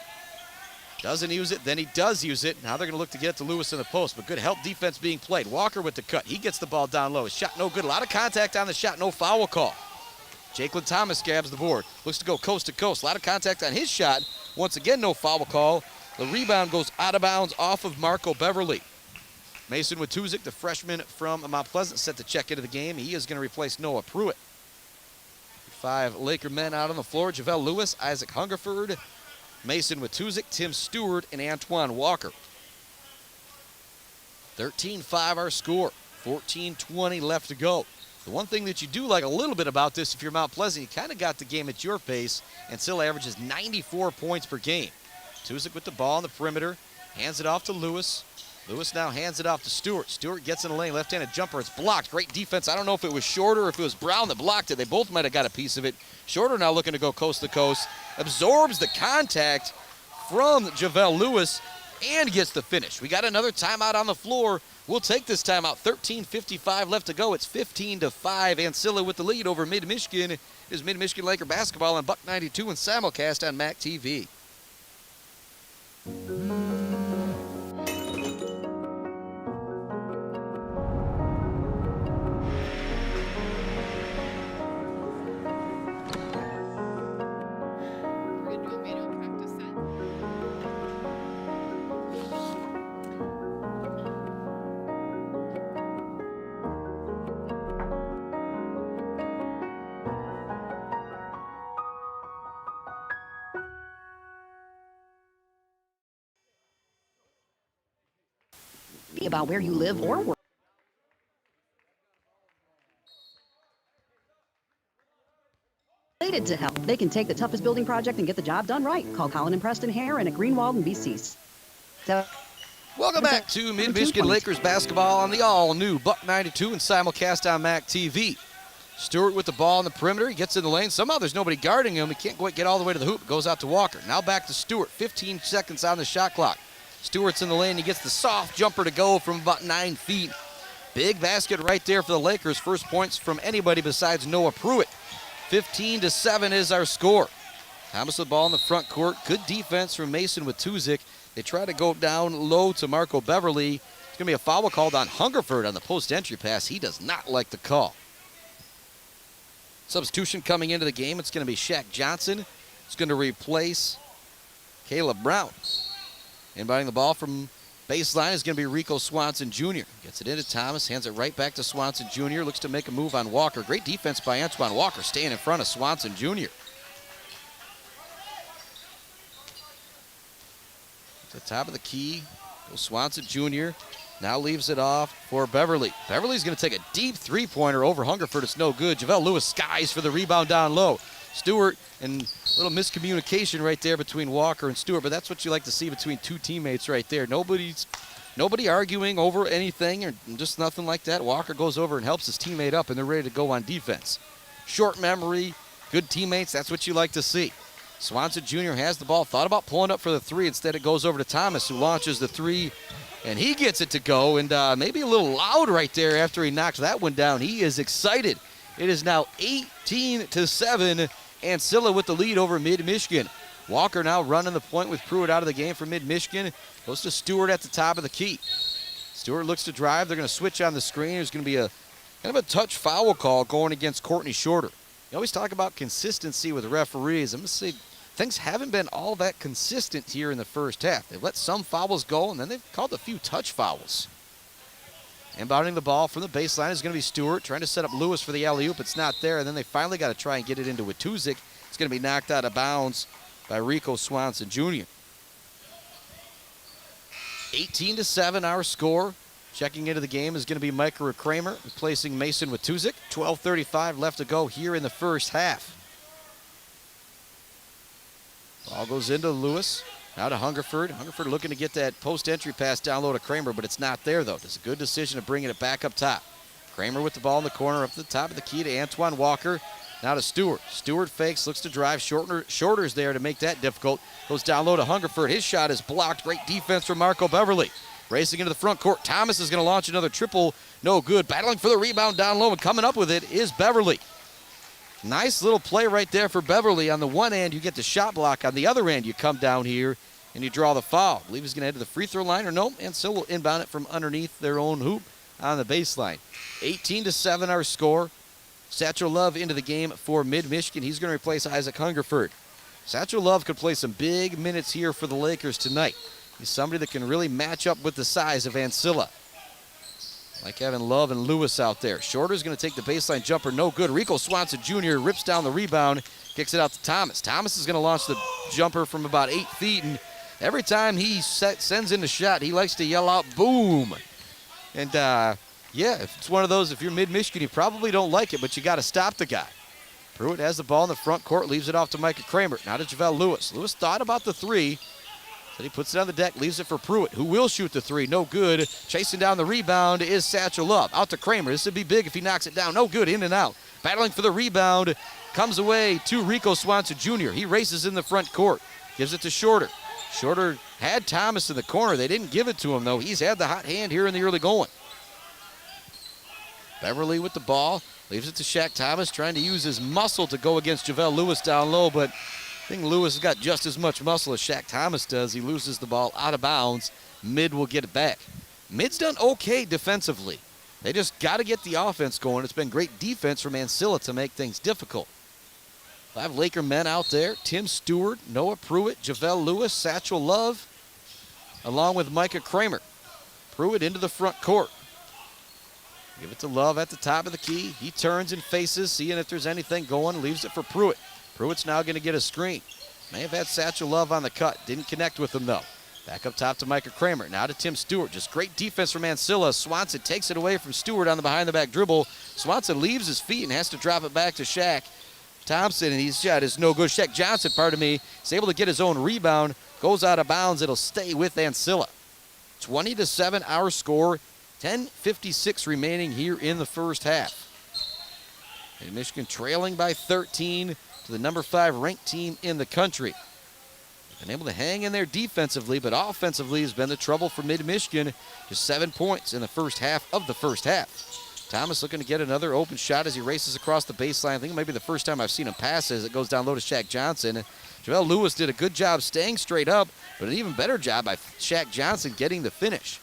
Doesn't use it, then he does use it. Now they're going to look to get it to Lewis in the post, but good help defense being played. Walker with the cut. He gets the ball down low. His shot no good. A lot of contact on the shot, no foul call. Jakelin Thomas grabs the board. Looks to go coast to coast. A lot of contact on his shot. Once again, no foul call. The rebound goes out of bounds off of Marco Beverly. Mason Watuzik, the freshman from Mount Pleasant, set to check into the game. He is going to replace Noah Pruitt. 5 Laker men out on the floor. Javale Lewis, Isaac Hungerford, Mason Watuzik, Tim Stewart, and Antoine Walker. 13-5 our score. 14:20 left to go. The one thing that you do like a little bit about this, if you're Mount Pleasant, you kind of got the game at your pace, and still averages 94 points per game. Watuzik with the ball on the perimeter, hands it off to Lewis. Lewis now hands it off to Stewart. Stewart gets in the lane, left-handed jumper. It's blocked. Great defense. I don't know if it was Shorter or if it was Brown that blocked it. They both might have got a piece of it. Shorter now looking to go coast to coast. Absorbs the contact from Javale Lewis and gets the finish. We got another timeout on the floor. We'll take this timeout. 13:55 left to go. It's 15-5. Ancilla with the lead over Mid-Michigan. It is Mid-Michigan Laker basketball on Buck 92 and simulcast on MAC TV. About where you live or work. Related to help. They can take the toughest building project and get the job done right. Call Colin and Preston Hare at Greenwald and BC's. Welcome back to Mid-Michigan Lakers basketball on the all-new Buck 92 and simulcast on MAC TV. Stewart with the ball in the perimeter. He gets in the lane. Somehow there's nobody guarding him. He can't quite get all the way to the hoop. It goes out to Walker. Now back to Stewart. 15 seconds on the shot clock. Stewart's in the lane. He gets the soft jumper to go from about 9 feet. Big basket right there for the Lakers. First points from anybody besides Noah Pruitt. 15-7 is our score. Thomas with the ball in the front court. Good defense from Mason with Tuzik. They try to go down low to Marco Beverly. It's going to be a foul called on Hungerford on the post-entry pass. He does not like the call. Substitution coming into the game. It's going to be Shaq Johnson. It's going to replace Caleb Brown. Inbounding the ball from baseline is going to be Rico Swanson Jr. Gets it into Thomas, hands it right back to Swanson Jr. Looks to make a move on Walker. Great defense by Antoine Walker, staying in front of Swanson Jr. The top of the key goes Swanson Jr. Now leaves it off for Beverly. Beverly's going to take a deep three-pointer over Hungerford. It's no good. JaVale Lewis skies for the rebound down low. Stewart, and a little miscommunication right there between Walker and Stewart, but that's what you like to see between two teammates right there. Nobody arguing over anything or just nothing like that. Walker goes over and helps his teammate up, and they're ready to go on defense. Short memory, good teammates, that's what you like to see. Swanson Jr. has the ball, thought about pulling up for the three. Instead, it goes over to Thomas, who launches the three, and he gets it to go, and maybe a little loud right there after he knocks that one down. He is excited. It is now 18-7. Ancilla with the lead over Mid-Michigan. Walker now running the point with Pruitt out of the game for Mid-Michigan. Goes to Stewart at the top of the key. Stewart looks to drive. They're going to switch on the screen. There's going to be a kind of a touch foul call going against Courtney Shorter. You always talk about consistency with referees. I'm going to say things haven't been all that consistent here in the first half. They've let some fouls go, and then they've called a few touch fouls. Inbounding the ball from the baseline is going to be Stewart, trying to set up Lewis for the alley-oop. It's not there, and then they finally got to try and get it into Watuzik. It's going to be knocked out of bounds by Rico Swanson Jr. 18-7 our score. Checking into the game is going to be Micah Kramer, replacing Mason Watuzik. 12:35 left to go here in the first half. Ball goes into Lewis. Now to Hungerford. Hungerford looking to get that post-entry pass down low to Kramer, but it's not there, though. It's a good decision of bringing it back up top. Kramer with the ball in the corner up to the top of the key to Antoine Walker. Now to Stewart. Stewart fakes, looks to drive. Shorter's there to make that difficult. Goes down low to Hungerford. His shot is blocked. Great defense from Marco Beverly. Racing into the front court. Thomas is going to launch another triple. No good. Battling for the rebound down low, and coming up with it is Beverly. Nice little play right there for Beverly. On the one end, you get the shot block. On the other end, you come down here and you draw the foul. I believe he's going to head to the free throw line, or no, and still will inbound it from underneath their own hoop on the baseline. 18-7 our score. Satchel Love into the game for Mid-Michigan. He's going to replace Isaac Hungerford. Satchel Love could play some big minutes here for the Lakers tonight. He's somebody that can really match up with the size of Ancilla. Like having Love and Lewis out there. Shorter's going to take the baseline jumper. No good. Rico Swanson Jr. rips down the rebound. Kicks it out to Thomas. Thomas is going to launch the jumper from about 8 feet. And every time he sends in the shot, he likes to yell out, boom. And, yeah, if it's one of those, if you're Mid-Michigan, you probably don't like it, but you got to stop the guy. Pruitt has the ball in the front court, leaves it off to Micah Kramer. Now to JaVale Lewis. Lewis thought about the three. So he puts it on the deck, leaves it for Pruitt, who will shoot the three. No good. Chasing down the rebound is Satchel Love. Out to Kramer. This would be big if he knocks it down. No good. In and out. Battling for the rebound. Comes away to Rico Swanson Jr. He races in the front court. Gives it to Shorter. Shorter had Thomas in the corner. They didn't give it to him, though. He's had the hot hand here in the early going. Beverly with the ball. Leaves it to Shaq Thomas, trying to use his muscle to go against JaVale Lewis down low, but I think Lewis has got just as much muscle as Shaq Thomas does. He loses the ball out of bounds. Mid will get it back. Mid's done okay defensively. They just got to get the offense going. It's been great defense from Ancilla to make things difficult. 5 Laker men out there. Tim Stewart, Noah Pruitt, JaVale Lewis, Satchel Love, along with Micah Kramer. Pruitt into the front court. Give it to Love at the top of the key. He turns and faces, seeing if there's anything going. Leaves it for Pruitt. Pruitt's now going to get a screen. May have had Satchel Love on the cut. Didn't connect with him, though. Back up top to Micah Kramer. Now to Tim Stewart. Just great defense from Ancilla. Swanson takes it away from Stewart on the behind-the-back dribble. Swanson leaves his feet and has to drop it back to Shaq. Thompson, and his shot is no good. Shaq Johnson, is able to get his own rebound. Goes out of bounds. It'll stay with Ancilla. 20-7 our score. 10:56 remaining here in the first half. And Michigan trailing by 13 to the number 5 ranked team in the country. Been able to hang in there defensively, but offensively has been the trouble for Mid-Michigan. Just 7 points in the first half of the first half. Thomas looking to get another open shot as he races across the baseline. I think it might be the first time I've seen him pass as it goes down low to Shaq Johnson. JaVale Lewis did a good job staying straight up, but an even better job by Shaq Johnson getting the finish.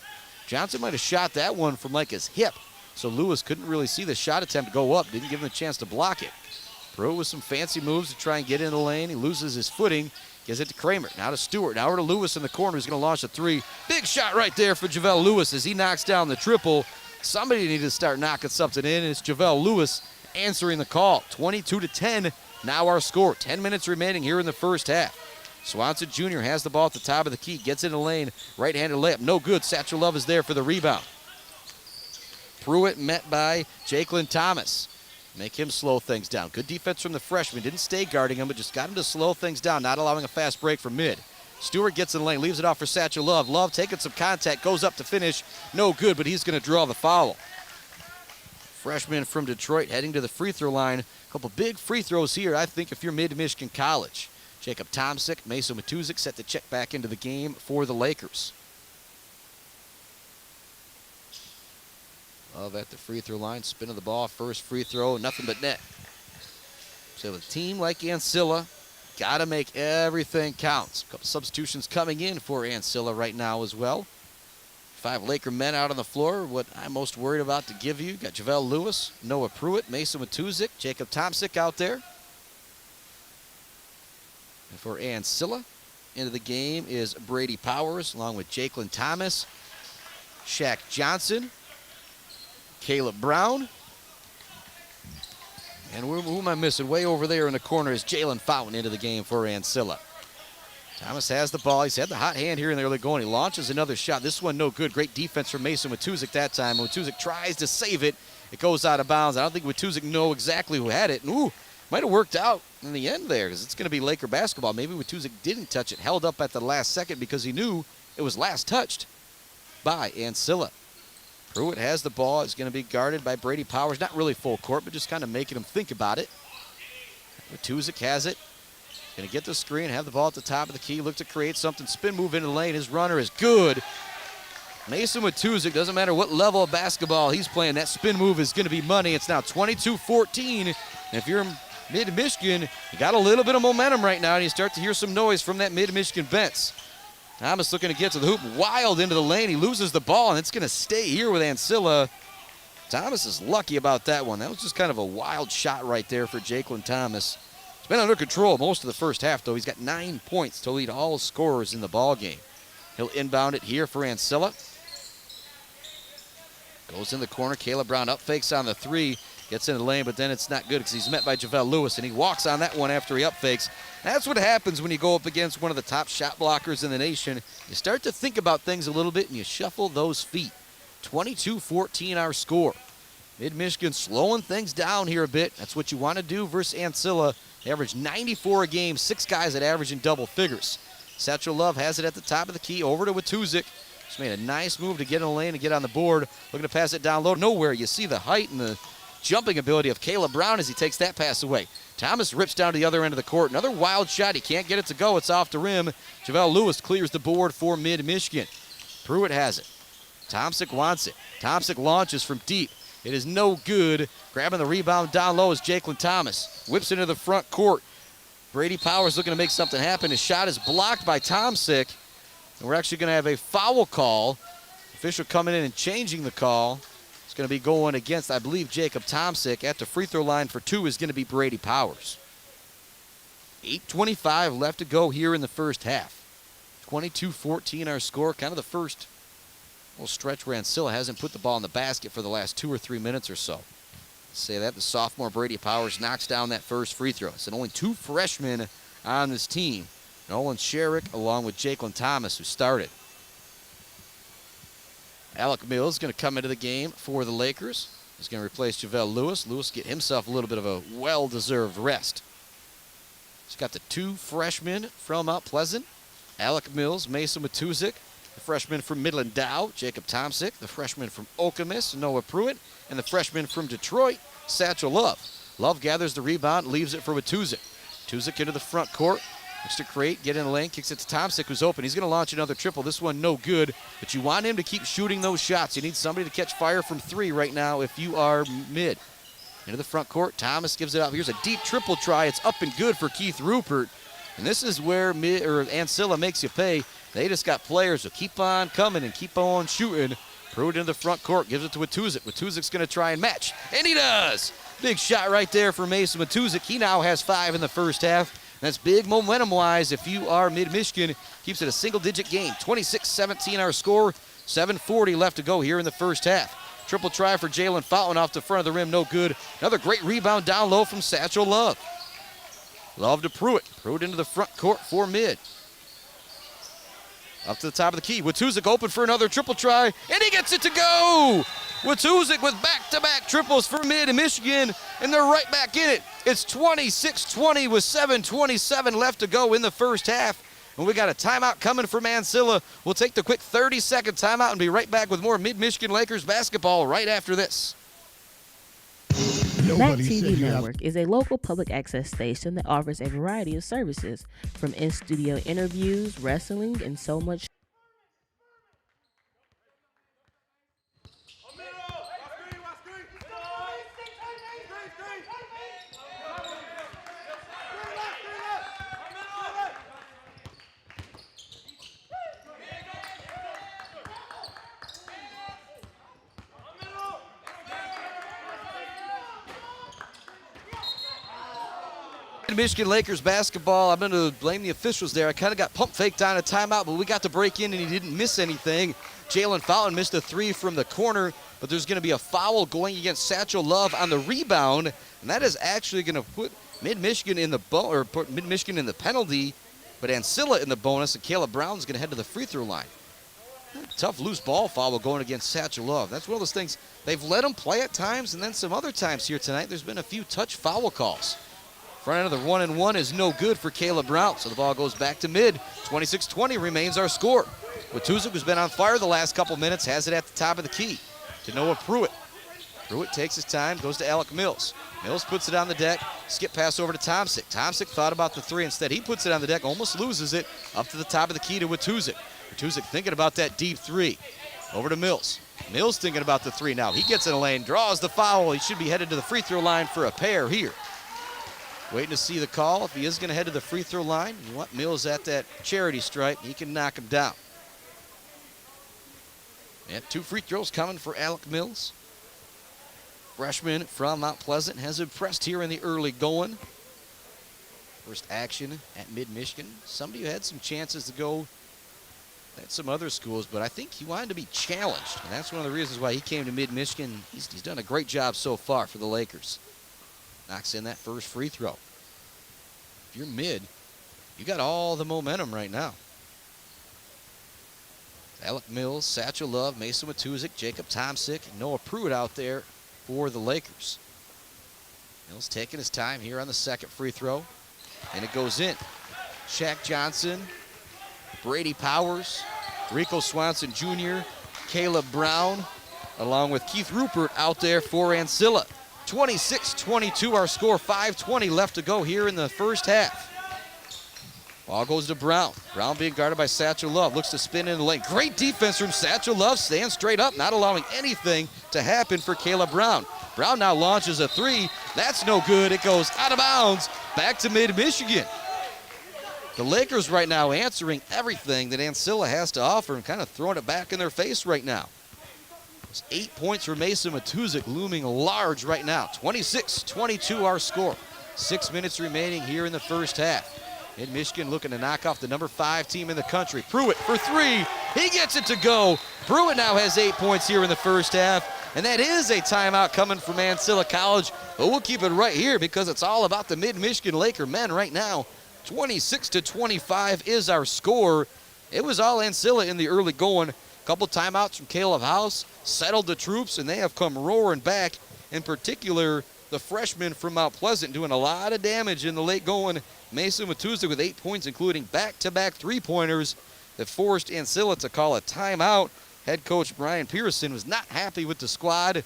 Johnson might have shot that one from like his hip, so Lewis couldn't really see the shot attempt go up. Didn't give him a chance to block it. Pruitt with some fancy moves to try and get in the lane. He loses his footing. Gives it to Kramer. Now to Stewart. Now over to Lewis in the corner. He's going to launch a 3. Big shot right there for JaVale Lewis as he knocks down the triple. Somebody needed to start knocking something in, and it's JaVale Lewis answering the call. 22-10 now our score. 10 minutes remaining here in the first half. Swanson Jr. has the ball at the top of the key. Gets in the lane. Right-handed layup. No good. Satchel Love is there for the rebound. Pruitt met by Jakelin Thomas. Make him slow things down. Good defense from the freshman. Didn't stay guarding him, but just got him to slow things down, not allowing a fast break from mid. Stewart gets in the lane, leaves it off for Satchel Love. Love taking some contact, goes up to finish. No good, but he's going to draw the foul. Freshman from Detroit heading to the free throw line. A couple big free throws here, I think, if you're Mid-Michigan College. Jacob Tomsic, Mason Matuzik set to check back into the game for the Lakers. Love at the free throw line, spinning the ball, first free throw, nothing but net. So with a team like Ancilla, got to make everything count. A couple substitutions coming in for Ancilla right now as well. 5 Laker men out on the floor. What I'm most worried about to give you, got JaVale Lewis, Noah Pruitt, Mason Matuzik, Jacob Tomsic out there. And for Ancilla, into the game is Brady Powers, along with Jakelin Thomas, Shaq Johnson, Caleb Brown. And who am I missing? Way over there in the corner is Jalen Fountain into the game for Ancilla. Thomas has the ball. He's had the hot hand here in the early going. He launches another shot. This one no good. Great defense from Mason Matuzik that time. Matuzik tries to save it. It goes out of bounds. I don't think Matuzik know exactly who had it. And ooh, might have worked out in the end there because it's going to be Laker basketball. Maybe Matuzik didn't touch it. Held up at the last second because he knew it was last touched by Ancilla. Pruitt has the ball. It's going to be guarded by Brady Powers. Not really full court, but just kind of making him think about it. Matuzik has it. Going to get the screen, have the ball at the top of the key, look to create something, spin move into the lane. His runner is good. Mason Matuzik, doesn't matter what level of basketball he's playing, that spin move is going to be money. It's now 22-14. And if you're Mid-Michigan, you got a little bit of momentum right now, and you start to hear some noise from that Mid-Michigan bench. Thomas looking to get to the hoop, wild into the lane. He loses the ball, and it's going to stay here with Ancilla. Thomas is lucky about that one. That was just kind of a wild shot right there for Jakelin Thomas. It's been under control most of the first half, though. He's got 9 points to lead all scorers in the ball game. He'll inbound it here for Ancilla. Goes in the corner. Caleb Brown up fakes on the 3. Gets in the lane, but then it's not good because he's met by JaVale Lewis, and he walks on that one after he up fakes. That's what happens when you go up against one of the top shot blockers in the nation. You start to think about things a little bit, and you shuffle those feet. 22-14 our score. Mid-Michigan slowing things down here a bit. That's what you want to do versus Ancilla. They average 94 a game, 6 guys that average in double figures. Satchel Love has it at the top of the key, over to Matuzik. Just made a nice move to get in the lane and get on the board. Looking to pass it down low. Nowhere. You see the height and the jumping ability of Caleb Brown as he takes that pass away. Thomas rips down to the other end of the court. Another wild shot. He can't get it to go. It's off the rim. JaVale Lewis clears the board for Mid-Michigan. Pruitt has it. Tomsic wants it. Tomsic launches from deep. It is no good. Grabbing the rebound down low is Jakelin Thomas. Whips into the front court. Brady Powers looking to make something happen. His shot is blocked by Tomsic. And we're actually going to have a foul call. Official coming in and changing the call. It's going to be going against, I believe, Jacob Tomsic. At the free throw line for 2 is going to be Brady Powers. 8:25 left to go here in the first half. 22-14 our score. Kind of the first little stretch where Ancilla hasn't put the ball in the basket for the last 2 or 3 minutes or so. Say that the sophomore Brady Powers knocks down that first free throw. It's only 2 freshmen on this team. Nolan Sherrick along with Jakelin Thomas, who started. Alec Mills is going to come into the game for the Lakers. He's going to replace JaVale Lewis. Lewis get himself a little bit of a well-deserved rest. She's got the two freshmen from Mount Pleasant, Alec Mills, Mason Matuzik, the freshman from Midland Dow, Jacob Tomsick, the freshman from Okemos, Noah Pruitt, and the freshman from Detroit, Satchel Love. Love gathers the rebound, leaves it for Matuzik. Matuzik into the front court, looks to create, get in the lane, kicks it to Tomsick, who's open. He's going to launch another triple. This one no good, but you want him to keep shooting those shots. You need somebody to catch fire from three right now if you are mid. Into the front court, Thomas gives it up. Here's a deep triple try. It's up and good for Keith Rupert. And this is where Ancilla makes you pay. They just got players who keep on coming and keep on shooting. Pruitt into the front court, gives it to Matuzik. Matuzik's going to try and match, and he does! Big shot right there for Mason Matuzik. He now has 5 in the first half. That's big momentum-wise if you are Mid-Michigan. Keeps it a single-digit game. 26-17 our score. 7:40 left to go here in the first half. Triple try for Jalen Fountain off the front of the rim, no good. Another great rebound down low from Satchel Love. Love to Pruitt. Pruitt into the front court for Mid. Up to the top of the key. Watuzik open for another triple try, and he gets it to go! Watuzik with back-to-back triples for Mid and Michigan, and they're right back in it. It's 26-20 with 7:27 left to go in the first half. And we got a timeout coming from Ancilla. We'll take the quick 30-second timeout and be right back with more Mid-Michigan Lakers basketball right after this. That TV Network is a local public access station that offers a variety of services, from in-studio interviews, wrestling, and so much. Michigan Lakers basketball. I'm going to blame the officials there. I kind of got pump faked on a timeout, but we got to break in and he didn't miss anything. Jalen Fountain missed a 3 from the corner, but there's going to be a foul going against Satchel Love on the rebound, and that is actually going to put Mid-Michigan in the put Mid-Michigan in the penalty, but Ancilla in the bonus, and Caleb Brown's going to head to the free throw line. Tough loose ball foul going against Satchel Love. That's one of those things. They've let him play at times, and then some other times here tonight, there's been a few touch foul calls. Front end of the 1-and-1 is no good for Caleb Brown, so the ball goes back to Mid. 26-20 remains our score. Watuzik, who's been on fire the last couple minutes, has it at the top of the key to Noah Pruitt. Pruitt takes his time, goes to Alec Mills. Mills puts it on the deck, skip pass over to Tomsick. Tomsick thought about the 3 instead. He puts it on the deck, almost loses it, up to the top of the key to Watuzik. Watuzik thinking about that deep 3. Over to Mills. Mills thinking about the 3 now. He gets in the lane, draws the foul. He should be headed to the free throw line for a pair here. Waiting to see the call. If he is going to head to the free throw line, you want Mills at that charity stripe. He can knock him down. And 2 free throws coming for Alec Mills. Freshman from Mount Pleasant has impressed here in the early going. First action at Mid-Michigan. Somebody who had some chances to go at some other schools, but I think he wanted to be challenged. And that's one of the reasons why he came to Mid-Michigan. He's done a great job so far for the Lakers. Knocks in that first free throw. If you're Mid, you got all the momentum right now. Alec Mills, Satchel Love, Mason Matuzik, Jacob Tomsick, and Noah Pruitt out there for the Lakers. Mills taking his time here on the second free throw, and it goes in. Shaq Johnson, Brady Powers, Rico Swanson Jr., Caleb Brown, along with Keith Rupert out there for Ancilla. 26-22 our score, 5:20 left to go here in the first half. Ball goes to Brown. Brown being guarded by Satchel Love. Looks to spin in the lane. Great defense from Satchel Love. Stands straight up, not allowing anything to happen for Caleb Brown. Brown now launches a 3. That's no good. It goes out of bounds. Back to Mid-Michigan. The Lakers right now answering everything that Ancilla has to offer and kind of throwing it back in their face right now. 8 points for Mason Matuzik, looming large right now. 26-22 our score. 6 minutes remaining here in the first half. Mid-Michigan looking to knock off the number 5 team in the country. Pruitt for 3. He gets it to go. Pruitt now has 8 points here in the first half. And that is a timeout coming from Ancilla College. But we'll keep it right here because it's all about the Mid-Michigan Laker men right now. 26-25 is our score. It was all Ancilla in the early going. Couple timeouts from Caleb House, settled the troops, and they have come roaring back. In particular, the freshman from Mount Pleasant, doing a lot of damage in the late going. Mason Watusa with 8 points, including back-to-back three-pointers that forced Ancilla to call a timeout. Head coach Brian Pearson was not happy with the squad. And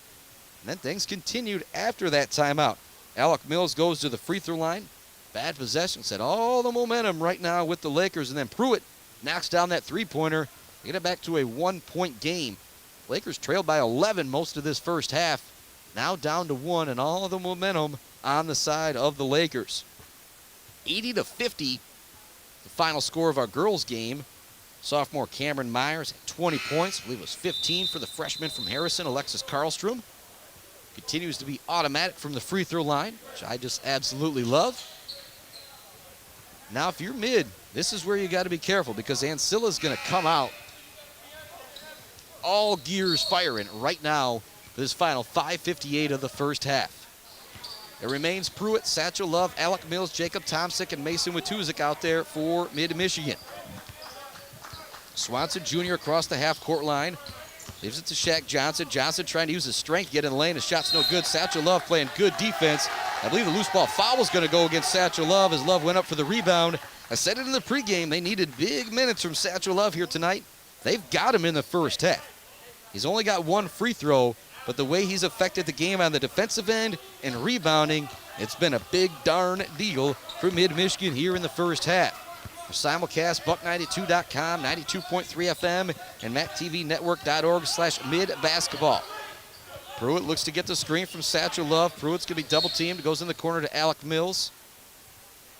then things continued after that timeout. Alec Mills goes to the free throw line. Bad possession, set all the momentum right now with the Lakers. And then Pruitt knocks down that three-pointer. They get it back to a 1-point game. Lakers trailed by 11 most of this first half. Now down to 1, and all the momentum on the side of the Lakers. 80-50, the final score of our girls' game. Sophomore Cameron Myers had 20 points. I believe it was 15 for the freshman from Harrison, Alexis Karlstrom. Continues to be automatic from the free throw line, which I just absolutely love. Now, if you're mid, this is where you got to be careful because Ancilla's going to come out all gears firing right now for this final 5:58 of the first half. It remains Pruitt, Satchel Love, Alec Mills, Jacob Tomsick, and Mason Watusick out there for Mid-Michigan. Swanson Jr. across the half-court line. Leaves it to Shaq Johnson. Johnson trying to use his strength, get in the lane. His shot's no good. Satchel Love playing good defense. I believe the loose ball foul was going to go against Satchel Love as Love went up for the rebound. I said it in the pregame. They needed big minutes from Satchel Love here tonight. They've got him in the first half. He's only got one free throw, but the way he's affected the game on the defensive end and rebounding, it's been a big darn deal for Mid-Michigan here in the first half. For simulcast, Buck92.com, 92.3 FM, and MacTVNetwork.org/midbasketball. Pruitt looks to get the screen from Satchel Love. Pruitt's going to be double-teamed. Goes in the corner to Alec Mills.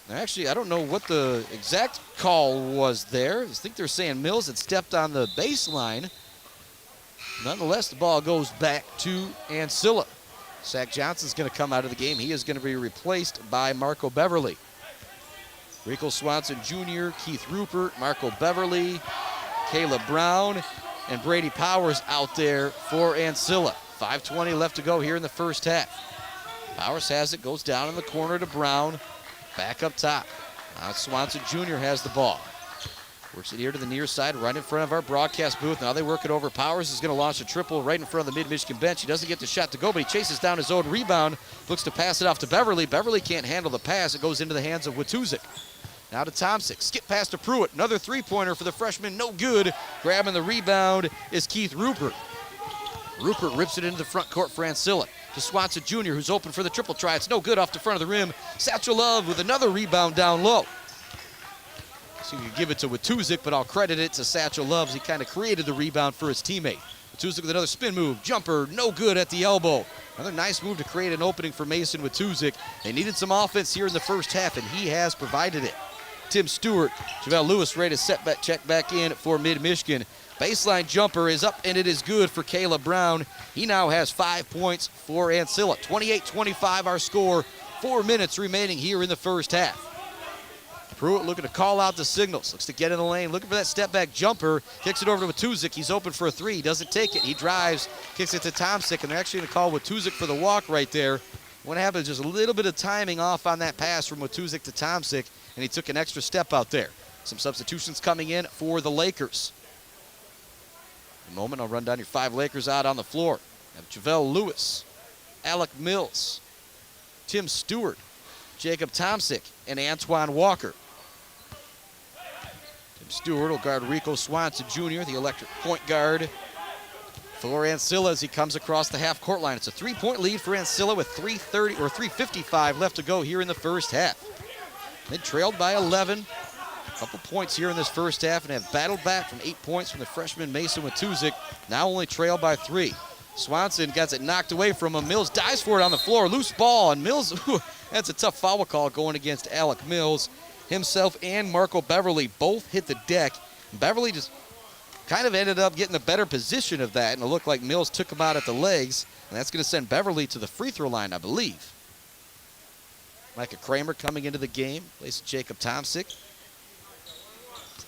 Actually, I don't know what the exact call was there. I think they're saying Mills had stepped on the baseline. Nonetheless, the ball goes back to Ancilla. Zach Johnson's going to come out of the game. He is going to be replaced by Marco Beverly. Rico Swanson Jr., Keith Rupert, Marco Beverly, Caleb Brown, and Brady Powers out there for Ancilla. 5:20 left to go here in the first half. Powers has it, goes down in the corner to Brown. Back up top. Now Swanson Jr. has the ball. Works it here to the near side, right in front of our broadcast booth. Now they work it over. Powers is going to launch a triple right in front of the Mid-Michigan bench. He doesn't get the shot to go, but he chases down his own rebound. Looks to pass it off to Beverly. Beverly can't handle the pass. It goes into the hands of Watusick. Now to Tomsick. Skip pass to Pruitt. Another three-pointer for the freshman. No good. Grabbing the rebound is Keith Rupert. Rupert rips it into the front court for Ancilla. To Swanson Jr., who's open for the triple try. It's no good off the front of the rim. Satchel Love with another rebound down low. So you could give it to Watusick, but I'll credit it to Satchel Love. He kind of created the rebound for his teammate. Watusick with another spin move. Jumper, no good at the elbow. Another nice move to create an opening for Mason Watusick. They needed some offense here in the first half, and he has provided it. Tim Stewart, JaVale Lewis ready to check back in for Mid-Michigan. Baseline jumper is up, and it is good for Caleb Brown. He now has 5 points for Ancilla. 28-25 our score. 4 minutes remaining here in the first half. Pruitt looking to call out the signals. Looks to get in the lane. Looking for that step-back jumper. Kicks it over to Watusick. He's open for a three. Doesn't take it. He drives. Kicks it to Tomsick, and they're actually going to call Watusick for the walk right there. What happened is just a little bit of timing off on that pass from Watusick to Tomsick, and he took an extra step out there. Some substitutions coming in for the Lakers. In a moment, I'll run down your 5 Lakers out on the floor. Have JaVale Lewis, Alec Mills, Tim Stewart, Jacob Tomsick, and Antoine Walker. Tim Stewart will guard Rico Swanson Jr., the electric point guard for Ancilla as he comes across the half-court line. It's a 3-point lead for Ancilla with 3:55 left to go here in the first half. They trailed by 11. A couple points here in this first half and have battled back from 8 points from the freshman Mason Watusick. Now only trailed by 3. Swanson gets it knocked away from him. Mills dives for it on the floor. Loose ball, and Mills, that's a tough foul call going against Alec Mills. Himself and Marco Beverly both hit the deck. Beverly just kind of ended up getting a better position of that, and it looked like Mills took him out at the legs, and that's going to send Beverly to the free throw line, I believe. Micah Kramer coming into the game, plays Jacob Tomsick.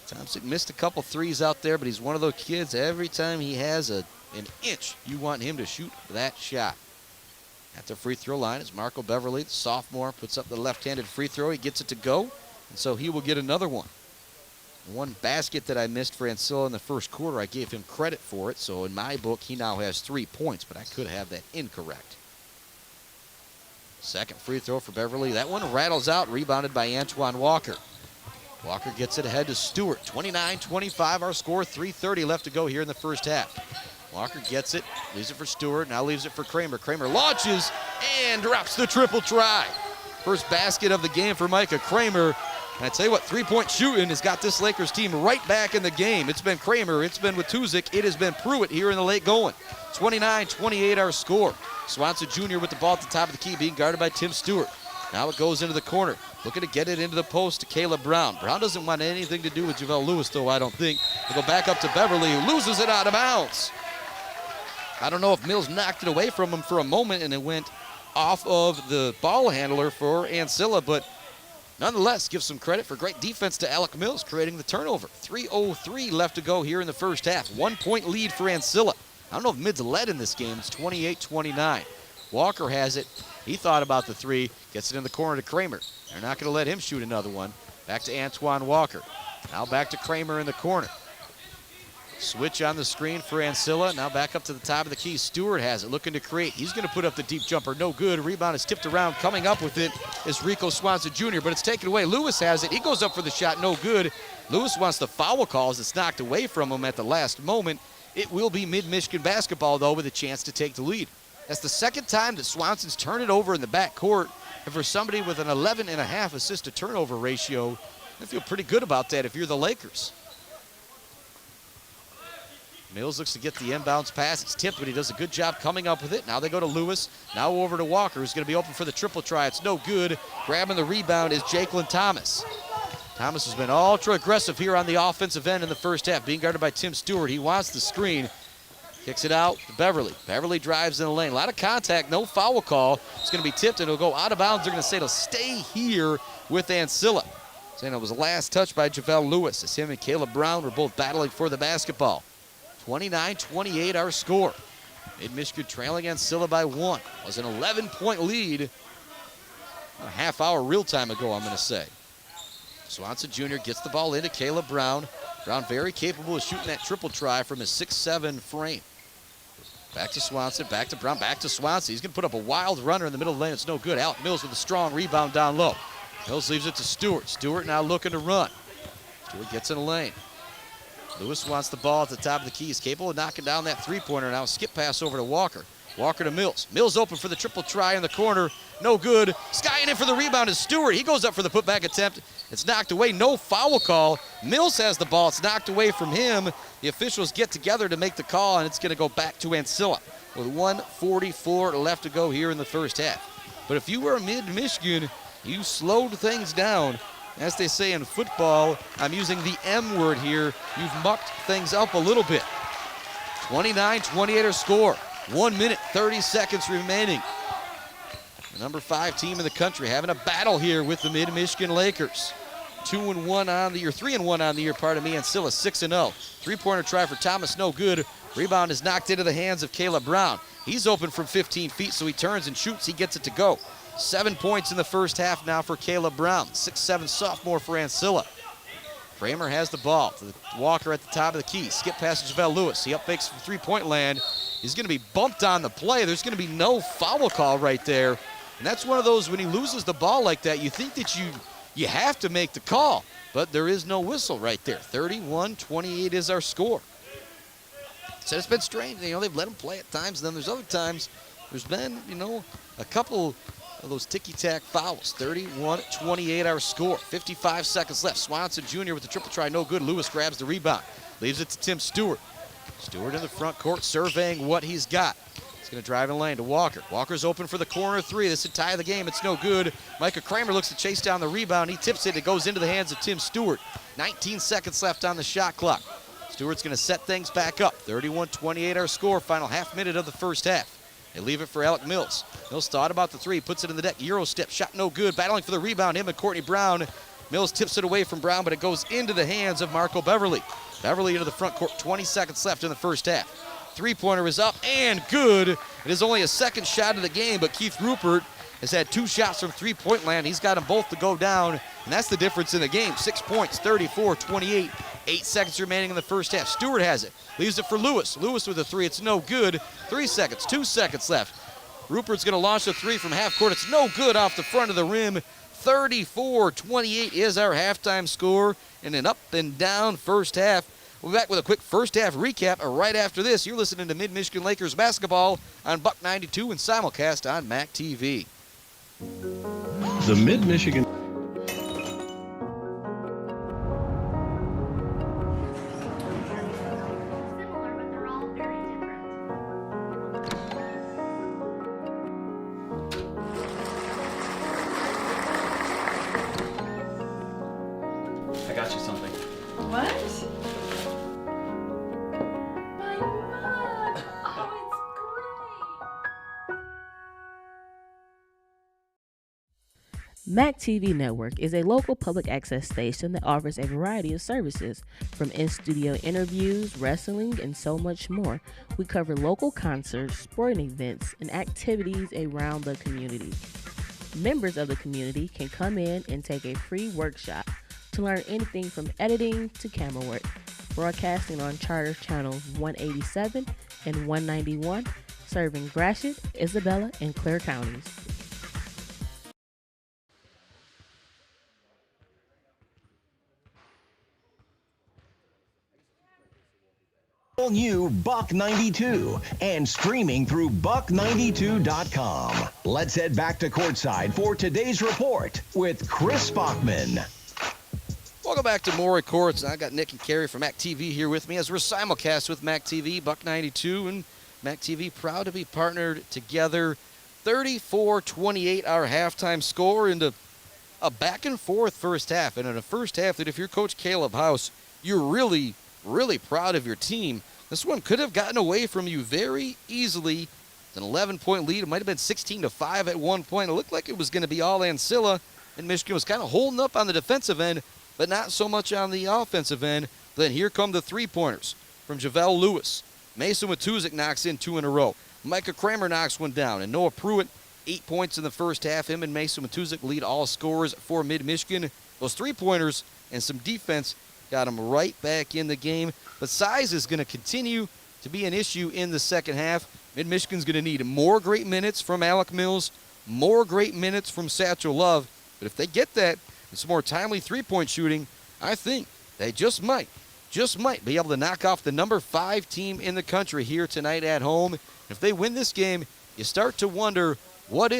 Tomsick missed a couple threes out there, but he's one of those kids, every time he has an inch, you want him to shoot that shot. At the free throw line is Marco Beverly, the sophomore, puts up the left-handed free throw. He gets it to go, and so he will get another one. One basket that I missed for Ancilla in the first quarter, I gave him credit for it, so in my book, he now has 3 points, but I could have that incorrect. Second free throw for Beverly. That one rattles out, rebounded by Antoine Walker. Walker gets it ahead to Stewart. 29-25 our score, 3:30 left to go here in the first half. Walker gets it, leaves it for Stewart, now leaves it for Kramer. Kramer launches and drops the triple try. First basket of the game for Micah Kramer. And I tell you what, three-point shooting has got this Lakers team right back in the game. It's been Kramer, it's been Watuzik, it has been Pruitt here in the late going. 29-28 our score. Swanson Jr. with the ball at the top of the key, being guarded by Tim Stewart. Now it goes into the corner. Looking to get it into the post to Caleb Brown. Brown doesn't want anything to do with JaVale Lewis, though, I don't think. They go back up to Beverly, who loses it out of bounds. I don't know if Mills knocked it away from him for a moment and it went off of the ball handler for Ancilla, but nonetheless, give some credit for great defense to Alec Mills, creating the turnover. 3:03 left to go here in the first half. 1 point lead for Ancilla. I don't know if Mid's led in this game. It's 28-29. Walker has it. He thought about the three, gets it in the corner to Kramer. They're not going to let him shoot another one. Back to Antoine Walker. Now back to Kramer in the corner. Switch on the screen for Ancilla. Now back up to the top of the key. Stewart has it, looking to create. He's going to put up the deep jumper. No good. Rebound is tipped around. Coming up with it is Rico Swanson Jr., but it's taken away. Lewis has it. He goes up for the shot. No good. Lewis wants the foul calls. It's knocked away from him at the last moment. It will be Mid-Michigan basketball, though, with a chance to take the lead. That's the second time that Swanson's turned it over in the backcourt. And for somebody with an 11.5 assist-to-turnover ratio, I feel pretty good about that if you're the Lakers. Mills looks to get the inbounds pass. It's tipped, but he does a good job coming up with it. Now they go to Lewis. Now over to Walker, who's going to be open for the triple try. It's no good. Grabbing the rebound is Jaqueline Thomas. Thomas has been ultra aggressive here on the offensive end in the first half, being guarded by Tim Stewart. He wants the screen. Kicks it out to Beverly. Beverly drives in the lane. A lot of contact, no foul call. It's going to be tipped and it'll go out of bounds. They're going to say it'll stay here with Ancilla. Saying it was the last touch by JaVale Lewis as him and Caleb Brown were both battling for the basketball. 29-28 our score. Mid-Michigan trailing Ancilla by 1. It was an 11-point lead a half hour real time ago, I'm going to say. Swanson Jr. gets the ball into Caleb Brown. Brown very capable of shooting that triple try from his 6'7" frame. Back to Swanson, back to Brown, back to Swanson. He's going to put up a wild runner in the middle of the lane. It's no good. Alec Mills with a strong rebound down low. Mills leaves it to Stewart. Stewart now looking to run. Stewart gets in the lane. Lewis wants the ball at the top of the key. He's capable of knocking down that three-pointer now. Skip pass over to Walker. Walker to Mills. Mills open for the triple try in the corner. No good. Skying in for the rebound is Stewart. He goes up for the putback attempt. It's knocked away. No foul call. Mills has the ball. It's knocked away from him. The officials get together to make the call, and it's going to go back to Ancilla with 1:44 left to go here in the first half. But if you were Mid-Michigan, you slowed things down. As they say in football, I'm using the M word here. You've mucked things up a little bit. 29-28 our score. 1 minute, 30 seconds remaining. The number 5 team in the country having a battle here with the Mid-Michigan Lakers. 2-1 on the year, 3-1 on the year, pardon me, Ancilla 6-0. Three-pointer try for Thomas, no good. Rebound is knocked into the hands of Caleb Brown. He's open from 15 feet, so he turns and shoots. He gets it to go. 7 points in the first half now for Caleb Brown. 6'7" sophomore for Ancilla. Kramer has the ball to Walker at the top of the key. Skip past JaVale Lewis. He up fakes from three-point land. He's going to be bumped on the play. There's going to be no foul call right there. And that's one of those, when he loses the ball like that, you think that you have to make the call. But there is no whistle right there. 31-28 is our score. So it's been strange. You know, they've let him play at times. And then there's other times there's been, you know, a couple of those ticky-tack fouls. 31-28 our score. 55 seconds left. Swanson Jr. with the triple try, no good. Lewis grabs the rebound. Leaves it to Tim Stewart. Stewart in the front court surveying what he's got. He's going to drive in the lane to Walker. Walker's open for the corner three. This would tie the game. It's no good. Micah Kramer looks to chase down the rebound. He tips it. It goes into the hands of Tim Stewart. 19 seconds left on the shot clock. Stewart's going to set things back up. 31-28 our score. Final half minute of the first half. They leave it for Alec Mills. Mills thought about the three. Puts it in the deck. Euro step. Shot no good. Battling for the rebound. Him and Courtney Brown. Mills tips it away from Brown, but it goes into the hands of Marco Beverly. Beverly into the front court. 20 seconds left in the first half. Three-pointer is up and good. It is only a second shot of the game, but Keith Rupert has had 2 shots from three-point land. He's got them both to go down, and that's the difference in the game. 6 points, 34-28. 8 seconds remaining in the first half. Stewart has it. Leaves it for Lewis. Lewis with a three. It's no good. 3 seconds, 2 seconds left. Rupert's going to launch a three from half court. It's no good off the front of the rim. 34-28 is our halftime score in an up and down first half. We'll be back with a quick first half recap right after this. You're listening to Mid-Michigan Lakers basketball on Buck 92 and simulcast on MAC TV. The Mid-Michigan I got you something. What? My mug! Oh, MAC TV Network is a local public access station that offers a variety of services, from in-studio interviews, wrestling, and so much more. We cover local concerts, sporting events, and activities around the community. Members of the community can come in and take a free workshop to learn anything from editing to camera work. Broadcasting on Charter Channels 187 and 191, serving Gratiot, Isabella, and Clare counties. All new Buck 92 and streaming through buck92.com. Let's head back to courtside for today's report with Chris Bachman. Welcome back to More at Courts. I got Nick and Carrie from MAC TV here with me as we're simulcast with MAC TV, Buck 92, and MAC TV proud to be partnered together. 34-28 our halftime score into a back and forth first half. And in a first half that if you're Coach Caleb House, you're really proud of your team. This one could have gotten away from you very easily. It's an 11-point lead. It might have been 16-5 at one point. It looked like it was going to be all Ancilla, and Michigan was kind of holding up on the defensive end, but not so much on the offensive end. Then here come the three-pointers from JaVale Lewis. Mason Watuzik knocks in two in a row. Micah Kramer knocks one down, and Noah Pruitt, 8 points in the first half. Him and Mason Watuzik lead all scorers for Mid-Michigan. Those three-pointers and some defense got him right back in the game. But size is going to continue to be an issue in the second half. Mid-Michigan's going to need more great minutes from Alec Mills, more great minutes from Satchel Love. But if they get that and some more timely three-point shooting, I think they just might be able to knock off the number 5 team in the country here tonight at home. If they win this game, you start to wonder, what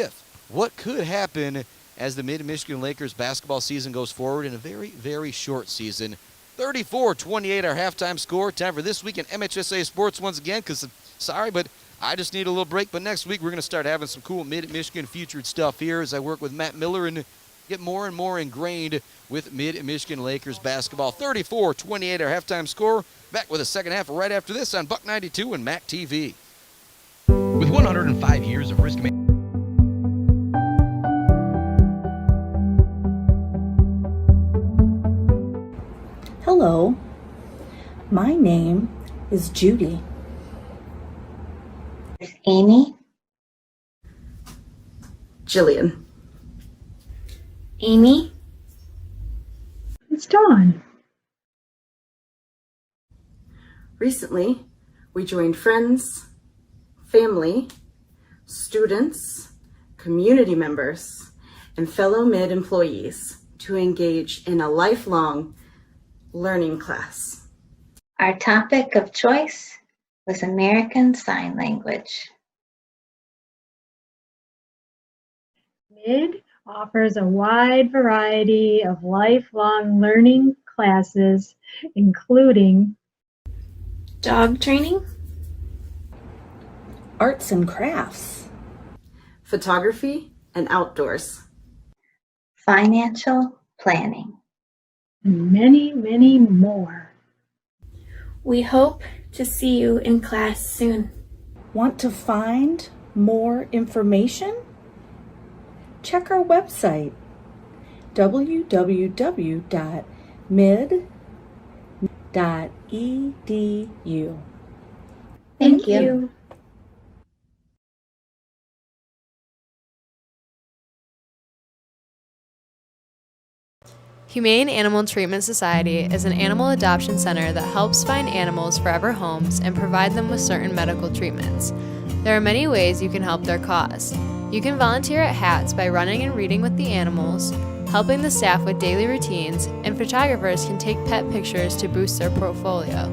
could happen as the Mid-Michigan Lakers basketball season goes forward in a very, very short season. 34-28 our halftime score. Time for This Week in MHSA Sports once again, because sorry, but I just need a little break. But next week we're going to start having some cool Mid-Michigan featured stuff here as I work with Matt Miller and get more and more ingrained with Mid-Michigan Lakers basketball. 34-28 our halftime score. Back with the second half right after this on Buck 92 and MAC TV. With 105 years of risk management. Hello, my name is Judy. Amy. Jillian. Amy. It's Dawn. Recently, we joined friends, family, students, community members, and fellow MID employees to engage in a lifelong learning class. Our topic of choice was American Sign Language. MID offers a wide variety of lifelong learning classes, including dog training, arts and crafts, photography and outdoors, financial planning, and many, many more. We hope to see you in class soon. Want to find more information? Check our website, www.mid.edu. Thank you. Humane Animal Treatment Society is an animal adoption center that helps find animals forever homes and provide them with certain medical treatments. There are many ways you can help their cause. You can volunteer at HATS by running and reading with the animals, helping the staff with daily routines, and photographers can take pet pictures to boost their portfolio.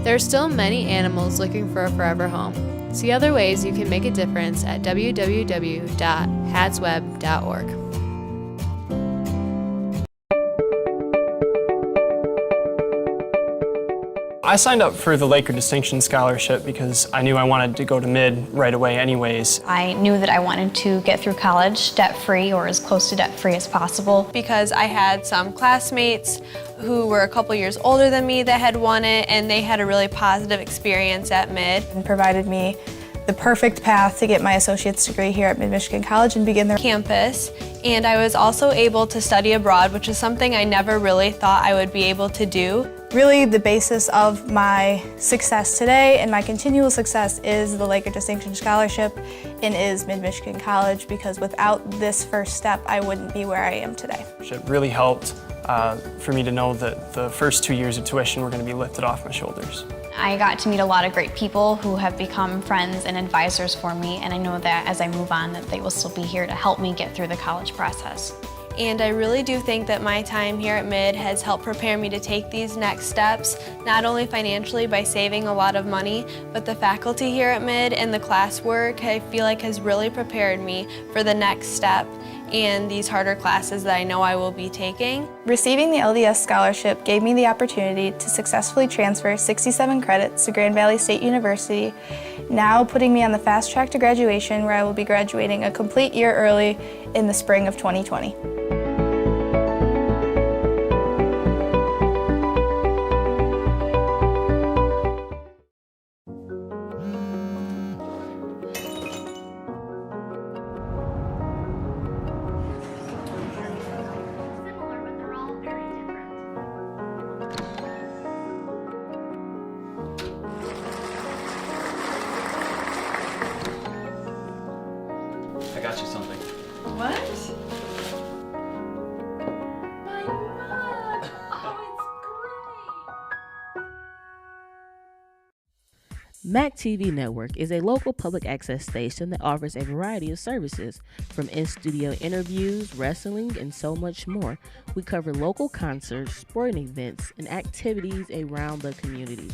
There are still many animals looking for a forever home. See other ways you can make a difference at www.hatsweb.org. I signed up for the Laker Distinction Scholarship because I knew I wanted to go to mid right away anyways. I knew that I wanted to get through college debt-free or as close to debt-free as possible. Because I had some classmates who were a couple years older than me that had won it, and they had a really positive experience at mid. And provided me the perfect path to get my associate's degree here at Mid-Michigan College and begin their campus. And I was also able to study abroad, which is something I never really thought I would be able to do. Really, the basis of my success today and my continual success is the Laker Distinction Scholarship and is Mid-Michigan College, because without this first step, I wouldn't be where I am today. It really helped for me to know that the first 2 years of tuition were going to be lifted off my shoulders. I got to meet a lot of great people who have become friends and advisors for me, and I know that as I move on that they will still be here to help me get through the college process. And I really do think that my time here at Mid has helped prepare me to take these next steps, not only financially by saving a lot of money, but the faculty here at Mid and the classwork I feel like has really prepared me for the next step and these harder classes that I know I will be taking. Receiving the LDS scholarship gave me the opportunity to successfully transfer 67 credits to Grand Valley State University, now putting me on the fast track to graduation, where I will be graduating a complete year early in the spring of 2020. I got you something. What? My mug! Oh, it's great! MAC TV Network is a local public access station that offers a variety of services, from in-studio interviews, wrestling, and so much more. We cover local concerts, sporting events, and activities around the community.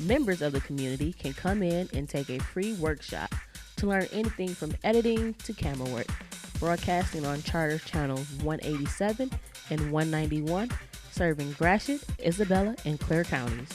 Members of the community can come in and take a free workshop to learn anything from editing to camera work. Broadcasting on Charter Channels 187 and 191, serving Gratiot, Isabella, and Clare counties.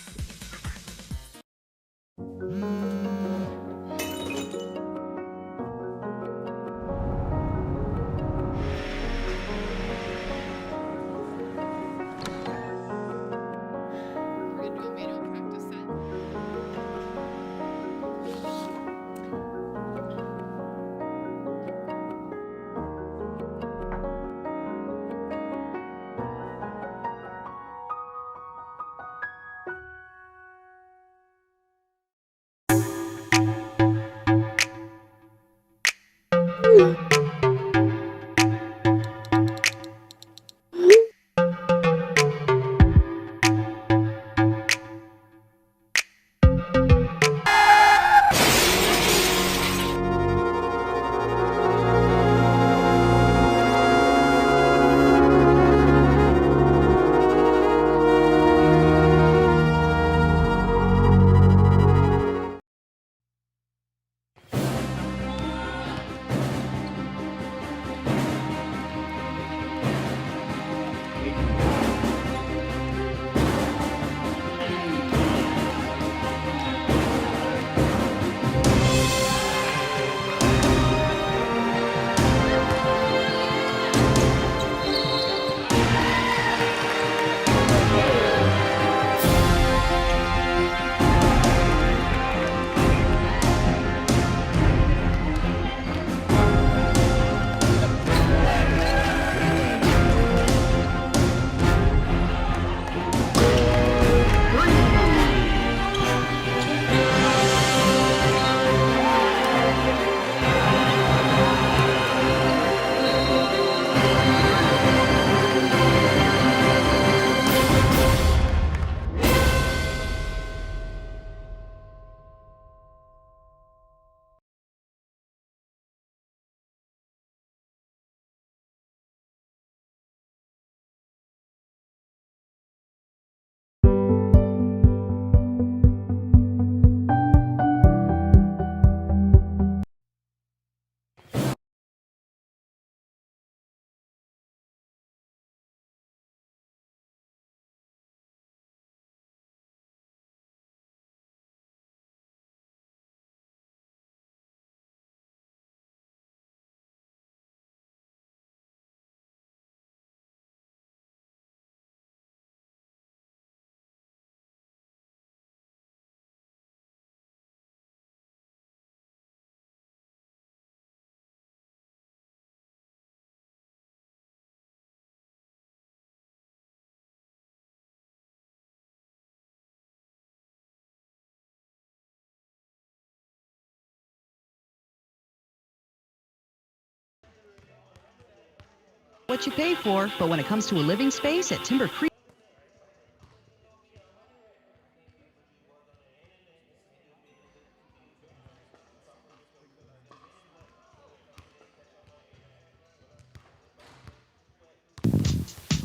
what you pay for, but when it comes to a living space at Timber Creek.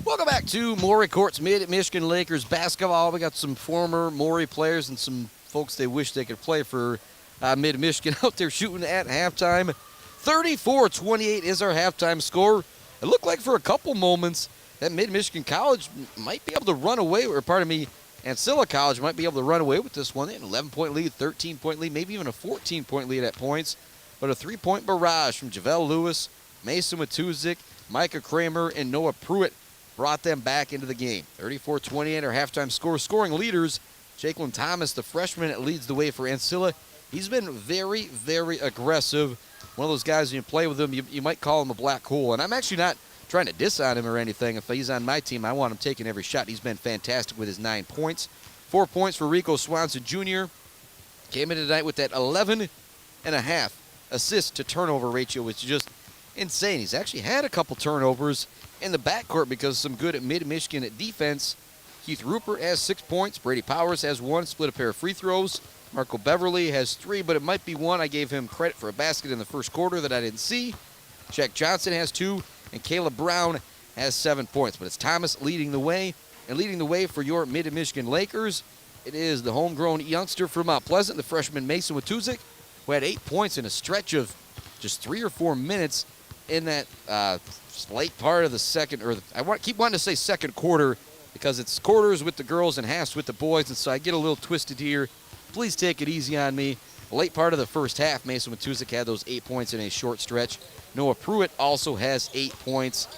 Welcome back to Maury Court's Mid-Michigan Lakers basketball. We got some former Maury players and some folks they wish they could play for Mid-Michigan out there shooting at halftime. 34-28 is our halftime score. It looked like for a couple moments that Mid-Michigan College might be able to run away, or pardon me, Ancilla College might be able to run away with this one. They had an 11-point lead, 13-point lead, maybe even a 14-point lead at points. But a three-point barrage from JaVale Lewis, Mason Watuzik, Micah Kramer, and Noah Pruitt brought them back into the game. 34-28 our halftime score. Scoring leaders, Jalen Thomas, the freshman, leads the way for Ancilla. He's been very, very aggressive. One of those guys, when you play with him, you might call him a black hole. And I'm actually not trying to diss on him or anything. If he's on my team, I want him taking every shot. He's been fantastic with his 9 points. 4 points for Rico Swanson Jr. Came in tonight with that 11.5 assist to turnover ratio, which is just insane. He's actually had a couple turnovers in the backcourt because of some good Mid-Michigan defense. Keith Rupert has 6 points. Brady Powers has 1, split a pair of free throws. Marco Beverly has 3, but it might be 1. I gave him credit for a basket in the first quarter that I didn't see. Jack Johnson has 2, and Caleb Brown has 7 points. But it's Thomas leading the way, and leading the way for your Mid-Michigan Lakers. It is the homegrown youngster from Mount Pleasant, the freshman Mason Watuzik, who had 8 points in a stretch of just 3 or 4 minutes in that late part of the second, or keep wanting to say second quarter because it's quarters with the girls and halves with the boys, and so I get a little twisted here. Please take it easy on me. The late part of the first half, Mason Watuzik had those 8 points in a short stretch. Noah Pruitt also has 8 points.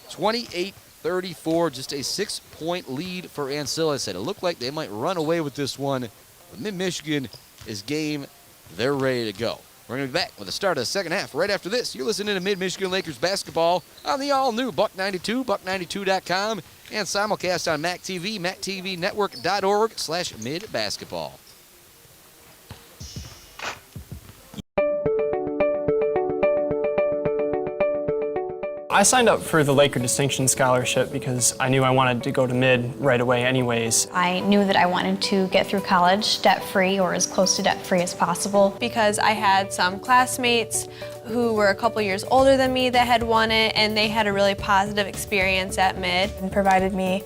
28-34, just a 6-point lead for Ancilla. I said it looked like they might run away with this one, but Mid-Michigan is game. They're ready to go. We're going to be back with the start of the second half right after this. You're listening to Mid-Michigan Lakers basketball on the all-new Buck 92, buck92.com, and simulcast on MAC TV, mactvnetwork.org/midbasketball. I signed up for the Laker Distinction Scholarship because I knew I wanted to go to mid right away anyways. I knew that I wanted to get through college debt-free or as close to debt-free as possible. Because I had some classmates who were a couple years older than me that had won it, and they had a really positive experience at mid. And provided me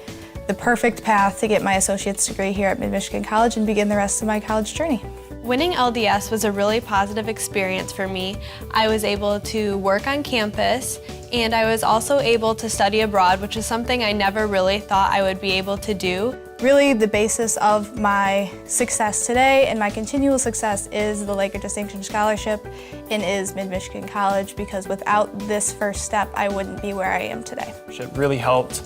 the perfect path to get my associate's degree here at Mid-Michigan College and begin the rest of my college journey. Winning LDS was a really positive experience for me. I was able to work on campus, and I was also able to study abroad, which is something I never really thought I would be able to do. Really, the basis of my success today and my continual success is the Laker Distinction Scholarship and is Mid-Michigan College, because without this first step, I wouldn't be where I am today. It really helped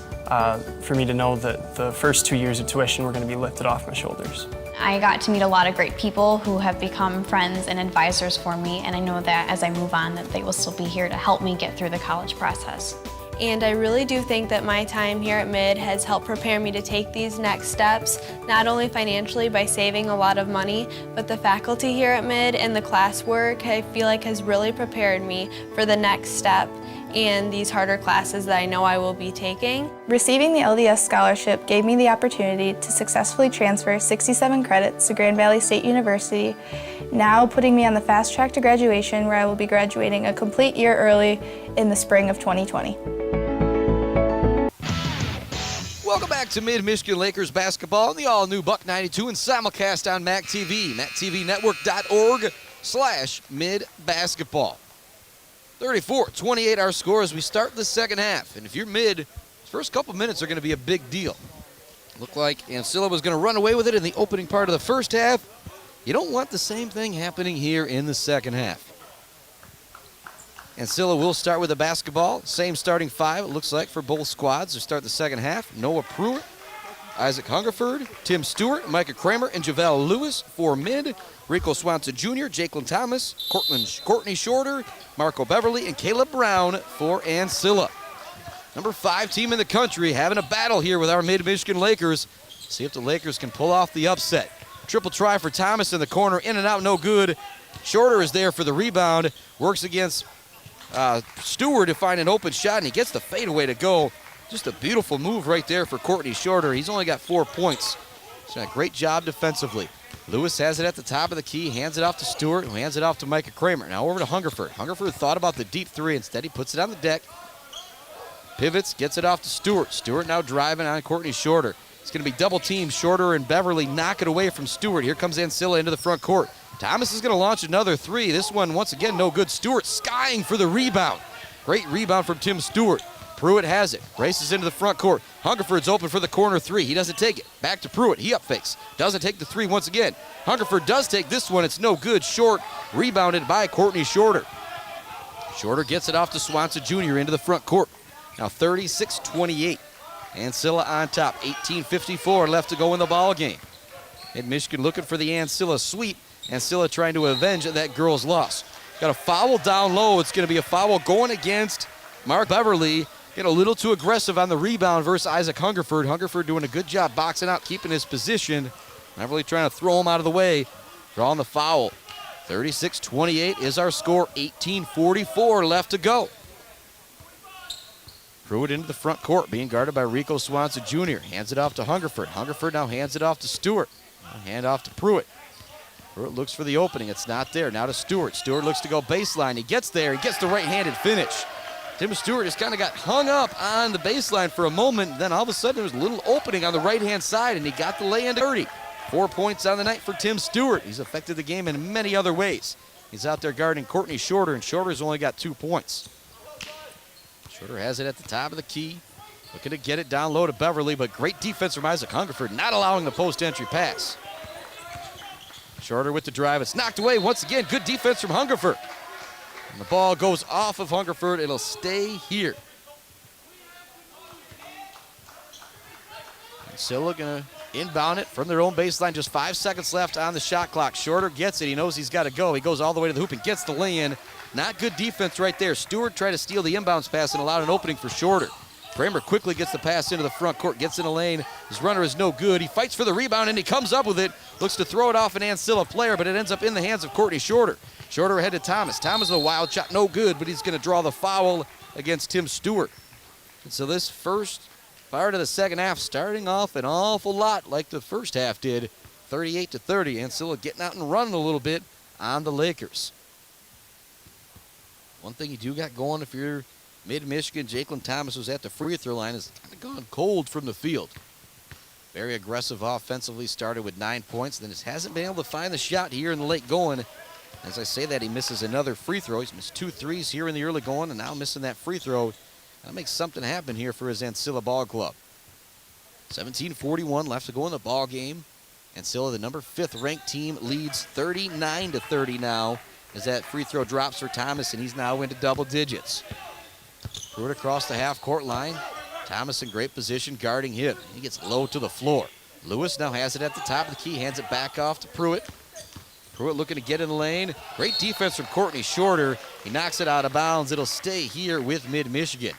for me to know that the first 2 years of tuition were going to be lifted off my shoulders. I got to meet a lot of great people who have become friends and advisors for me, and I know that as I move on that they will still be here to help me get through the college process. And I really do think that my time here at Mid has helped prepare me to take these next steps, not only financially by saving a lot of money, but the faculty here at Mid and the classwork I feel like has really prepared me for the next step and these harder classes that I know I will be taking. Receiving the LDS scholarship gave me the opportunity to successfully transfer 67 credits to Grand Valley State University, now putting me on the fast track to graduation, where I will be graduating a complete year early in the spring of 2020. Welcome back to Mid-Michigan Lakers basketball on the all-new Buck 92 and simulcast on MAC TV, mactvnetwork.org/midbasketball. 34-28 our score as we start the second half. And if you're Mid, the first couple minutes are going to be a big deal. Looked like Ancilla was going to run away with it in the opening part of the first half. You don't want the same thing happening here in the second half. Ancilla will start with the basketball. Same starting five, it looks like, for both squads to start the second half. Noah Pruitt, Isaac Hungerford, Tim Stewart, Micah Kramer, and JaVale Lewis for Mid. Rico Swanson Jr., Jalen Thomas, Courtney Shorter, Marco Beverly, and Caleb Brown for Ancilla. Number 5 team in the country having a battle here with our Mid-Michigan Lakers. See if the Lakers can pull off the upset. Triple try for Thomas in the corner, in and out, no good. Shorter is there for the rebound, works against Stewart to find an open shot, and he gets the fadeaway to go. Just a beautiful move right there for Courtney Shorter. He's only got 4 points. He's done a great job defensively. Lewis has it at the top of the key, hands it off to Stewart, who hands it off to Micah Kramer. Now over to Hungerford. Hungerford thought about the deep three. Instead, he puts it on the deck. Pivots, gets it off to Stewart. Stewart now driving on Courtney Shorter. It's going to be double team. Shorter and Beverly knock it away from Stewart. Here comes Ancilla into the front court. Thomas is going to launch another three. This one, once again, no good. Stewart skying for the rebound. Great rebound from Tim Stewart. Pruitt has it. Races into the front court. Hungerford's open for the corner three. He doesn't take it. Back to Pruitt. He up fakes. Doesn't take the three once again. Hungerford does take this one. It's no good. Short. Rebounded by Courtney Shorter. Shorter gets it off to Swanson Jr. into the front court. Now 36-28. Ancilla on top. 18:54 left to go in the ball game. Mid-Michigan looking for the Ancilla sweep. Ancilla trying to avenge that girl's loss. Got a foul down low. It's going to be a foul going against Mark Beverly. Get a little too aggressive on the rebound versus Isaac Hungerford. Hungerford doing a good job boxing out, keeping his position. Beverly trying to throw him out of the way. Drawing the foul. 36-28 is our score. 18:44 left to go. Pruitt into the front court, being guarded by Rico Swanson Jr. Hands it off to Hungerford. Hungerford now hands it off to Stewart. Hand off to Pruitt. Pruitt looks for the opening. It's not there. Now to Stewart. Stewart looks to go baseline. He gets there. He gets the right-handed finish. Tim Stewart just kind of got hung up on the baseline for a moment. Then all of a sudden there was a little opening on the right-hand side, and he got the lay-in dirty. 4 points on the night for Tim Stewart. He's affected the game in many other ways. He's out there guarding Courtney Shorter, and Shorter's only got 2 points. Shorter has it at the top of the key. Looking to get it down low to Beverly, but great defense from Isaac Hungerford, not allowing the post-entry pass. Shorter with the drive. It's knocked away once again. Good defense from Hungerford. And the ball goes off of Hungerford. It'll stay here. Ancilla going to inbound it from their own baseline. Just 5 seconds left on the shot clock. Shorter gets it. He knows he's got to go. He goes all the way to the hoop and gets the lay-in. Not good defense right there. Stewart tried to steal the inbounds pass and allowed an opening for Shorter. Kramer quickly gets the pass into the front court, gets in the lane. His runner is no good. He fights for the rebound, and he comes up with it. Looks to throw it off an Ancilla player, but it ends up in the hands of Courtney Shorter. Shorter ahead to Thomas. Thomas with a wild shot, no good, but he's going to draw the foul against Tim Stewart. And so this first part of the second half starting off an awful lot like the first half did. 38-30. Ancilla getting out and running a little bit on the Lakers. One thing you do got going if you're Mid-Michigan, Jacqueline Thomas was at the free throw line, has kind of gone cold from the field. Very aggressive offensively, started with 9 points, then just hasn't been able to find the shot here in the late going. As I say that, he misses another free throw. He's missed 2 threes here in the early going, and now missing that free throw. That makes something happen here for his Ancilla ball club. 17:41 left to go in the ball game. Ancilla, the number 5th ranked team, leads 39-30 now as that free throw drops for Thomas, and he's now into double digits. Pruitt across the half-court line. Thomas in great position guarding him. He gets low to the floor. Lewis now has it at the top of the key, hands it back off to Pruitt. Pruitt looking to get in the lane. Great defense from Courtney Shorter. He knocks it out of bounds. It'll stay here with Mid-Michigan.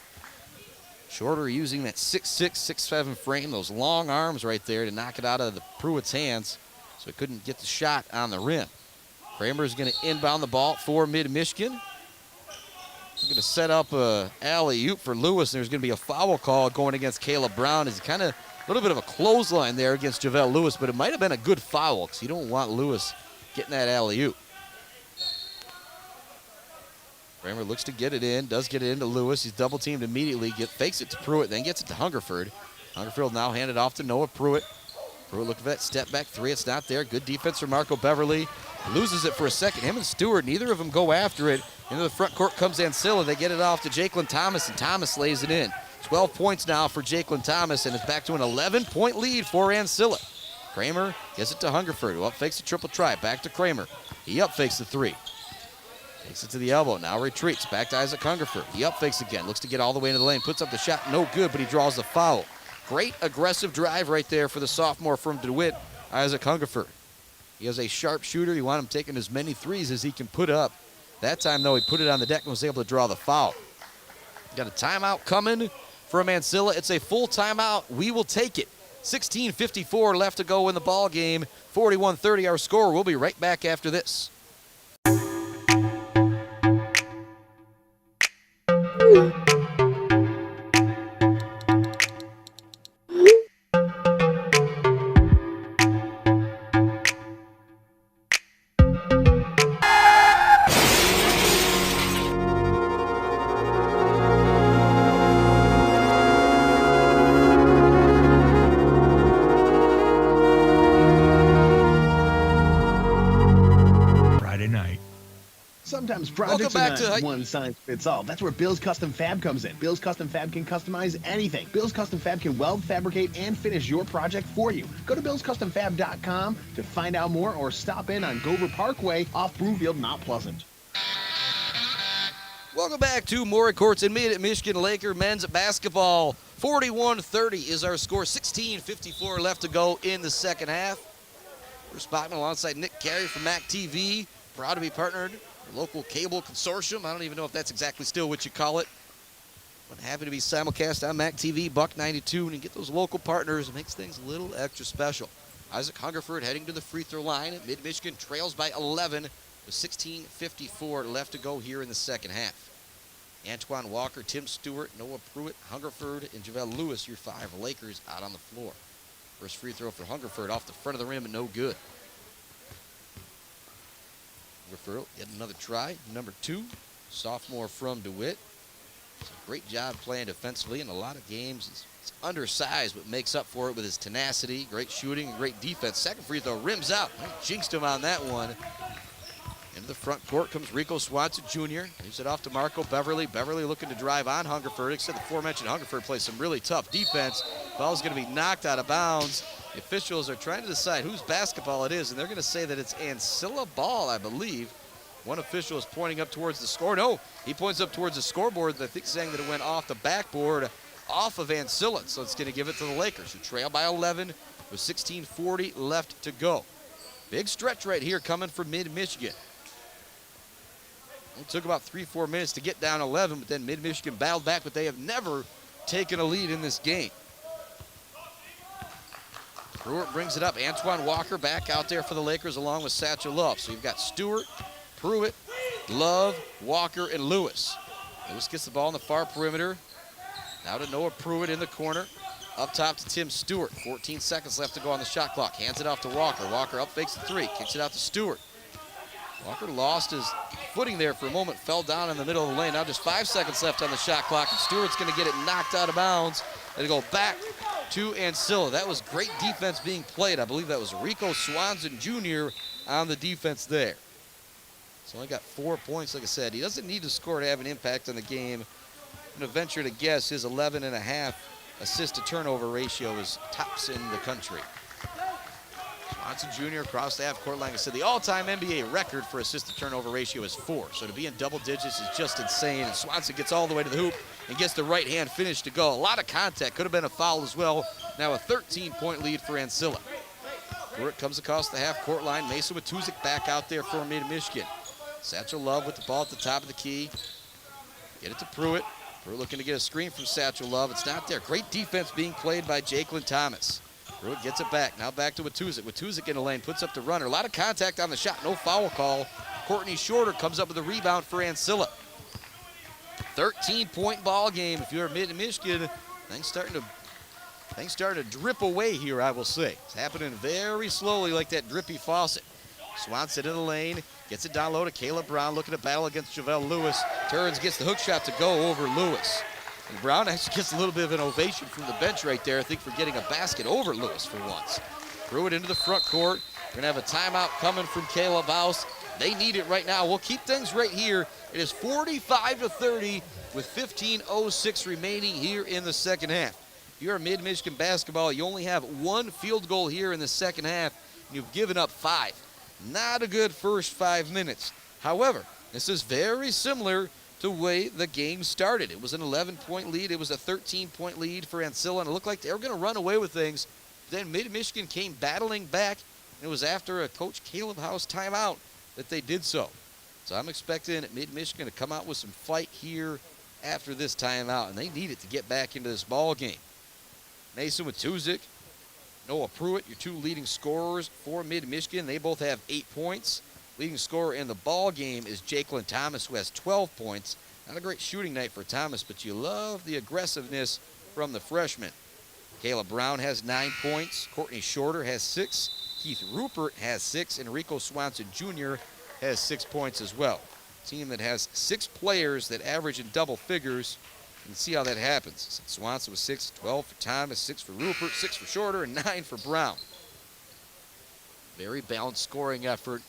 Shorter using that 6'6", 6'7" frame, those long arms right there to knock it out of the Pruitt's hands, so he couldn't get the shot on the rim. Kramer's going to inbound the ball for Mid-Michigan. We're going to set up a alley-oop for Lewis, and there's going to be a foul call going against Caleb Brown. It's kind of a little bit of a clothesline there against Javelle Lewis, but it might have been a good foul because you don't want Lewis getting that alley-oop. Kramer looks to get it in, does get it into Lewis. He's double-teamed immediately, fakes it to Pruitt, then gets it to Hungerford. Hungerford now handed off to Noah Pruitt. Pruitt looking for that step-back three. It's not there. Good defense from Marco Beverly. Loses it for a second. Him and Stewart, neither of them go after it. Into the front court comes Ancilla. They get it off to Jacqueline Thomas, and Thomas lays it in. 12 points now for Jacqueline Thomas, and it's back to an 11-point lead for Ancilla. Kramer gets it to Hungerford, who up-fakes a triple try. Back to Kramer. He up-fakes the three. Takes it to the elbow. Now retreats. Back to Isaac Hungerford. He up-fakes again. Looks to get all the way into the lane. Puts up the shot. No good, but he draws the foul. Great aggressive drive right there for the sophomore from DeWitt, Isaac Hungerford. He is a sharp shooter. You want him taking as many threes as he can put up. That time, though, he put it on the deck and was able to draw the foul. Got a timeout coming from Ancilla. It's a full timeout. We will take it. 16:54 left to go in the ball game. 41-30 our score. We'll be right back after this. Sometimes projects back are to not one size fits all. That's where Bill's Custom Fab comes in. Bill's Custom Fab can customize anything. Bill's Custom Fab can weld, fabricate, and finish your project for you. Go to billscustomfab.com to find out more or stop in on Gover Parkway off Broomfield, Mount Pleasant. Welcome back to Maury Courts in Mid-Michigan Laker men's basketball. 41-30 is our score. 16:54 left to go in the second half. Bruce Bachman alongside Nick Carey from MAC TV. Proud to be partnered with local cable consortium. I don't even know if that's exactly still what you call it. But happy to be simulcast on MAC TV, Buck 92, and get those local partners. It makes things a little extra special. Isaac Hungerford heading to the free throw line. Mid-Michigan trails by 11 with 16:54 left to go here in the second half. Antoine Walker, Tim Stewart, Noah Pruitt, Hungerford, and JaVale Lewis, your 5 Lakers out on the floor. First free throw for Hungerford off the front of the rim and no good. Hungerford, yet another try. Number 2, sophomore from DeWitt. It's a great job playing defensively in a lot of games. He's undersized, but makes up for it with his tenacity, great shooting, and great defense. Second free throw, rims out. Jinxed him on that one. Into the front court comes Rico Swanson Jr. Leaves it off to Marco Beverly. Beverly looking to drive on Hungerford. Except the aforementioned Hungerford plays some really tough defense. Ball's going to be knocked out of bounds. The officials are trying to decide whose basketball it is, and they're going to say that it's Ancilla ball, I believe. One official is pointing up towards the score. No, he points up towards the scoreboard, I think saying that it went off the backboard off of Ancilla. So it's going to give it to the Lakers, who trail by 11 with 16:40 left to go. Big stretch right here coming from Mid-Michigan. It took about 3-4 minutes to get down 11, but then Mid-Michigan battled back, but they have never taken a lead in this game. Pruitt brings it up. Antoine Walker back out there for the Lakers along with Satchel Love. So you've got Stewart, Pruitt, Love, Walker, and Lewis. Lewis gets the ball on the far perimeter. Now to Noah Pruitt in the corner. Up top to Tim Stewart. 14 seconds left to go on the shot clock. Hands it off to Walker. Walker up fakes the 3. Kicks it out to Stewart. Walker lost his footing there for a moment, fell down in the middle of the lane. Now just 5 seconds left on the shot clock, and Stewart's going to get it knocked out of bounds and go back to Ancilla. That was great defense being played. I believe that was Rico Swanson Jr. on the defense there. So only got 4 points, like I said. He doesn't need to score to have an impact on the game. I'm going to venture to guess his 11.5 assist-to-turnover ratio is tops in the country. Swanson Jr. across the half-court line. I said the all-time NBA record for assist-to-turnover ratio is 4. So to be in double digits is just insane. And Swanson gets all the way to the hoop and gets the right-hand finish to go. A lot of contact. Could have been a foul as well. Now a 13-point lead for Ancilla. Pruitt comes across the half-court line. Mason with Tuzik back out there for Mid-Michigan. Satchel Love with the ball at the top of the key. Get it to Pruitt. Pruitt looking to get a screen from Satchel Love. It's not there. Great defense being played by Jakelin Thomas. Pruitt gets it back. Now back to Watuzik. Watuzik in the lane, puts up the runner. A lot of contact on the shot. No foul call. Courtney Shorter comes up with a rebound for Ancilla. 13-point ball game. If you're Mid-Michigan, things starting to drip away here, I will say. It's happening very slowly like that drippy faucet. Swanson in the lane. Gets it down low to Caleb Brown, looking to battle against JaVale Lewis. Turns, gets the hook shot to go over Lewis. And Brown actually gets a little bit of an ovation from the bench right there, I think, for getting a basket over Lewis for once. Threw it into the front court. We're going to have a timeout coming from Caleb House. They need it right now. We'll keep things right here. It is 45-30 with 15:06 remaining here in the second half. If you're a Mid-Michigan basketball, you only have 1 field goal here in the second half, and you've given up 5. Not a good first 5 minutes. However, this is very similar to the way the game started. It was an 11-point lead. It was a 13-point lead for Ancilla, and it looked like they were going to run away with things. Then Mid-Michigan came battling back, and it was after a Coach Caleb House timeout that they did so. So I'm expecting Mid-Michigan to come out with some fight here after this timeout, and they need it to get back into this ball game. Mason with Tuzik. Noah Pruitt, your 2 leading scorers for Mid-Michigan. They both have 8 points. Leading scorer in the ball game is Jakelin Thomas, who has 12 points. Not a great shooting night for Thomas, but you love the aggressiveness from the freshman. Caleb Brown has 9 points. Courtney Shorter has 6. Keith Rupert has 6. And Rico Swanson Jr. has 6 points as well. Team that has 6 players that average in double figures. You can see how that happens. Swanson was 6, 12 for Thomas, 6 for Rupert, 6 for Shorter, and 9 for Brown. Very balanced scoring effort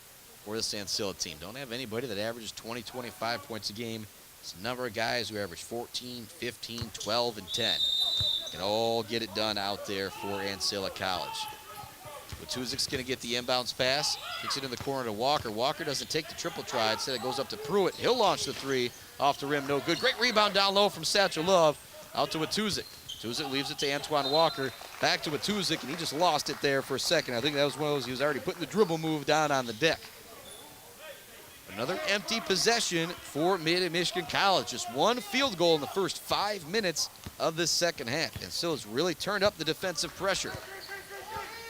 for this Ancilla team. Don't have anybody that averages 20, 25 points a game. It's a number of guys who average 14, 15, 12, and 10. Can all get it done out there for Ancilla College. Watuzik's going to get the inbounds pass. Kicks it in the corner to Walker. Walker doesn't take the triple try. Instead, it goes up to Pruitt. He'll launch the three off the rim. No good. Great rebound down low from Satchel Love. Out to Watuzik. Watuzik leaves it to Antoine Walker. Back to Watuzik, and he just lost it there for a second. I think that was one of those, he was already putting the dribble move down on the deck. Another empty possession for Mid-Michigan College. Just one field goal in the first 5 minutes of this second half. And Ancilla's really turned up the defensive pressure.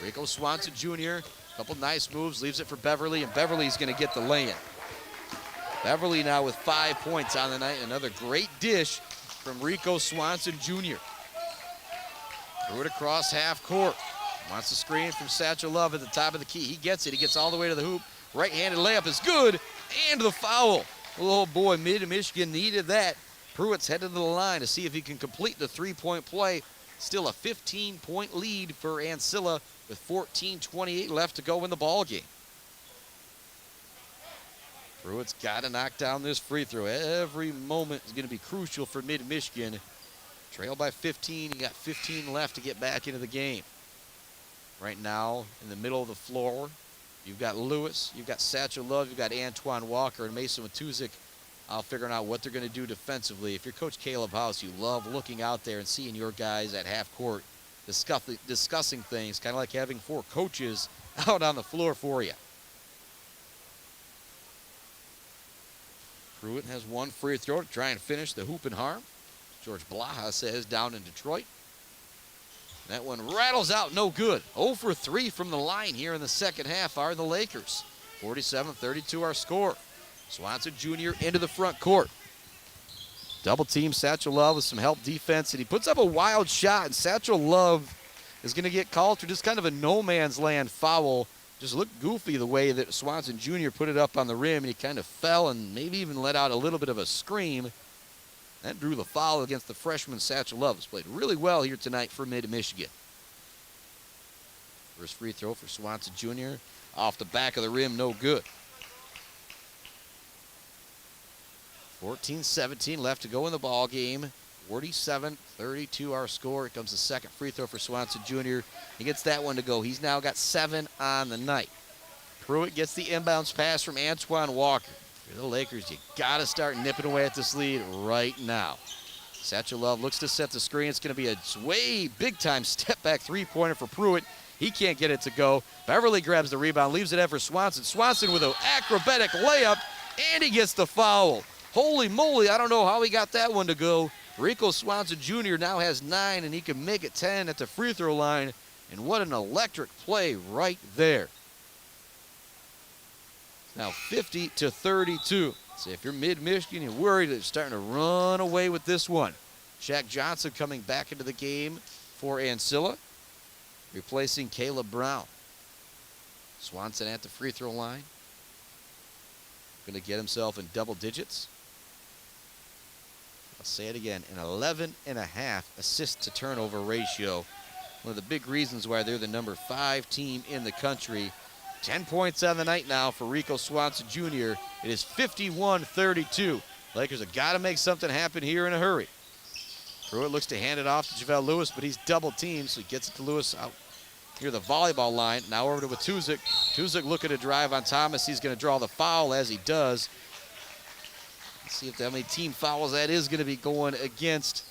Rico Swanson Jr., a couple nice moves, leaves it for Beverly, and Beverly's going to get the lay-in. Beverly now with 5 points on the night. Another great dish from Rico Swanson Jr. Threw it across half court. Wants the screen from Satchel Love at the top of the key. He gets it. He gets all the way to the hoop. Right-handed layup is good, and the foul. Oh boy, Mid-Michigan needed that. Pruitt's headed to the line to see if he can complete the three-point play. Still a 15-point lead for Ancilla with 14:28 left to go in the ball game. Pruitt's got to knock down this free throw. Every moment is going to be crucial for Mid-Michigan. Trail by 15. You got 15 left to get back into the game. Right now, in the middle of the floor, you've got Lewis, you've got Satchel Love, you've got Antoine Walker, and Mason Watuzik out figuring out what they're going to do defensively. If you're Coach Caleb House, you love looking out there and seeing your guys at half court discussing things, kind of like having 4 coaches out on the floor for you. Pruitt has one free throw to try and finish the hoop and harm. George Blaha says down in Detroit. That one rattles out, no good. 0 for 3 from the line here in the second half are the Lakers. 47-32 our score. Swanson Jr. into the front court. Double team Satchel Love with some help defense, and he puts up a wild shot, and Satchel Love is going to get called for just kind of a no man's land foul. Just looked goofy the way that Swanson Jr. put it up on the rim, and he kind of fell and maybe even let out a little bit of a scream. That drew the foul against the freshman Satchel Love. Has played really well here tonight for Mid-Michigan. First free throw for Swanson Jr. Off the back of the rim, no good. 14-17 left to go in the ball game. 47-32 our score. Here comes the second free throw for Swanson Jr. He gets that one to go. He's now got 7 on the night. Pruitt gets the inbounds pass from Antoine Walker. For the Lakers, you got to start nipping away at this lead right now. Satchel Love looks to set the screen. It's going to be a way big-time step-back three-pointer for Pruitt. He can't get it to go. Beverly grabs the rebound, leaves it out for Swanson. Swanson with an acrobatic layup, and he gets the foul. Holy moly, I don't know how he got that one to go. Rico Swanson Jr. now has 9, and he can make it 10 at the free throw line. And what an electric play right there. Now 50-32. So if you're Mid-Michigan, you're worried that they're starting to run away with this one. Shaq Johnson coming back into the game for Ancilla, replacing Caleb Brown. Swanson at the free throw line. Going to get himself in double digits. I'll say it again, an 11.5 assist to turnover ratio. One of the big reasons why they're the number 5 team in the country. 10 points on the night now for Rico Swanson Jr. It is 51-32. Lakers have got to make something happen here in a hurry. Pruitt looks to hand it off to JaVale Lewis, but he's double teamed, so he gets it to Lewis out near the volleyball line. Now over to Watuzik. Watuzik looking to drive on Thomas. He's going to draw the foul as he does. Let's see if how many team fouls that is going to be going against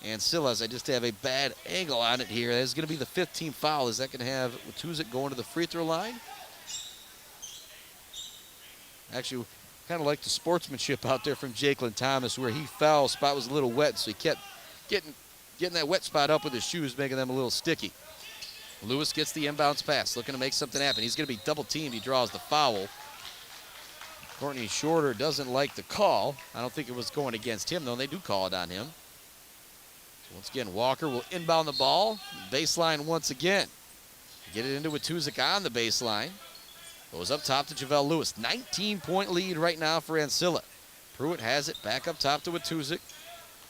Ancilla. I just have a bad angle on it here. That is going to be the 5th team foul. Is that going to have Watuzik going to the free throw line? Actually, kind of like the sportsmanship out there from Jakelin Thomas where he fell. Spot was a little wet, so he kept getting that wet spot up with his shoes, making them a little sticky. Lewis gets the inbounds pass, looking to make something happen. He's going to be double teamed. He draws the foul. Courtney Shorter doesn't like the call. I don't think it was going against him, though. They do call it on him. So once again, Walker will inbound the ball. Baseline once again. Get it into Watuzik on the baseline. Goes up top to JaVale Lewis. 19-point lead right now for Ancilla. Pruitt has it back up top to Watuzik.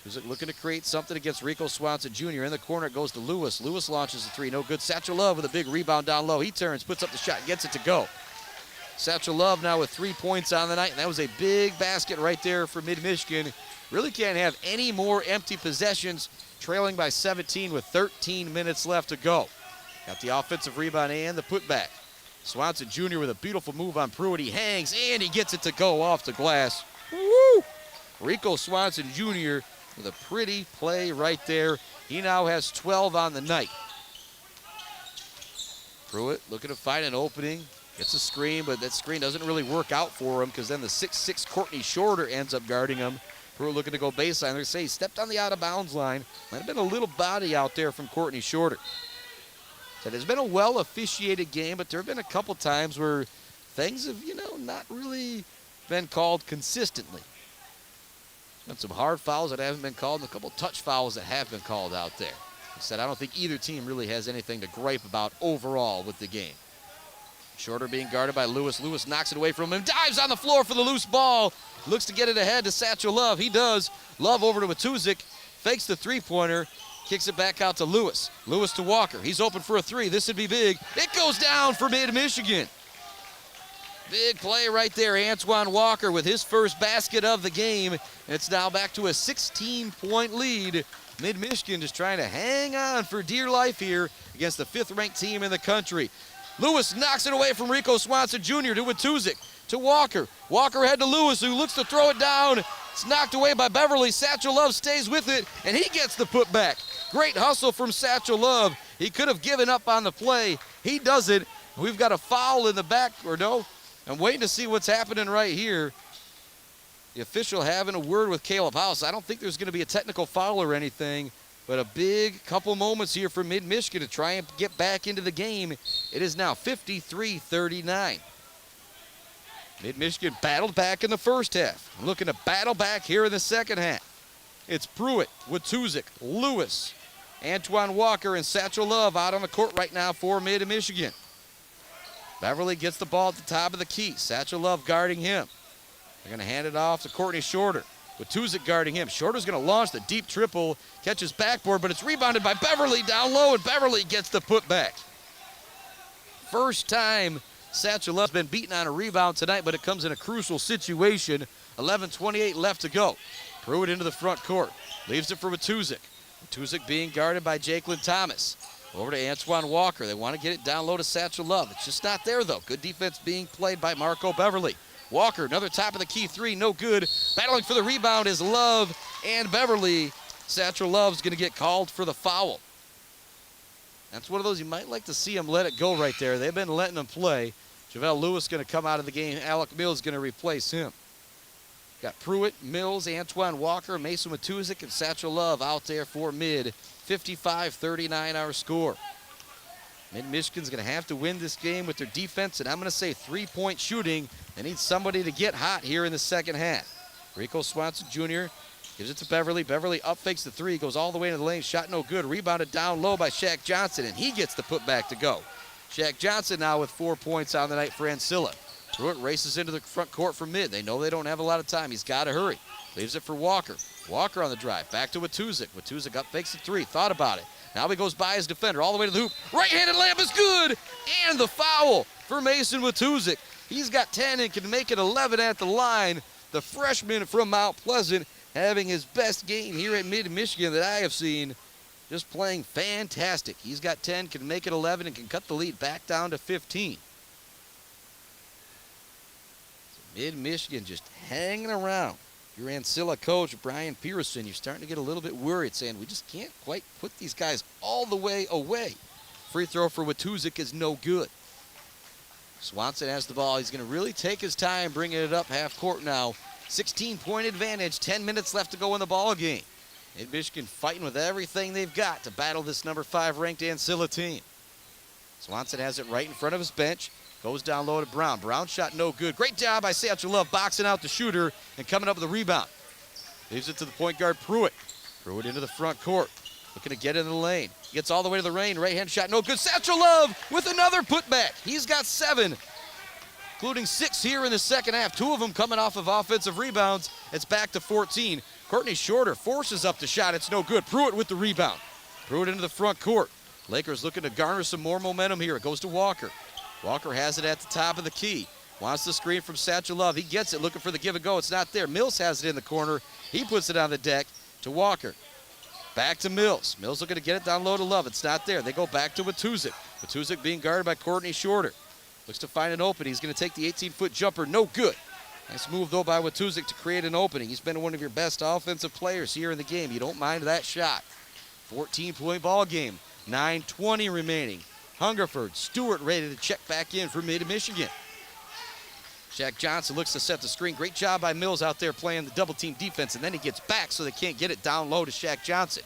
Watuzik looking to create something against Rico Swanson Jr. In the corner, it goes to Lewis. Lewis launches the 3, no good. Satchel Love with a big rebound down low. He turns, puts up the shot, gets it to go. Satchel Love now with 3 points on the night, and that was a big basket right there for Mid-Michigan. Really can't have any more empty possessions, trailing by 17 with 13 minutes left to go. Got the offensive rebound and the putback. Swanson Jr. with a beautiful move on Pruitt. He hangs, and he gets it to go off the glass. Woo! Rico Swanson Jr. with a pretty play right there. He now has 12 on the night. Pruitt looking to find an opening. Gets a screen, but that screen doesn't really work out for him because then the 6'6" Courtney Shorter ends up guarding him. Pruitt looking to go baseline. They say he stepped on the out-of-bounds line. Might have been a little body out there from Courtney Shorter. So it has been a well-officiated game, but there have been a couple times where things have, not really been called consistently. Been some hard fouls that haven't been called and a couple touch fouls that have been called out there. He said, I don't think either team really has anything to gripe about overall with the game. Shorter being guarded by Lewis. Lewis knocks it away from him, dives on the floor for the loose ball. Looks to get it ahead to Satchel Love. He does. Love over to Matuzik, fakes the three-pointer, kicks it back out to Lewis. Lewis to Walker. He's open for a three. This would be big. It goes down for Mid-Michigan. Big play right there. Antoine Walker with his first basket of the game. It's now back to a 16-point lead. Mid-Michigan just trying to hang on for dear life here against the 5th-ranked team in the country. Lewis knocks it away from Rico Swanson Jr. to Watuzik, to Walker. Walker ahead to Lewis, who looks to throw it down. It's knocked away by Beverly. Satchel Love stays with it, and he gets the putback. Great hustle from Satchel Love. He could have given up on the play. He doesn't. We've got a foul in the back, or no? I'm waiting to see what's happening right here. The official having a word with Caleb House. I don't think there's going to be a technical foul or anything, but a big couple moments here for Mid-Michigan to try and get back into the game. It is now 53-39. Mid-Michigan battled back in the first half. Looking to battle back here in the second half. It's Pruitt, Watuzik, Lewis, Antoine Walker, and Satchel Love out on the court right now for Mid-Michigan. Beverly gets the ball at the top of the key. Satchel Love guarding him. They're going to hand it off to Courtney Shorter. Watuzik guarding him. Shorter's going to launch the deep triple, catches backboard, but it's rebounded by Beverly down low, and Beverly gets the putback. First time Satchel Love's been beaten on a rebound tonight, but it comes in a crucial situation. 11:28 left to go. Pruitt into the front court. Leaves it for Watuzik. Watuzik being guarded by Jakelin Thomas. Over to Antoine Walker. They want to get it down low to Satchel Love. It's just not there, though. Good defense being played by Marco Beverly. Walker, another top of the key three, no good. Battling for the rebound is Love and Beverly. Satchel Love's going to get called for the foul. That's one of those you might like to see him let it go right there. They've been letting him play. JaVale Lewis going to come out of the game. Alec Mills going to replace him. Got Pruitt, Mills, Antoine Walker, Mason Watuzik, and Satchel Love out there for Mid. 55-39 our score. Mid-Michigan's going to have to win this game with their defense, and I'm going to say three-point shooting. They need somebody to get hot here in the second half. Rico Swanson Jr. gives it to Beverly. Beverly up fakes the three, goes all the way into the lane. Shot no good. Rebounded down low by Shaq Johnson, and he gets the putback to go. Shaq Johnson now with 4 points on the night for Ancilla. Pruitt races into the front court for Mid. They know they don't have a lot of time. He's got to hurry. Leaves it for Walker. Walker on the drive. Back to Watuzik. Watuzik up fakes the three. Thought about it. Now he goes by his defender all the way to the hoop. Right-handed layup is good. And the foul for Mason Watuzik. He's got 10 and can make it 11 at the line. The freshman from Mount Pleasant having his best game here at Mid-Michigan that I have seen. Just playing fantastic. He's got 10, can make it 11, and can cut the lead back down to 15. So Mid-Michigan just hanging around. Your Ancilla coach, Brian Pearson, you're starting to get a little bit worried, saying we just can't quite put these guys all the way away. Free throw for Watuzik is no good. Swanson has the ball. He's going to really take his time bringing it up half court now. 16-point advantage, 10 minutes left to go in the ball game. Mid-Michigan fighting with everything they've got to battle this number 5 ranked Ancilla team. Swanson has it right in front of his bench. Goes down low to Brown. Brown shot no good. Great job by Satchel Love boxing out the shooter and coming up with a rebound. Leaves it to the point guard, Pruitt. Pruitt into the front court. Looking to get in the lane. Gets all the way to the lane. Right-hand shot no good. Satchel Love with another putback. He's got 7, including 6 here in the second half. 2 of them coming off of offensive rebounds. It's back to 14. Courtney Shorter forces up the shot. It's no good. Pruitt with the rebound. Pruitt into the front court. Lakers looking to garner some more momentum here. It goes to Walker. Walker has it at the top of the key. Wants the screen from Satchel Love. He gets it, looking for the give and go. It's not there. Mills has it in the corner. He puts it on the deck to Walker. Back to Mills. Mills looking to get it down low to Love. It's not there. They go back to Watuzik. Watuzik being guarded by Courtney Shorter. Looks to find an opening. He's going to take the 18-foot jumper. No good. Nice move, though, by Watuzik to create an opening. He's been one of your best offensive players here in the game. You don't mind that shot. 14-point ball game. 9:20 remaining. Hungerford, Stewart ready to check back in for Mid-Michigan. Shaq Johnson looks to set the screen. Great job by Mills out there playing the double-team defense, and then he gets back so they can't get it down low to Shaq Johnson.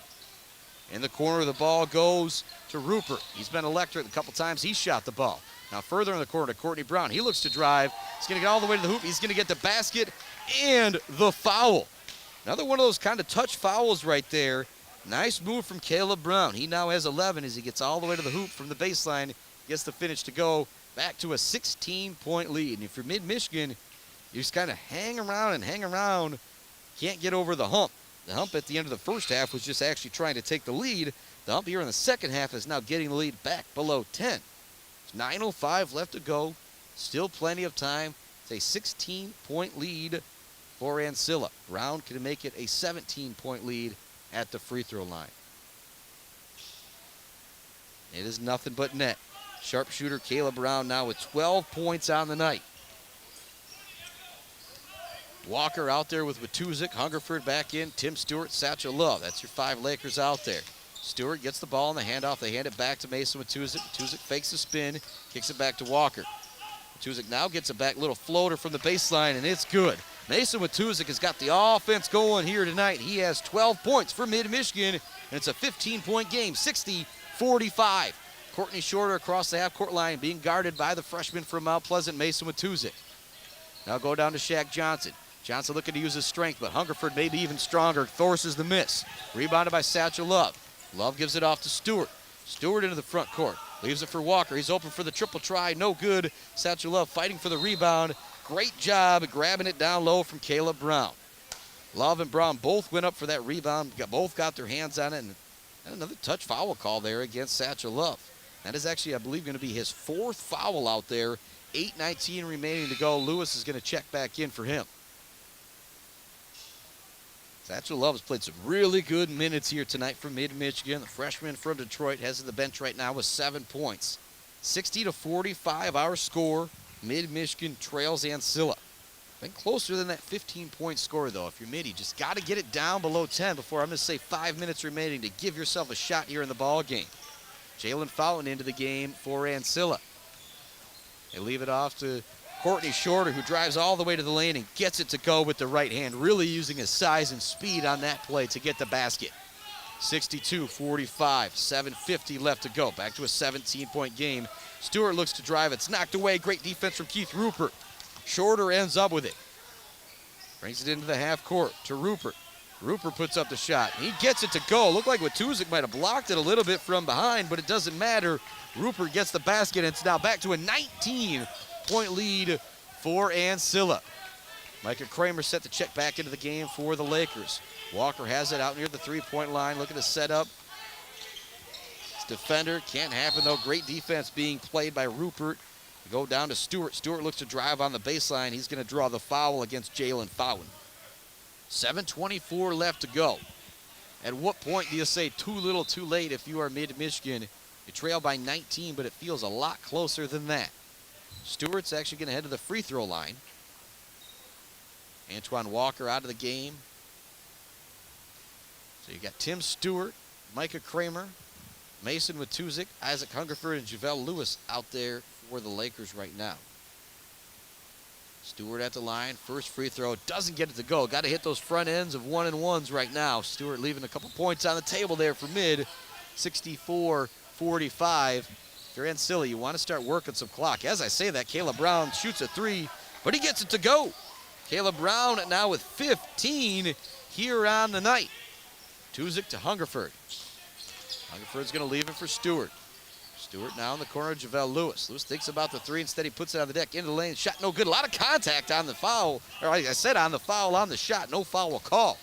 In the corner, the ball goes to Rupert. He's been electric a couple times. He shot the ball. Now further in the corner to Courtney Brown. He looks to drive. He's going to get all the way to the hoop. He's going to get the basket and the foul. Another one of those kind of touch fouls right there. Nice move from Caleb Brown. He now has 11 as he gets all the way to the hoop from the baseline. Gets the finish to go back to a 16-point lead. And if you're Mid-Michigan, you just kind of hang around. Can't get over the hump. The hump at the end of the first half was just actually trying to take the lead. The hump here in the second half is now getting the lead back below 10. 9:05 left to go. Still plenty of time. It's a 16-point lead for Ancilla. Brown can make it a 17-point lead at the free throw line. It is nothing but net. Sharpshooter Caleb Brown now with 12 points on the night. Walker out there with Watuzik. Hungerford back in. Tim Stewart, Satchel Love. That's your 5 Lakers out there. Stewart gets the ball in the handoff. They hand it back to Mason Watuzik. Watuzik fakes the spin, kicks it back to Walker. Watuzik now gets a back little floater from the baseline, and it's good. Mason Watuzik has got the offense going here tonight. He has 12 points for Mid-Michigan, and it's a 15-point game, 60-45. Courtney Shorter across the half-court line being guarded by the freshman from Mount Pleasant, Mason Watuzik. Now go down to Shaq Johnson. Johnson looking to use his strength, but Hungerford maybe even stronger, forces the miss. Rebounded by Satchel Love. Love gives it off to Stewart. Stewart into the front court. Leaves it for Walker. He's open for the triple try. No good. Satchel Love fighting for the rebound. Great job grabbing it down low from Caleb Brown. Love and Brown both went up for that rebound. Both got their hands on it. And another touch foul call there against Satchel Love. That is actually, I believe, going to be his 4th foul out there. 8:19 remaining to go. Lewis is going to check back in for him. Satchel Love has played some really good minutes here tonight for Mid-Michigan. The freshman from Detroit has the bench right now with 7 points. 60-45 our score. Mid-Michigan trails Ancilla. Been closer than that 15-point score, though. If you're Mid, you just got to get it down below 10 before, I'm going to say, 5 minutes remaining to give yourself a shot here in the ball game. Jalen Fountain into the game for Ancilla. They leave it off to Courtney Shorter, who drives all the way to the lane and gets it to go with the right hand, really using his size and speed on that play to get the basket. 62-45, 7:50 left to go. Back to a 17-point game. Stewart looks to drive. It's knocked away. Great defense from Keith Rupert. Shorter ends up with it. Brings it into the half court to Rupert. Rupert puts up the shot. He gets it to go. Looked like Watuzik might have blocked it a little bit from behind, but it doesn't matter. Rupert gets the basket, and it's now back to a 19-point lead for Ancilla. Micah Kramer set to check back into the game for the Lakers. Walker has it out near the 3-point line, looking to set up. His defender, can't happen though. Great defense being played by Rupert. Go down to Stewart. Stewart looks to drive on the baseline. He's going to draw the foul against Jalen Fountain. 7:24 left to go. At what point do you say too little, too late if you are Mid-Michigan? You trail by 19, but it feels a lot closer than that. Stewart's actually going to head to the free throw line. Antoine Walker out of the game. So you got Tim Stewart, Micah Kramer, Mason Watuzik, Isaac Hungerford, and JaVale Lewis out there for the Lakers right now. Stewart at the line, first free throw, doesn't get it to go. Got to hit those front ends of 1-and-1s right now. Stewart leaving a couple points on the table there for Mid. 64-45. If you're Ancilla, you want to start working some clock. As I say that, Caleb Brown shoots a 3, but he gets it to go. Caleb Brown now with 15 here on the night. Tuzik to Hungerford. Hungerford's going to leave it for Stewart. Stewart now in the corner of JaVale Lewis. Lewis thinks about the 3, instead he puts it on the deck into the lane. Shot no good. A lot of contact on the foul. Or like I said, on the foul on the shot. No foul call.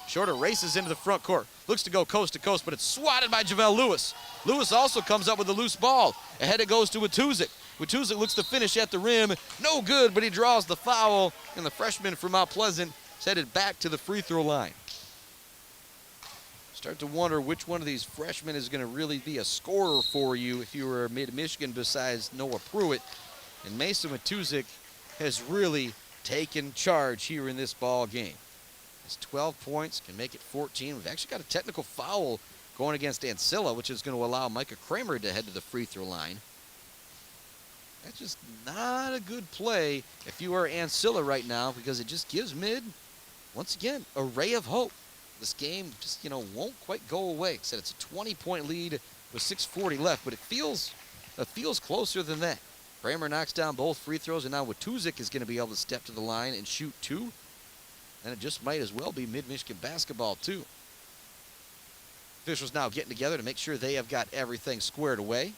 Shorter races into the front court. Looks to go coast to coast, but it's swatted by JaVale Lewis. Lewis also comes up with a loose ball. Ahead it goes to Watuzik. Watuzik looks to finish at the rim. No good, but he draws the foul, and the freshman from Mount Pleasant is headed back to the free throw line. Start to wonder which one of these freshmen is going to really be a scorer for you if you were Mid-Michigan besides Noah Pruitt. And Mason Watuzik has really taken charge here in this ball game. It's 12 points, can make it 14. We've actually got a technical foul going against Ancilla, which is going to allow Micah Kramer to head to the free throw line. That's just not a good play if you are Ancilla right now, because it just gives Mid, once again, a ray of hope. This game just, won't quite go away. Like I said, it's a 20-point lead with 6:40 left, but it feels closer than that. Kramer knocks down both free throws, and now Watuzik is going to be able to step to the line and shoot 2. And it just might as well be Mid-Michigan basketball, too. Officials now getting together to make sure they have got everything squared away.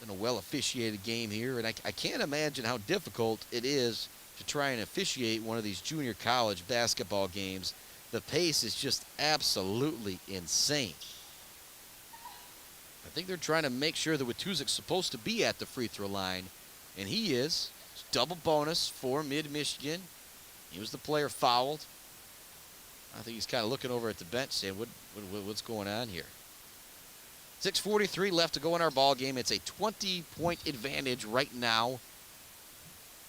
Been a well-officiated game here, and I can't imagine how difficult it is to try and officiate one of these junior college basketball games. The pace is just absolutely insane. I think they're trying to make sure that Watuzik's supposed to be at the free throw line, and he is. It's double bonus for Mid-Michigan. He was the player fouled. I think he's kind of looking over at the bench saying, what's going on here? 6:43 left to go in our ball game. It's a 20-point advantage right now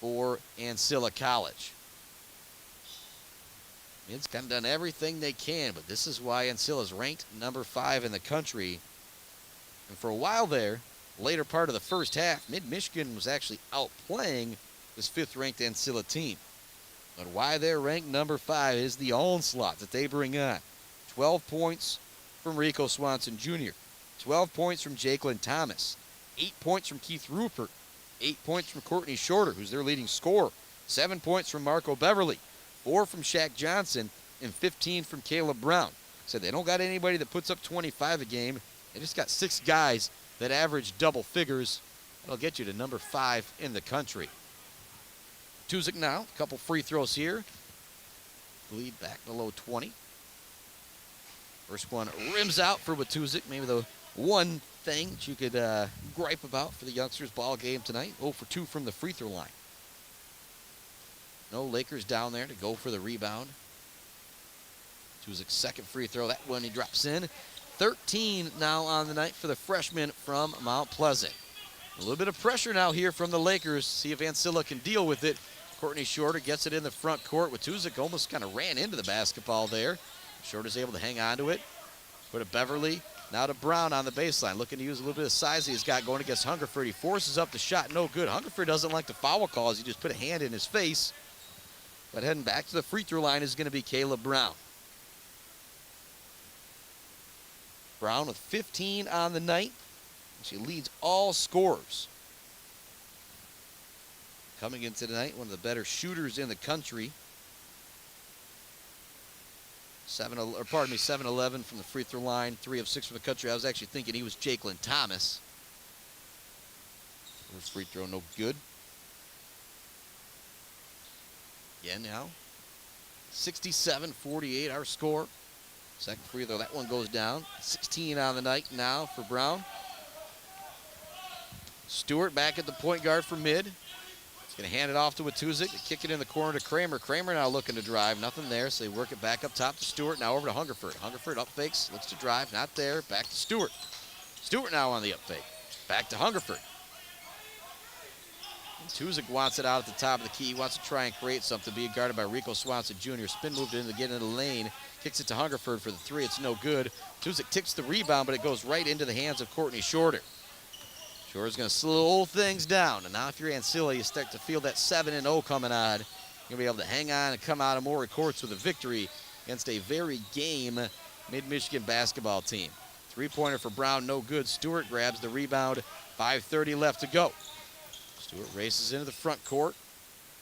for Ancilla College. It's kind of done everything they can, but this is why Ancilla is ranked number 5 in the country. And for a while there, later part of the first half, Mid-Michigan was actually outplaying this 5th-ranked Ancilla team. But why they're ranked number 5 is the onslaught that they bring on. 12 points from Rico Swanson Jr., 12 points from Jakelin Thomas, 8 points from Keith Rupert, 8 points from Courtney Shorter, who's their leading scorer, 7 points from Marco Beverly, 4 from Shaq Johnson, and 15 from Caleb Brown. So they don't got anybody that puts up 25 a game. They just got 6 guys that average double figures. That'll get you to number 5 in the country. Tuzik now, a couple free throws here. Lead back below 20. First one rims out for Watuzik. Maybe the one thing that you could gripe about for the youngsters' ball game tonight. 0 for 2 from the free throw line. No Lakers down there to go for the rebound. Tuzik's second free throw. That one he drops in. 13 now on the night for the freshman from Mount Pleasant. A little bit of pressure now here from the Lakers. See if Ancilla can deal with it. Courtney Shorter gets it in the front court. Watuzik almost kind of ran into the basketball there. Shorter's able to hang on to it. Put it Beverly. Now to Brown on the baseline. Looking to use a little bit of size he's got going against Hungerford. He forces up the shot. No good. Hungerford doesn't like the foul calls. He just put a hand in his face. But heading back to the free throw line is going to be Caleb Brown. Brown with 15 on the night. She leads all scorers. Coming into tonight, one of the better shooters in the country. 7-11 from the free throw line, 3 of 6 from the country. I was actually thinking he was Jakelin Thomas. First free throw, no good. Again now, 67-48 our score. Second free throw, that one goes down. 16 on the night now for Brown. Stewart back at the point guard for Mid. He's going to hand it off to Watuzik to kick it in the corner to Kramer. Kramer now looking to drive. Nothing there, so they work it back up top to Stewart. Now over to Hungerford. Hungerford up fakes, looks to drive. Not there. Back to Stewart. Stewart now on the up fake. Back to Hungerford. Tuzik wants it out at the top of the key. He wants to try and create something. Being guarded by Rico Swanson Jr. Spin moved in to get into the lane. Kicks it to Hungerford for the 3. It's no good. Tuzik takes the rebound, but it goes right into the hands of Courtney Shorter. Shorter's going to slow things down. And now if you're Ancilla, you start to feel that 7-0 coming on. You're going to be able to hang on and come out of Maury Courts with a victory against a very game Mid-Michigan basketball team. 3-pointer for Brown, no good. Stewart grabs the rebound. 5:30 left to go. Stewart races into the front court.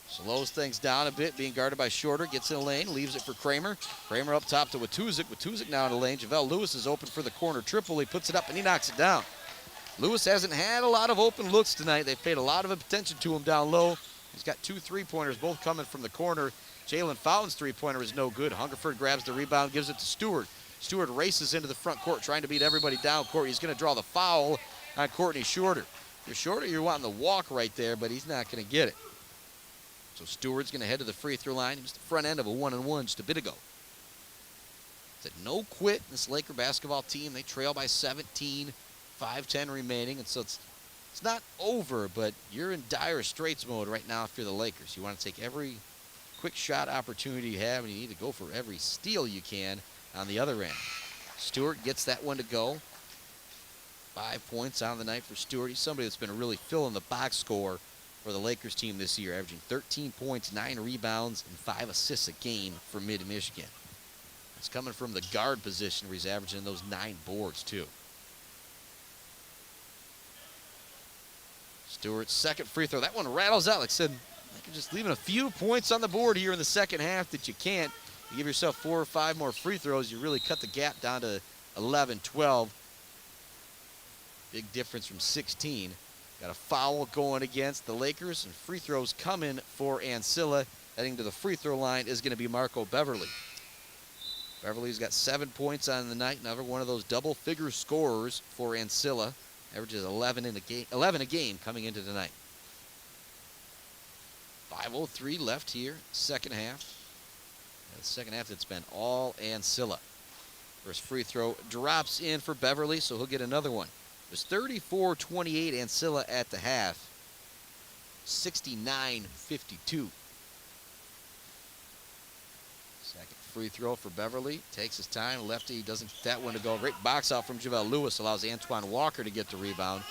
Slows things down a bit, being guarded by Shorter. Gets in the lane, leaves it for Kramer. Kramer up top to Watuzik. Watuzik now in the lane. JaVale Lewis is open for the corner triple. He puts it up and he knocks it down. Lewis hasn't had a lot of open looks tonight. They've paid a lot of attention to him down low. He's got 2 3-pointers, both coming from the corner. Jalen Fountain's 3-pointer is no good. Hungerford grabs the rebound, gives it to Stewart. Stewart races into the front court, trying to beat everybody down court. He's going to draw the foul, on Courtney Shorter. If you're Shorter, you're wanting the walk right there, but he's not going to get it. So Stewart's going to head to the free throw line. He was the front end of a 1-and-1 just a bit ago. Said no quit. This Laker basketball team, they trail by 17, 5:10 remaining, and so it's not over, but you're in dire straits mode right now if you're the Lakers. You want to take every quick shot opportunity you have, and you need to go for every steal you can on the other end. Stewart gets that one to go. 5 points on the night for Stewart. He's somebody that's been really filling the box score for the Lakers team this year, averaging 13 points, 9 rebounds, and 5 assists a game for Mid-Michigan. It's coming from the guard position where he's averaging those 9 boards, too. Stewart's second free throw. That one rattles out. Like I said, you're just leaving a few points on the board here in the second half that you can't. You give yourself 4 or 5 more free throws, you really cut the gap down to 11, 12. Big difference from 16. Got a foul going against the Lakers, and free throws coming for Ancilla. Heading to the free throw line is going to be Marco Beverly. Beverly's got 7 points on the night, another one of those double-figure scorers for Ancilla. Averages 11 a game coming into tonight. 5:03 left here, second half. The second half, it's been all Ancilla. First free throw drops in for Beverly, so he'll get another one. It was 34-28 Ancilla at the half. 69-52. Second free throw for Beverly. Takes his time. Lefty doesn't get that one to go. Great box out from JaVale Lewis. Allows Antoine Walker to get the rebound.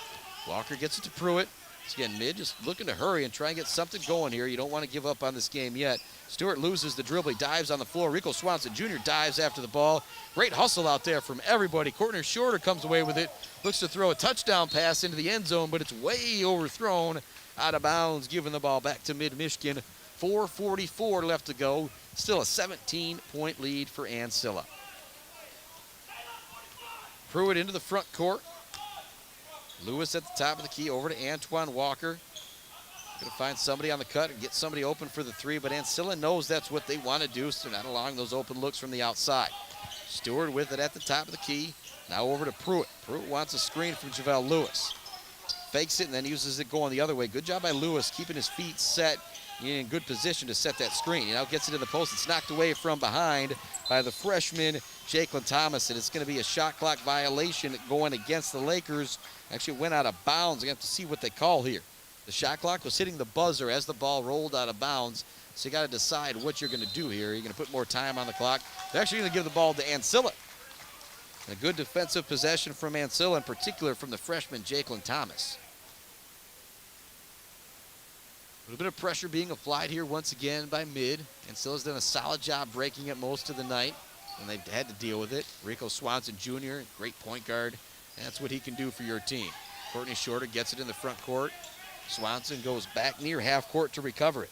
Walker gets it to Pruitt. It's again Mid just looking to hurry and try and get something going here. You don't want to give up on this game yet. Stewart loses the dribble. He dives on the floor. Rico Swanson Jr. dives after the ball. Great hustle out there from everybody. Courtney Shorter comes away with it. Looks to throw a touchdown pass into the end zone, but it's way overthrown out of bounds, giving the ball back to Mid-Michigan. 4:44 left to go. Still a 17-point lead for Ancilla. Pruitt into the front court. Lewis at the top of the key over to Antoine Walker. Going to find somebody on the cut and get somebody open for the three, but Ancilla knows that's what they want to do, so they're not allowing those open looks from the outside. Stewart with it at the top of the key. Now over to Pruitt. Pruitt wants a screen from JaVale Lewis. Fakes it and then uses it going the other way. Good job by Lewis keeping his feet set in good position to set that screen. He now gets it in the post. It's knocked away from behind by the freshman, Jaquelin Thomas, and it's going to be a shot clock violation going against the Lakers. Actually went out of bounds. I have to see what they call here. The shot clock was hitting the buzzer as the ball rolled out of bounds, so you got to decide what you're going to do here. You're going to put more time on the clock. They're actually going to give the ball to Ancilla. A good defensive possession from Ancilla, in particular from the freshman, Jaquelin Thomas. A little bit of pressure being applied here once again by Mid. Ancilla's done a solid job breaking it most of the night, and they've had to deal with it. Rico Swanson Jr., great point guard. That's what he can do for your team. Courtney Shorter gets it in the front court. Swanson goes back near half court to recover it.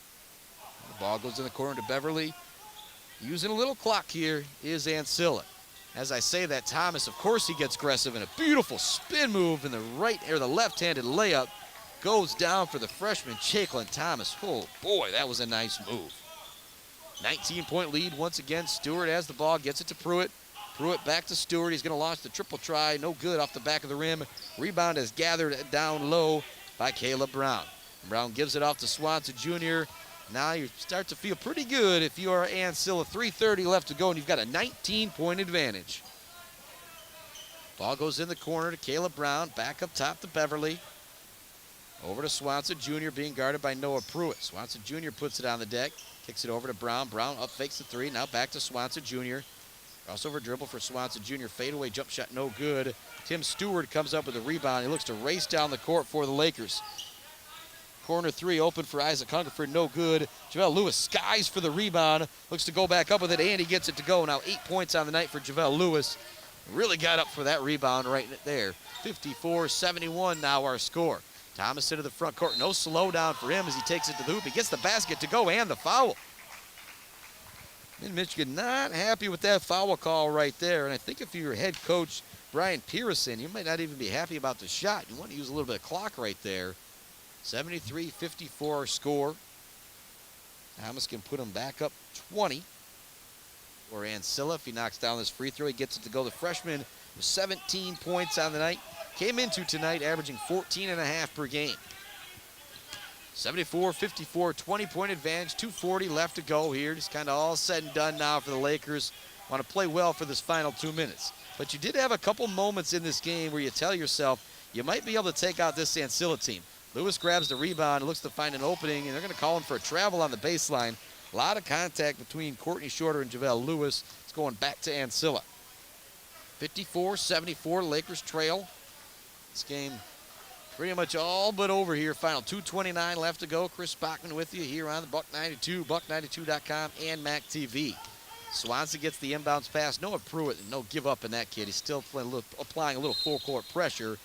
The ball goes in the corner to Beverly. Using a little clock here is Ancilla. As I say that, Thomas, of course, he gets aggressive in a beautiful spin move in the right or the left-handed layup. Goes down for the freshman, Jaquelin Thomas. Oh, boy, that was a nice move. 19-point lead once again. Stewart has the ball, gets it to Pruitt. Pruitt back to Stewart. He's going to launch the triple try. No good off the back of the rim. Rebound is gathered down low by Caleb Brown. Brown gives it off to Swanson Jr. Now you start to feel pretty good if you are Ancilla. 3:30 left to go, and you've got a 19-point advantage. Ball goes in the corner to Caleb Brown. Back up top to Beverly. Over to Swanson Jr. being guarded by Noah Pruitt. Swanson Jr. puts it on the deck. Kicks it over to Brown. Brown up fakes the three. Now back to Swanson Jr. Crossover dribble for Swanson Jr. Fadeaway jump shot no good. Tim Stewart comes up with a rebound. He looks to race down the court for the Lakers. Corner three open for Isaac Hungerford, no good. JaVale Lewis skies for the rebound. Looks to go back up with it, and he gets it to go. Now 8 points on the night for JaVale Lewis. Really got up for that rebound right there. 54-71 now our score. Thomas into the front court. No slowdown for him as he takes it to the hoop. He gets the basket to go and the foul. Mid-Michigan not happy with that foul call right there. And I think if you're head coach Brian Pearson, you might not even be happy about the shot. You want to use a little bit of clock right there. 73-54 score. Thomas can put him back up 20. Or Ancilla, if he knocks down this free throw, he gets it to go. The freshman with 17 points on the night. came into tonight averaging 14.5 per game. 74-54, 20-point advantage, 2:40 left to go here. Just kind of all said and done now for the Lakers. Want to play well for this final 2 minutes. But you did have a couple moments in this game where you tell yourself you might be able to take out this Ancilla team. Lewis grabs the rebound, looks to find an opening, and they're going to call him for a travel on the baseline. A lot of contact between Courtney Shorter and JaVale Lewis. It's going back to Ancilla. 54-74, Lakers trail. This game pretty much all but over here. Final 2:29 left to go. Chris Bachman with you here on the Buck 92, buck92.com, and Mac TV. Swanson gets the inbounds pass. Noah Pruitt, no give up in that kid. He's still applying a little full court pressure.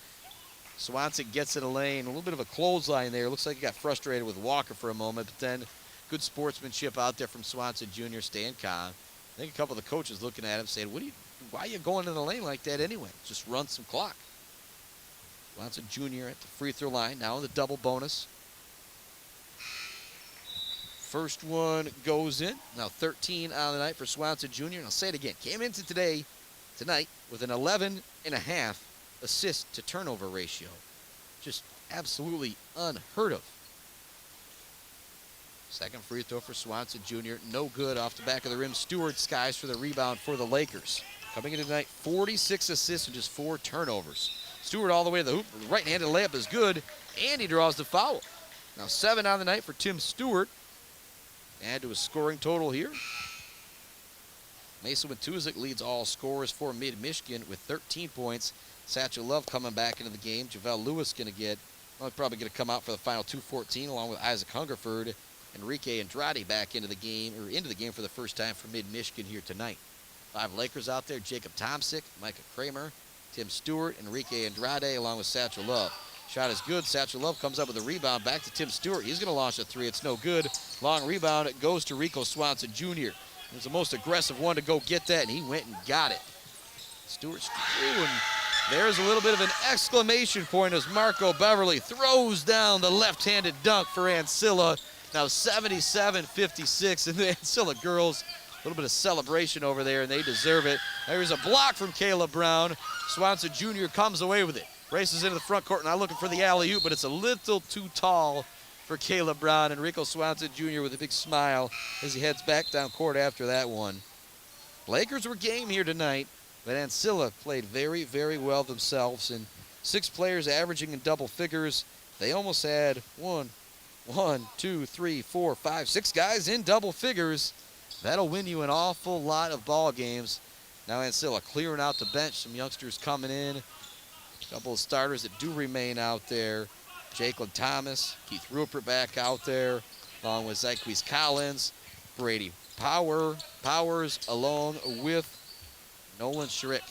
Swanson gets in a lane. A little bit of a clothesline there. Looks like he got frustrated with Walker for a moment, but then good sportsmanship out there from Swanson Jr. staying calm. I think a couple of the coaches looking at him saying, why are you going in the lane like that anyway? Just run some clock. Swanson Jr. at the free throw line, now in the double bonus. First one goes in. Now 13 on the night for Swanson Jr. And I'll say it again. Came into tonight with an 11.5 assist to turnover ratio. Just absolutely unheard of. Second free throw for Swanson Jr. No good off the back of the rim. Stewart skies for the rebound for the Lakers. Coming into tonight, 46 assists and just 4 turnovers. Stewart all the way to the hoop. The right-handed layup is good, and he draws the foul. Now 7 on the night for Tim Stewart. Add to his scoring total here. Mason Watuzik leads all scorers for Mid-Michigan with 13 points. Satchel Love coming back into the game. JaVale Lewis going to get, probably going to come out for the final 2:14 along with Isaac Hungerford. Enrique Andrade back into the game for the first time for Mid-Michigan here tonight. 5 Lakers out there: Jacob Tomsic, Micah Kramer, Tim Stewart, Enrique Andrade, along with Satchel Love. Shot is good. Satchel Love comes up with a rebound back to Tim Stewart. He's going to launch a 3. It's no good. Long rebound. It goes to Rico Swanson Jr. He was the most aggressive one to go get that, and he went and got it. Stewart's through, and there's a little bit of an exclamation point as Marco Beverly throws down the left-handed dunk for Ancilla. Now 77-56, and the Ancilla girls, a little bit of celebration over there, and they deserve it. There's a block from Caleb Brown. Swanson Jr. comes away with it. Races into the front court, now looking for the alley-oop, but it's a little too tall for Caleb Brown. And Rico Swanson Jr. with a big smile as he heads back down court after that one. Lakers were game here tonight, but Ancilla played very, very well themselves. And 6 players averaging in double figures. They almost had 6 guys in double figures. That'll win you an awful lot of ball games. Now Ancilla clearing out the bench. Some youngsters coming in. A couple of starters that do remain out there. Jalen Thomas, Keith Rupert back out there, along with Zyquise Collins, Brady Powers, along with Nolan Schrick.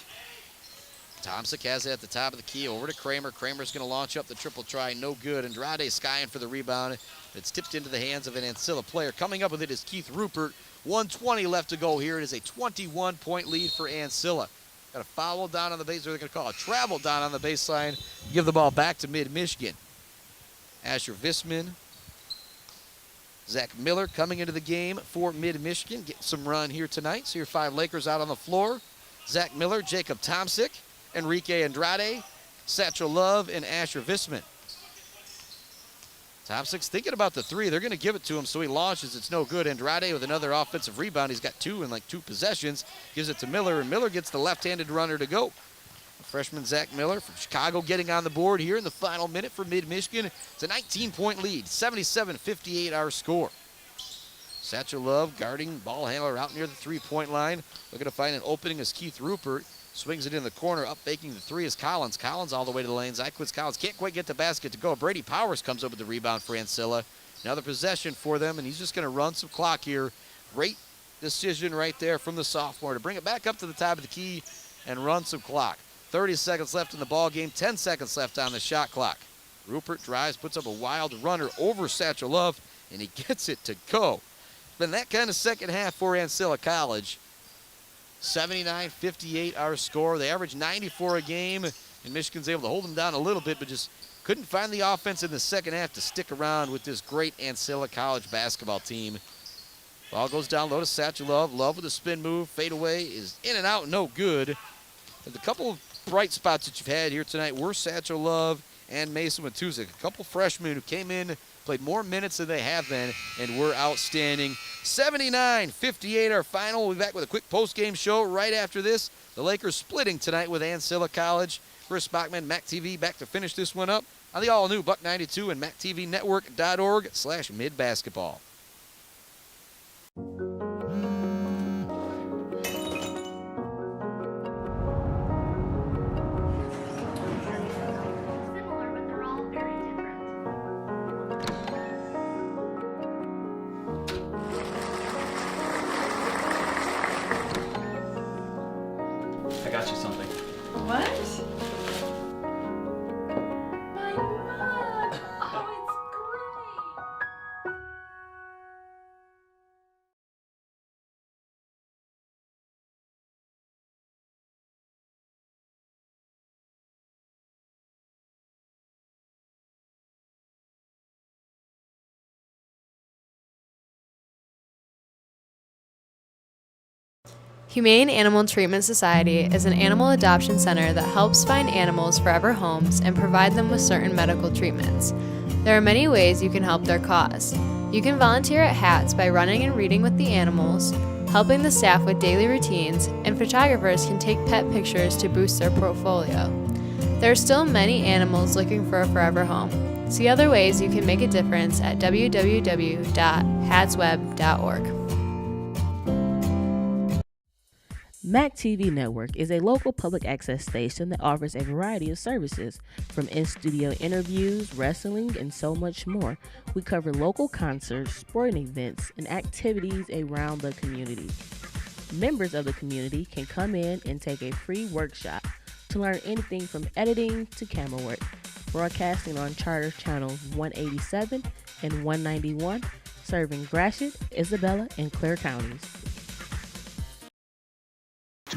Tomsic has it at the top of the key, over to Kramer. Kramer's going to launch up the triple try, no good. Andrade skying for the rebound. It's tipped into the hands of an Ancilla player. Coming up with it is Keith Rupert. 1:20 left to go here. It is a 21-point lead for Ancilla. Got a foul down on the base, or they're going to call a travel down on the baseline. Give the ball back to Mid-Michigan. Asher Visman, Zach Miller coming into the game for Mid-Michigan. Getting some run here tonight. So your 5 Lakers out on the floor. Zach Miller, Jacob Tomsic, Enrique Andrade, Satchel Love, and Asher Visman. Tomsic's thinking about the 3. They're going to give it to him, so he launches. It's no good. Andrade with another offensive rebound. He's got 2 in like 2 possessions. Gives it to Miller, and Miller gets the left-handed runner to go. Freshman Zach Miller from Chicago getting on the board here in the final minute for Mid-Michigan. It's a 19-point lead, 77-58 our score. Satchel Love guarding ball handler out near the 3-point line. Looking to find an opening as Keith Rupert swings it in the corner. Up faking the 3 is Collins. Collins all the way to the lane. Zyquise Collins can't quite get the basket to go. Brady Powers comes up with the rebound for Ancilla. Another possession for them, and he's just going to run some clock here. Great decision right there from the sophomore to bring it back up to the top of the key and run some clock. 30 seconds left in the ball game, 10 seconds left on the shot clock. Rupert drives, puts up a wild runner over Satchel Love, and he gets it to go. It's been that kind of second half for Ancilla College. 79-58 our score. They average 94 a game, and Michigan's able to hold them down a little bit, but just couldn't find the offense in the second half to stick around with this great Ancilla College basketball team. Ball goes down low to Satchel Love. Love with a spin move. Fade away is in and out, no good. And a couple of bright spots that you've had here tonight were Satchel Love and Mason Watuzik, a couple freshmen who came in, played more minutes than they have been, and were outstanding. 79-58 our final. We'll be back with a quick post-game show right after this. The Lakers splitting tonight with Ancilla College. Chris Bachman, Mac TV, back to finish this one up on the all-new Buck 92 and MacTVNetwork.org/midbasketball. I got you something. What? My mug! Oh, it's great! Humane Animal Treatment Society is an animal adoption center that helps find animals forever homes and provide them with certain medical treatments. There are many ways you can help their cause. You can volunteer at HATS by running and reading with the animals, helping the staff with daily routines, and photographers can take pet pictures to boost their portfolio. There are still many animals looking for a forever home. See other ways you can make a difference at www.hatsweb.org. Mac TV Network is a local public access station that offers a variety of services, from in-studio interviews, wrestling, and so much more. We cover local concerts, sporting events, and activities around the community. Members of the community can come in and take a free workshop to learn anything from editing to camera work. Broadcasting on Charter Channels 187 and 191, serving Gratiot, Isabella, and Clare counties.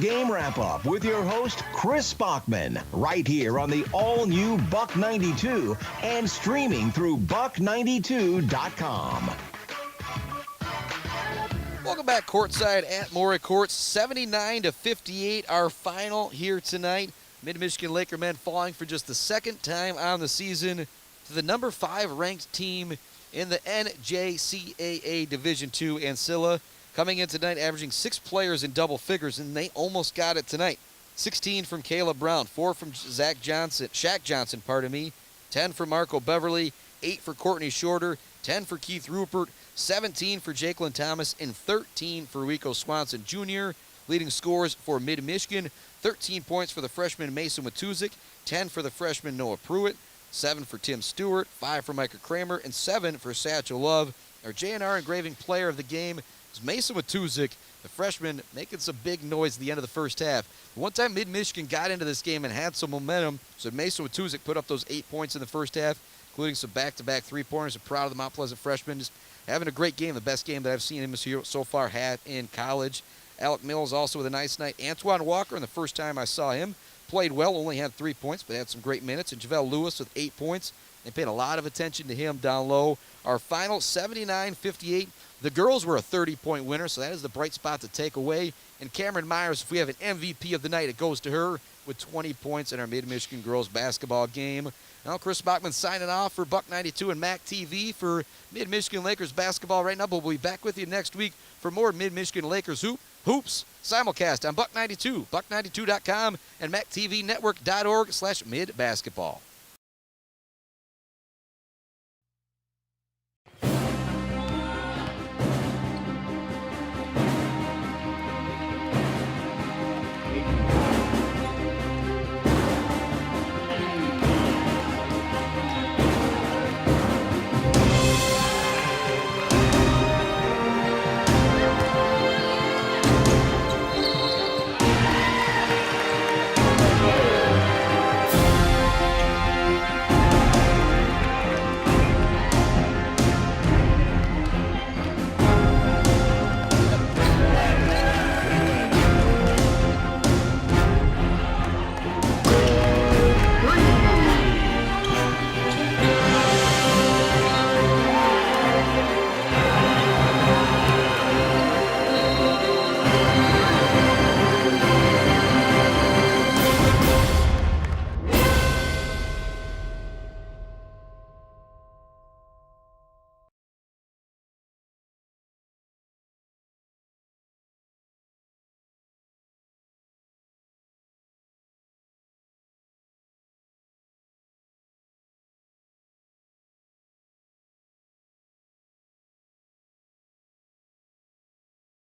Game wrap-up with your host, Chris Bachman, right here on the all-new Buck 92 and streaming through buck92.com. Welcome back courtside at Maury Courts. 79-58 our final here tonight. Mid-Michigan Laker men falling for just the second time on the season to the number 5 ranked team in the NJCAA Division II, Ancilla. Coming in tonight, averaging 6 players in double figures, and they almost got it tonight. 16 from Caleb Brown, 4 from Shaq Johnson, 10 for Marco Beverly, 8 for Courtney Shorter, 10 for Keith Rupert, 17 for Jakelin Thomas, and 13 for Rico Swanson Jr. Leading scorers for Mid-Michigan, 13 points for the freshman Mason Watuzik, 10 for the freshman Noah Pruitt, 7 for Tim Stewart, 5 for Micah Kramer, and 7 for Satchel Love. Our JNR engraving player of the game is Mason Watuzik, the freshman, making some big noise at the end of the first half. One time Mid-Michigan got into this game and had some momentum, so Mason Watuzik put up those 8 points in the first half, including some back-to-back three-pointers. I'm proud of the Mount Pleasant freshman, just having a great game, the best game that I've seen him so far had in college. Alec Mills also with a nice night. Antoine Walker, in the first time I saw him, played well, only had 3 points, but had some great minutes. And JaVale Lewis with 8 points. They paid a lot of attention to him down low. Our final 79-58. The girls were a 30-point winner, so that is the bright spot to take away. And Cameron Myers, if we have an MVP of the night, it goes to her with 20 points in our Mid-Michigan girls basketball game. Now, Chris Bachman signing off for Buck 92 and Mac TV for Mid-Michigan Lakers basketball right now. But we'll be back with you next week for more Mid-Michigan Lakers hoops simulcast on Buck 92, buck92.com, and MacTVNetwork.org/midbasketball.